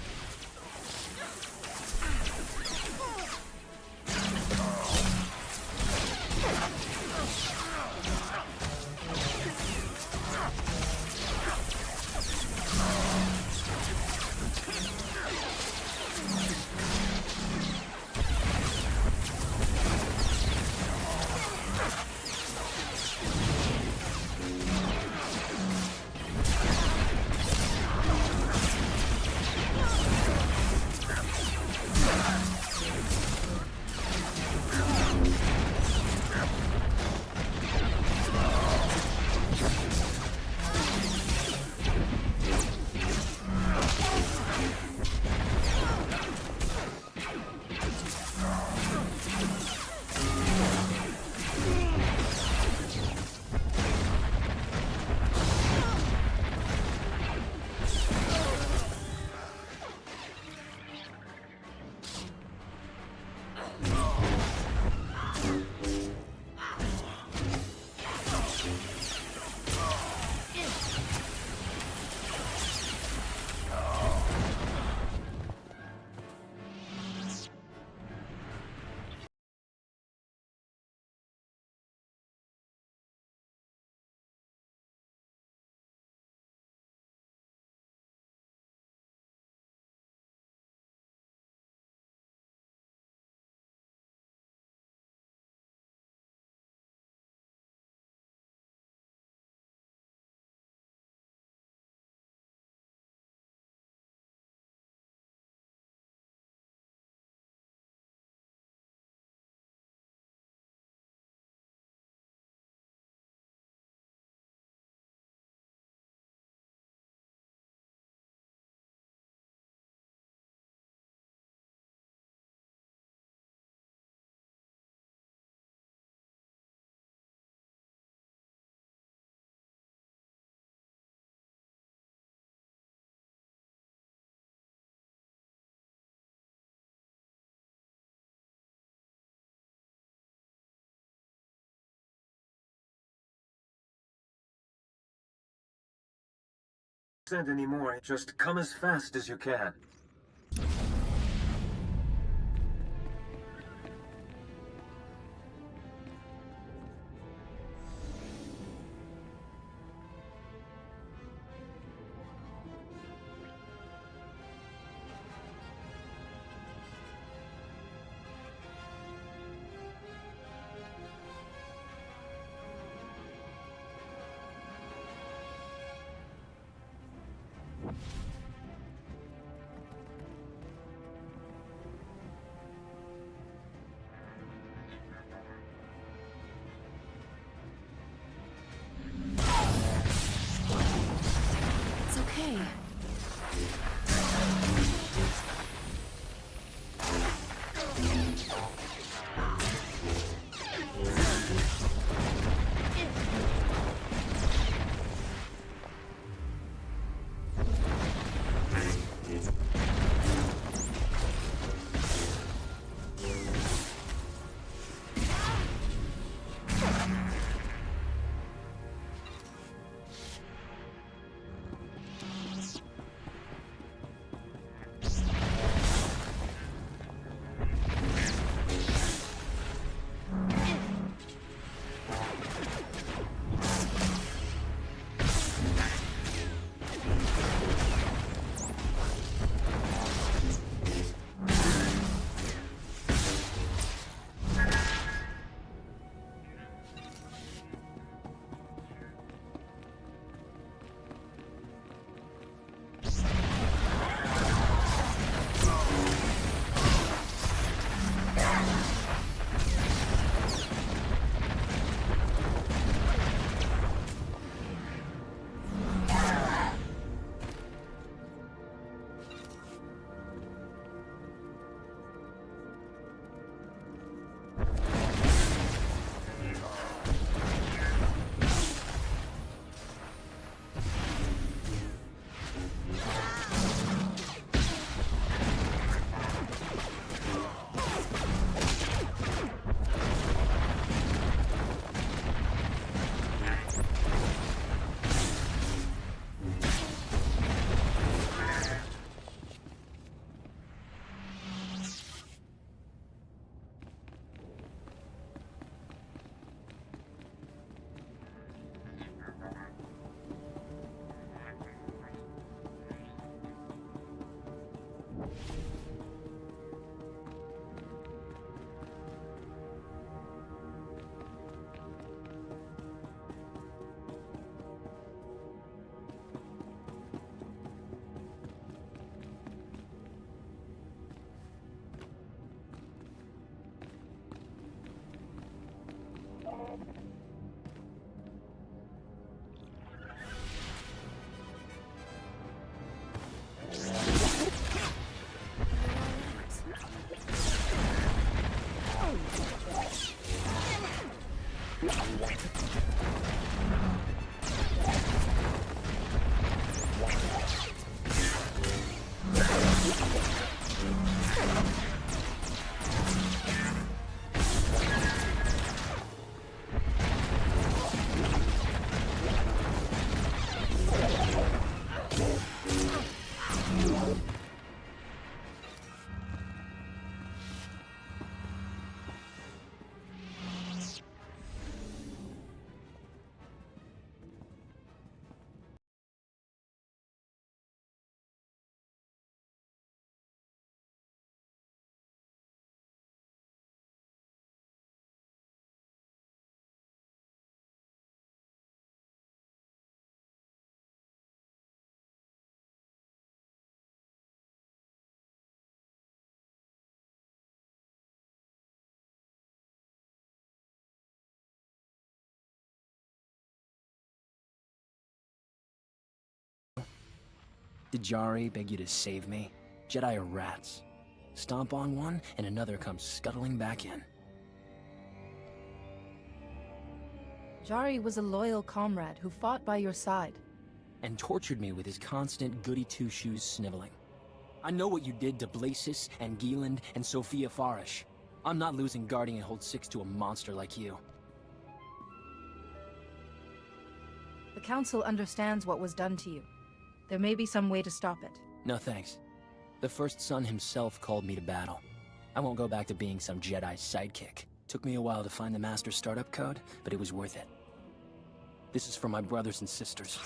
[SPEAKER 3] Send anymore. Just come as fast as you can.
[SPEAKER 5] Did Jari beg you to save me? Jedi are rats. Stomp on one, and another comes scuttling back in.
[SPEAKER 7] Jari was a loyal comrade who fought by your side.
[SPEAKER 5] And tortured me with his constant goody-two-shoes sniveling. I know what you did to Blasis and Gieland and Sophia Farish. I'm not losing Guardian Hold 6 to a monster like you.
[SPEAKER 7] The Council understands what was done to you. There may be some way to stop it.
[SPEAKER 5] No thanks. The First Son himself called me to battle. I won't go back to being some Jedi sidekick. Took me a while to find the Master Startup Code, but it was worth it. This is for my brothers and sisters.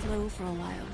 [SPEAKER 14] slow for a while.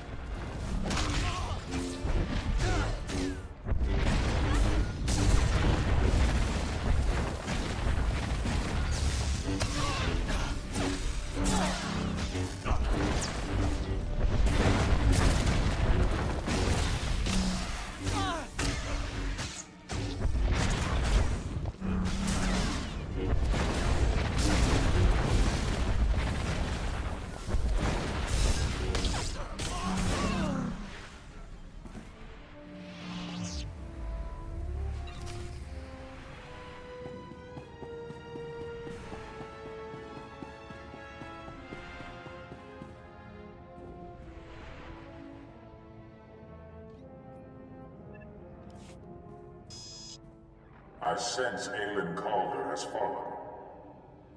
[SPEAKER 24] I sense Aelin Calder has fallen.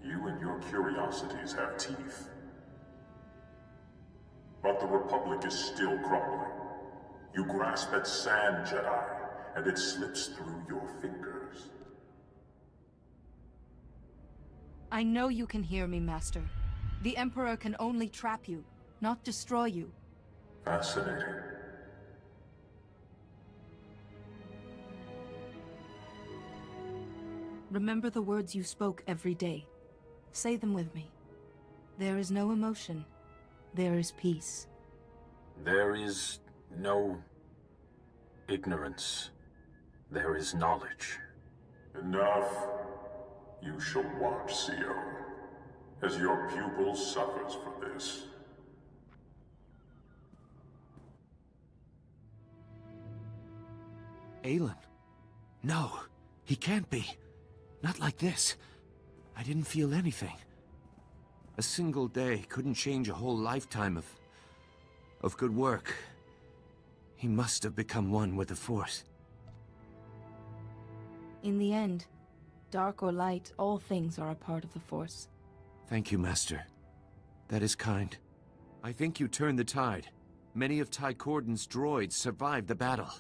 [SPEAKER 24] You and your curiosities have teeth. But the Republic is still crumbling. You grasp at sand, Jedi, and it slips through your fingers.
[SPEAKER 7] I know you can hear me, Master. The Emperor can only trap you, not destroy you.
[SPEAKER 24] Fascinating.
[SPEAKER 7] Remember the words you spoke every day. Say them with me. There is no emotion. There is peace.
[SPEAKER 3] There is no ignorance. There is knowledge.
[SPEAKER 24] Enough. You shall watch, Co, as your pupil suffers for this.
[SPEAKER 15] Aelin? No, he can't be. Not like this. I didn't feel anything. A single day couldn't change a whole lifetime of good work. He must have become one with the Force.
[SPEAKER 7] In the end, dark or light, all things are a part of the Force.
[SPEAKER 15] Thank you, Master. That is kind. I think you turned the tide. Many of Ty Corden's droids survived the battle.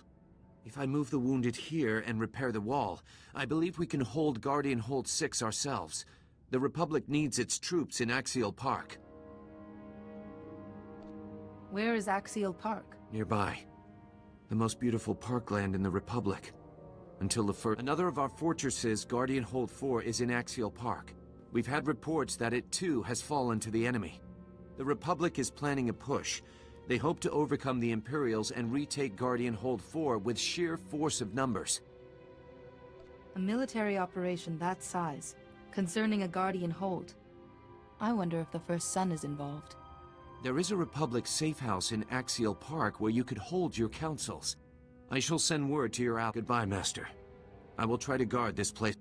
[SPEAKER 15] If I move the wounded here and repair the wall, I believe we can hold Guardian Hold 6 ourselves. The Republic needs its troops in Axial Park.
[SPEAKER 7] Where is Axial Park?
[SPEAKER 15] Nearby. The most beautiful parkland in the Republic. Until the first... Another of our fortresses, Guardian Hold 4, is in Axial Park. We've had reports that it too has fallen to the enemy. The Republic is planning a push. They hope to overcome the Imperials and retake Guardian Hold 4 with sheer force of numbers.
[SPEAKER 7] A military operation that size, concerning a Guardian Hold. I wonder if the First Son is involved.
[SPEAKER 15] There is a Republic safe house in Axial Park where you could hold your councils. I shall send word to your Goodbye, Master. I will try to guard this place.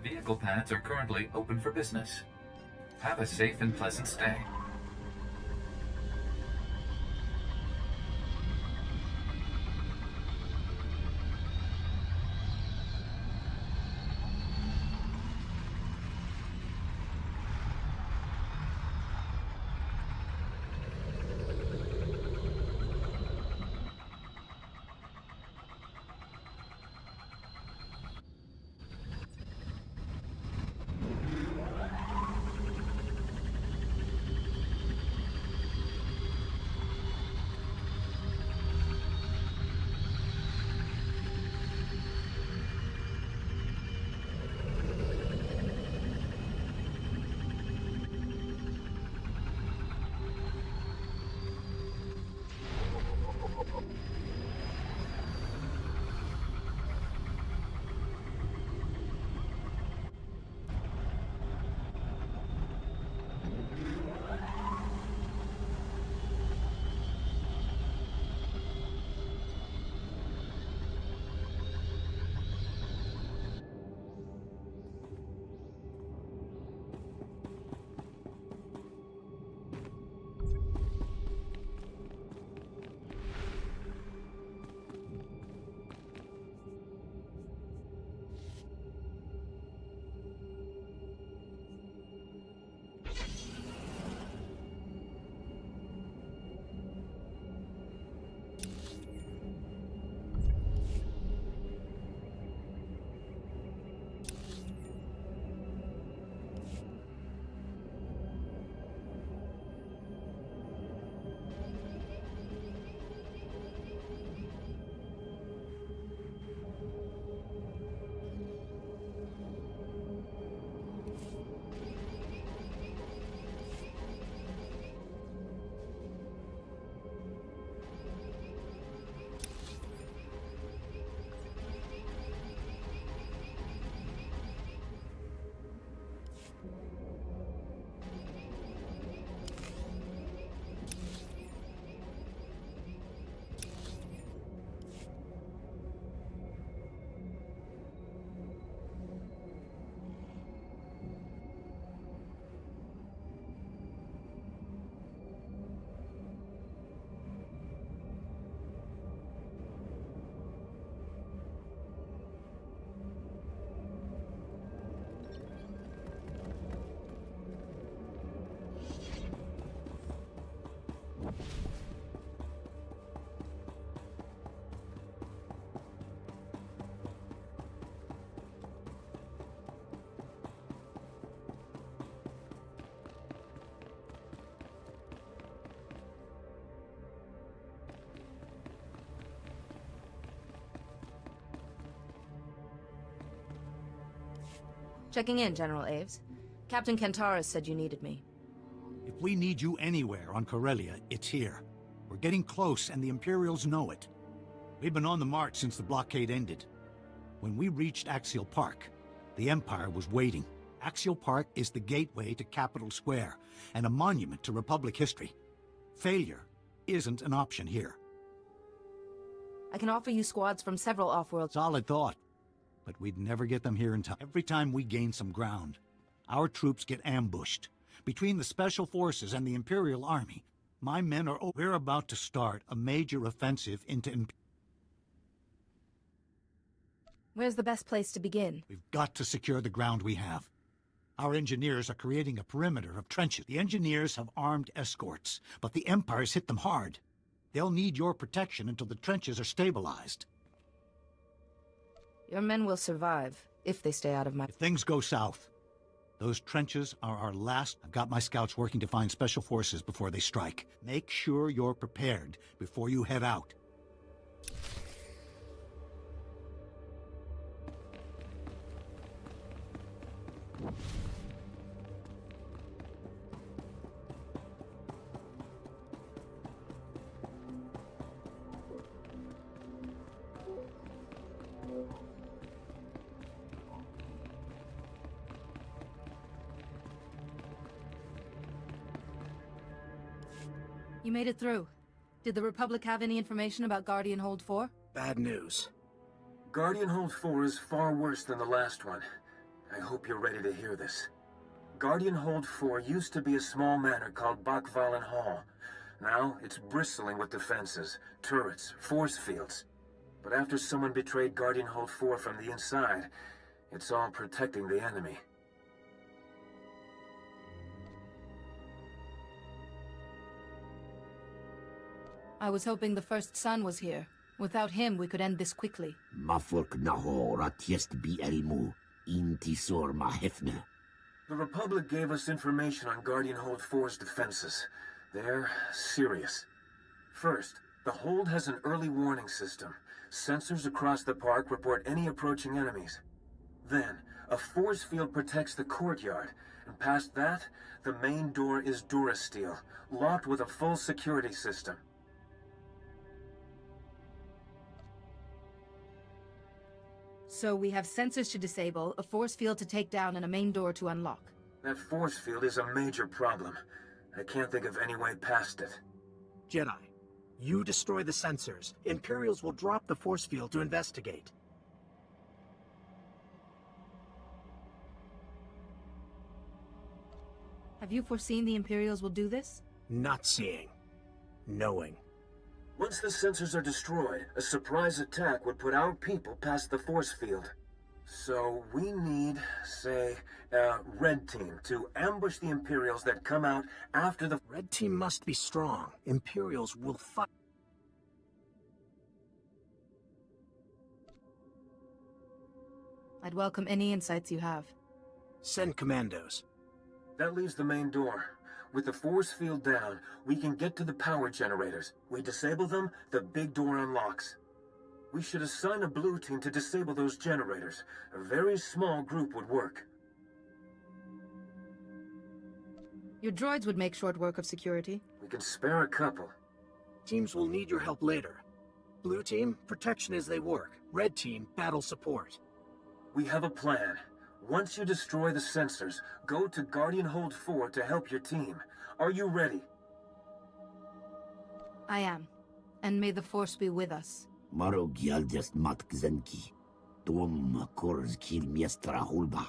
[SPEAKER 11] Vehicle paths are currently open for business. Have a safe and pleasant stay.
[SPEAKER 7] Checking in, General Aves. Captain Kentaris said you needed me.
[SPEAKER 18] If we need you anywhere on Corellia, it's here. We're getting close, and the Imperials know it. We've been on the march since the blockade ended. When we reached Axial Park, the Empire was waiting. Axial Park is the gateway to Capitol Square, and a monument to Republic history. Failure isn't an option here.
[SPEAKER 7] I can offer you squads from several off-world...
[SPEAKER 18] Solid thought. But we'd never get them here in time. Every time we gain some ground, our troops get ambushed. Between the Special Forces and the Imperial Army, my men are... We're about to start a major offensive into...
[SPEAKER 7] Where's the best place to begin?
[SPEAKER 18] We've got to secure the ground we have. Our engineers are creating a perimeter of trenches. The engineers have armed escorts, but the Empire's hit them hard. They'll need your protection until the trenches are stabilized.
[SPEAKER 7] Your men will survive, if they stay out of my...
[SPEAKER 18] If things go south, those trenches are our last... I've got my scouts working to find Special Forces before they strike. Make sure you're prepared before you head out.
[SPEAKER 7] You made it through. Did the Republic have any information about Guardian Hold 4?
[SPEAKER 3] Bad news. Guardian Hold 4 is far worse than the last one. I hope you're ready to hear this. Guardian Hold 4 used to be a small manor called Bakvalen Hall. Now, it's bristling with defenses, turrets, force fields. But after someone betrayed Guardian Hold 4 from the inside, it's all protecting the enemy.
[SPEAKER 7] I was hoping the first son was here. Without him, we could end this quickly.
[SPEAKER 9] Mafurk naho ratiest bi elmu, intisor ma hefne.
[SPEAKER 3] The Republic gave us information on Guardian Hold 4's defenses. They're serious. First, the Hold has an early warning system. Sensors across the park report any approaching enemies. Then, a force field protects the courtyard, and past that, the main door is Durasteel, locked with a full security system.
[SPEAKER 7] So we have sensors to disable, a force field to take down, and a main door to unlock.
[SPEAKER 3] That force field is a major problem. I can't think of any way past it.
[SPEAKER 10] Jedi, you destroy the sensors. Imperials will drop the force field to investigate.
[SPEAKER 7] Have you foreseen the Imperials will do this?
[SPEAKER 10] Not seeing. Knowing.
[SPEAKER 3] Once the sensors are destroyed, a surprise attack would put our people past the force field. So we need, say, a Red Team to ambush the Imperials that come out after the...
[SPEAKER 10] Red Team must be strong. Imperials will fight.
[SPEAKER 7] I'd welcome any insights you have.
[SPEAKER 10] Send commandos.
[SPEAKER 3] That leaves the main door. With the force field down, we can get to the power generators. We disable them, the big door unlocks. We should assign a blue team to disable those generators. A very small group would work.
[SPEAKER 7] Your droids would make short work of security.
[SPEAKER 3] We can spare a couple.
[SPEAKER 10] Teams will need your help later. Blue team, protection as they work. Red team, battle support.
[SPEAKER 3] We have a plan. Once you destroy the sensors, go to Guardian Hold 4 to help your team. Are you ready?
[SPEAKER 7] I am. And may the Force be with us.
[SPEAKER 9] Maro gialdest matkzenki. Tom korz kil miestra hulba.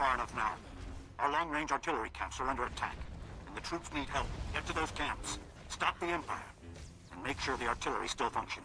[SPEAKER 10] far enough now. Our long-range artillery camps are under attack, and the troops need help. Get to those camps, stop the Empire, and make sure the artillery still function.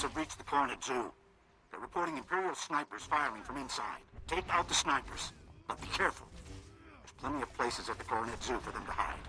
[SPEAKER 10] Have reached the Coronet Zoo. They're reporting Imperial snipers firing from inside. Take out the snipers, but be careful. There's plenty of places at the Coronet Zoo for them to hide.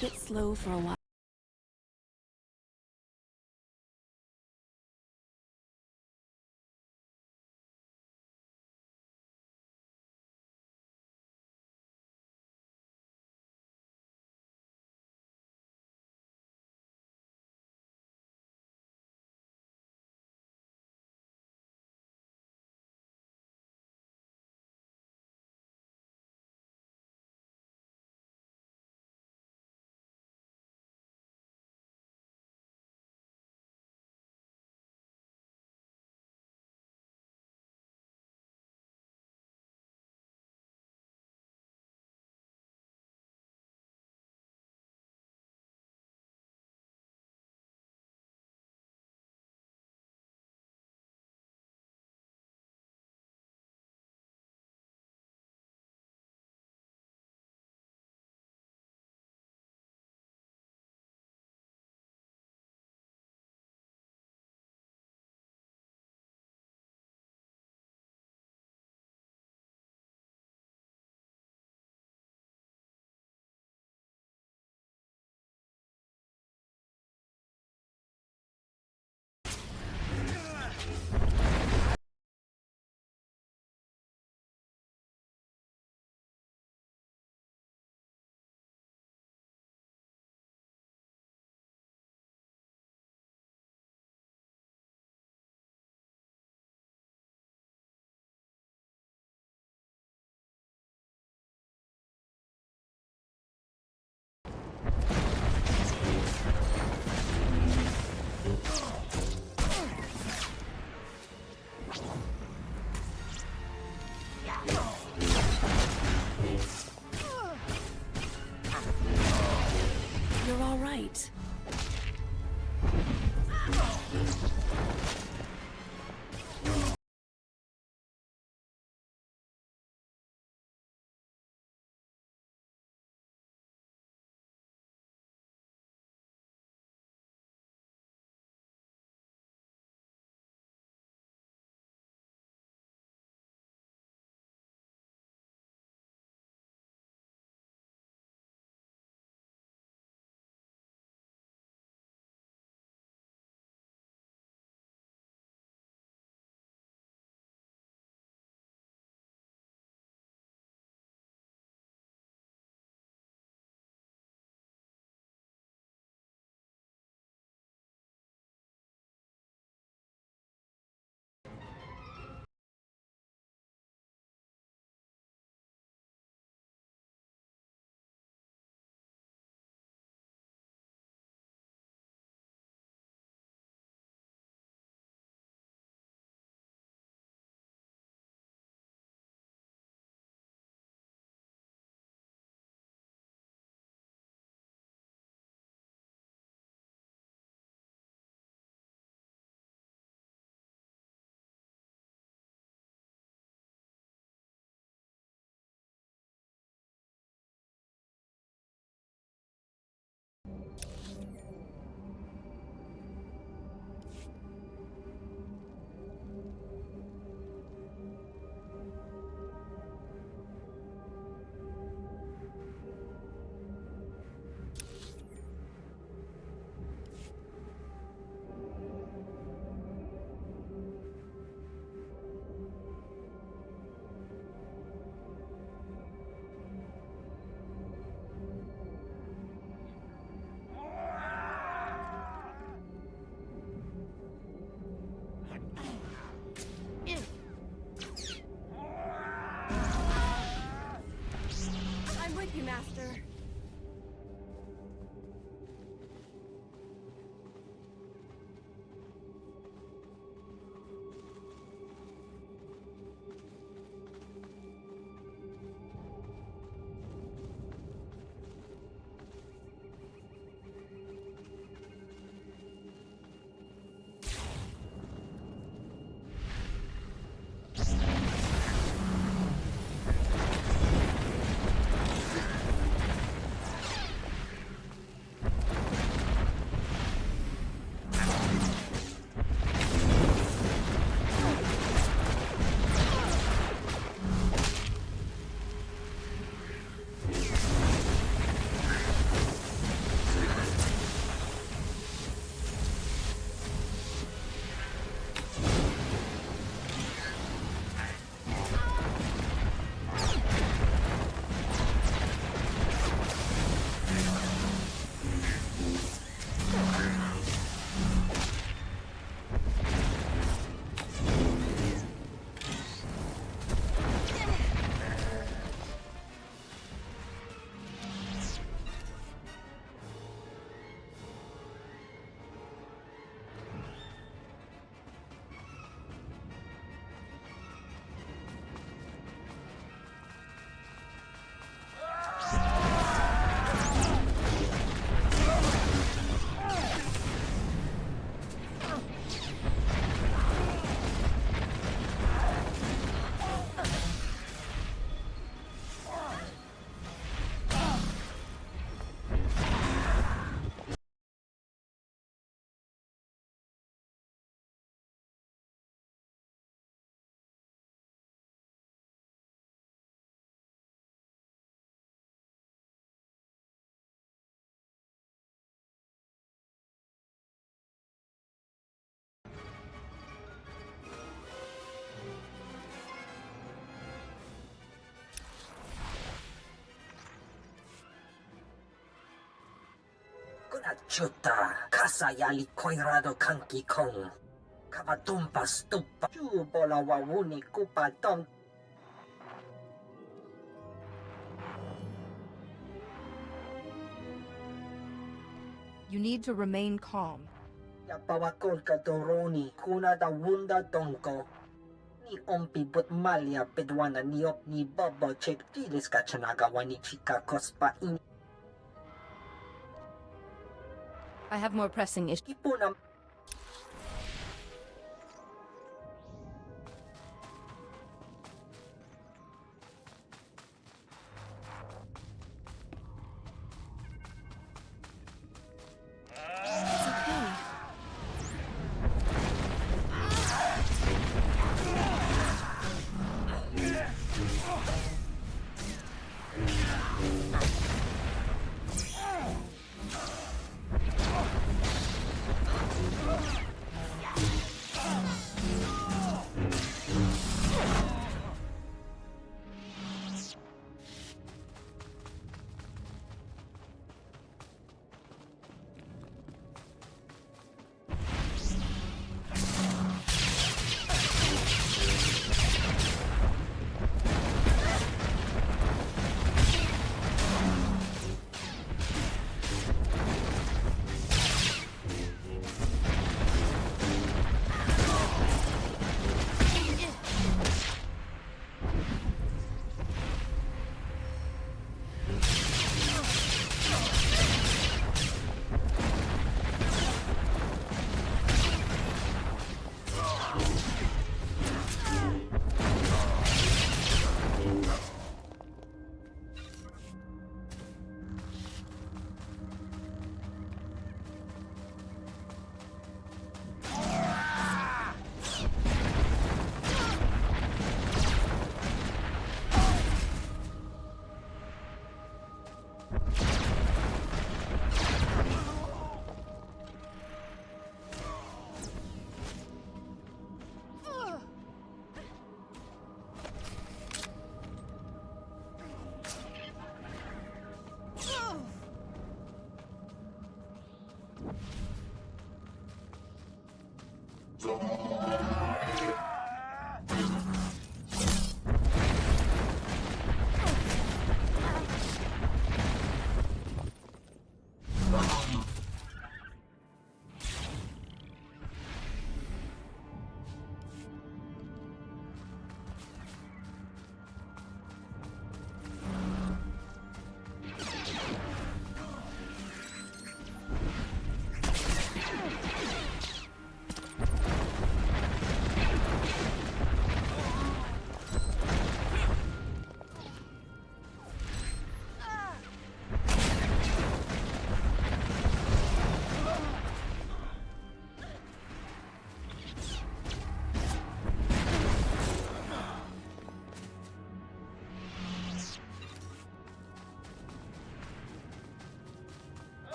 [SPEAKER 14] Take it slow for a while.
[SPEAKER 8] you, Master.
[SPEAKER 21] Chuta, kasayali koirado kanki kong. Kabatumpa stupa, chubola wawuni kupa tom.
[SPEAKER 7] You need to remain calm.
[SPEAKER 21] Yapawakol ka doroni, kuna da wunda donko. Ni ompi but malia pedwana niop ni bobo chek tilis ka chanagawa ni chika kospa in.
[SPEAKER 7] I have more pressing issues.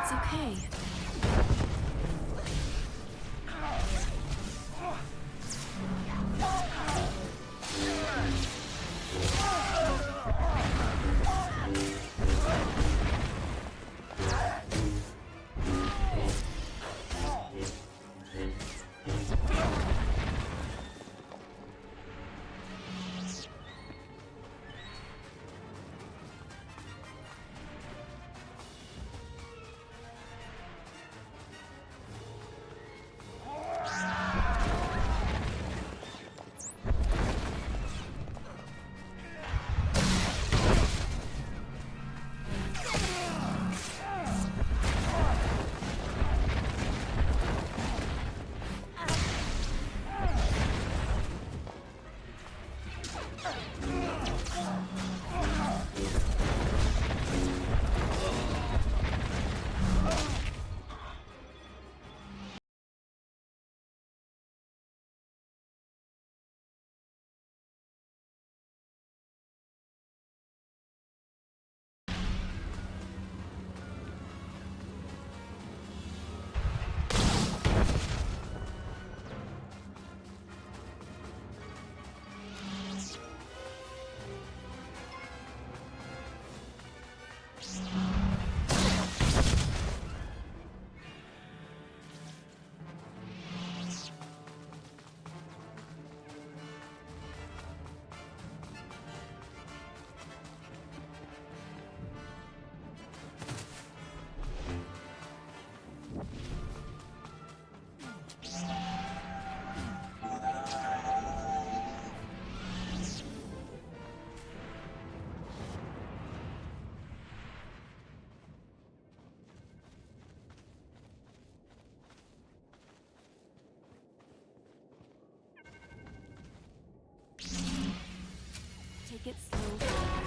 [SPEAKER 1] It's okay. Take it slow.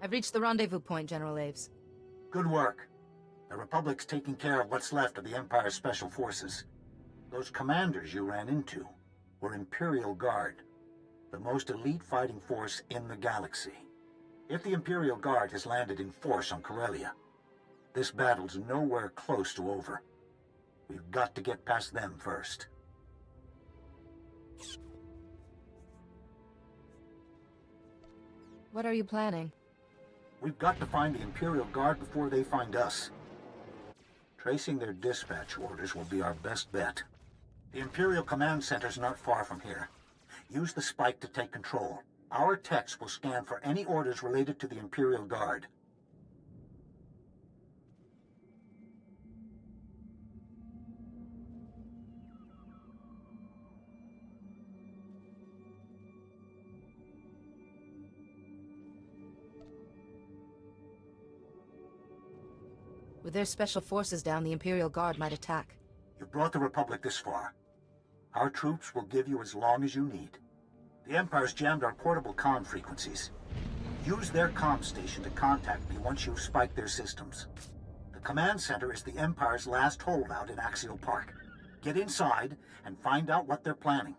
[SPEAKER 7] I've reached the rendezvous point, General Aves.
[SPEAKER 10] Good work. The Republic's taking care of what's left of the Empire's special forces.
[SPEAKER 18] Those commanders you ran into were Imperial Guard, the most elite fighting force in the galaxy. If the Imperial Guard has landed in force on Corellia, this battle's nowhere close to over. We've got to get past them first.
[SPEAKER 7] What are you planning?
[SPEAKER 18] We've got to find the Imperial Guard before they find us. Tracing their dispatch orders will be our best bet. The Imperial Command Center's not far from here. Use the spike to take control. Our techs will scan for any orders related to the Imperial Guard.
[SPEAKER 7] With their special forces down, the Imperial Guard might attack.
[SPEAKER 18] You brought the Republic this far. Our troops will give you as long as you need. The Empire's jammed our portable comm frequencies. Use their comm station to contact me once you've spiked their systems. The command center is the Empire's last holdout in Axial Park. Get inside and find out what they're planning.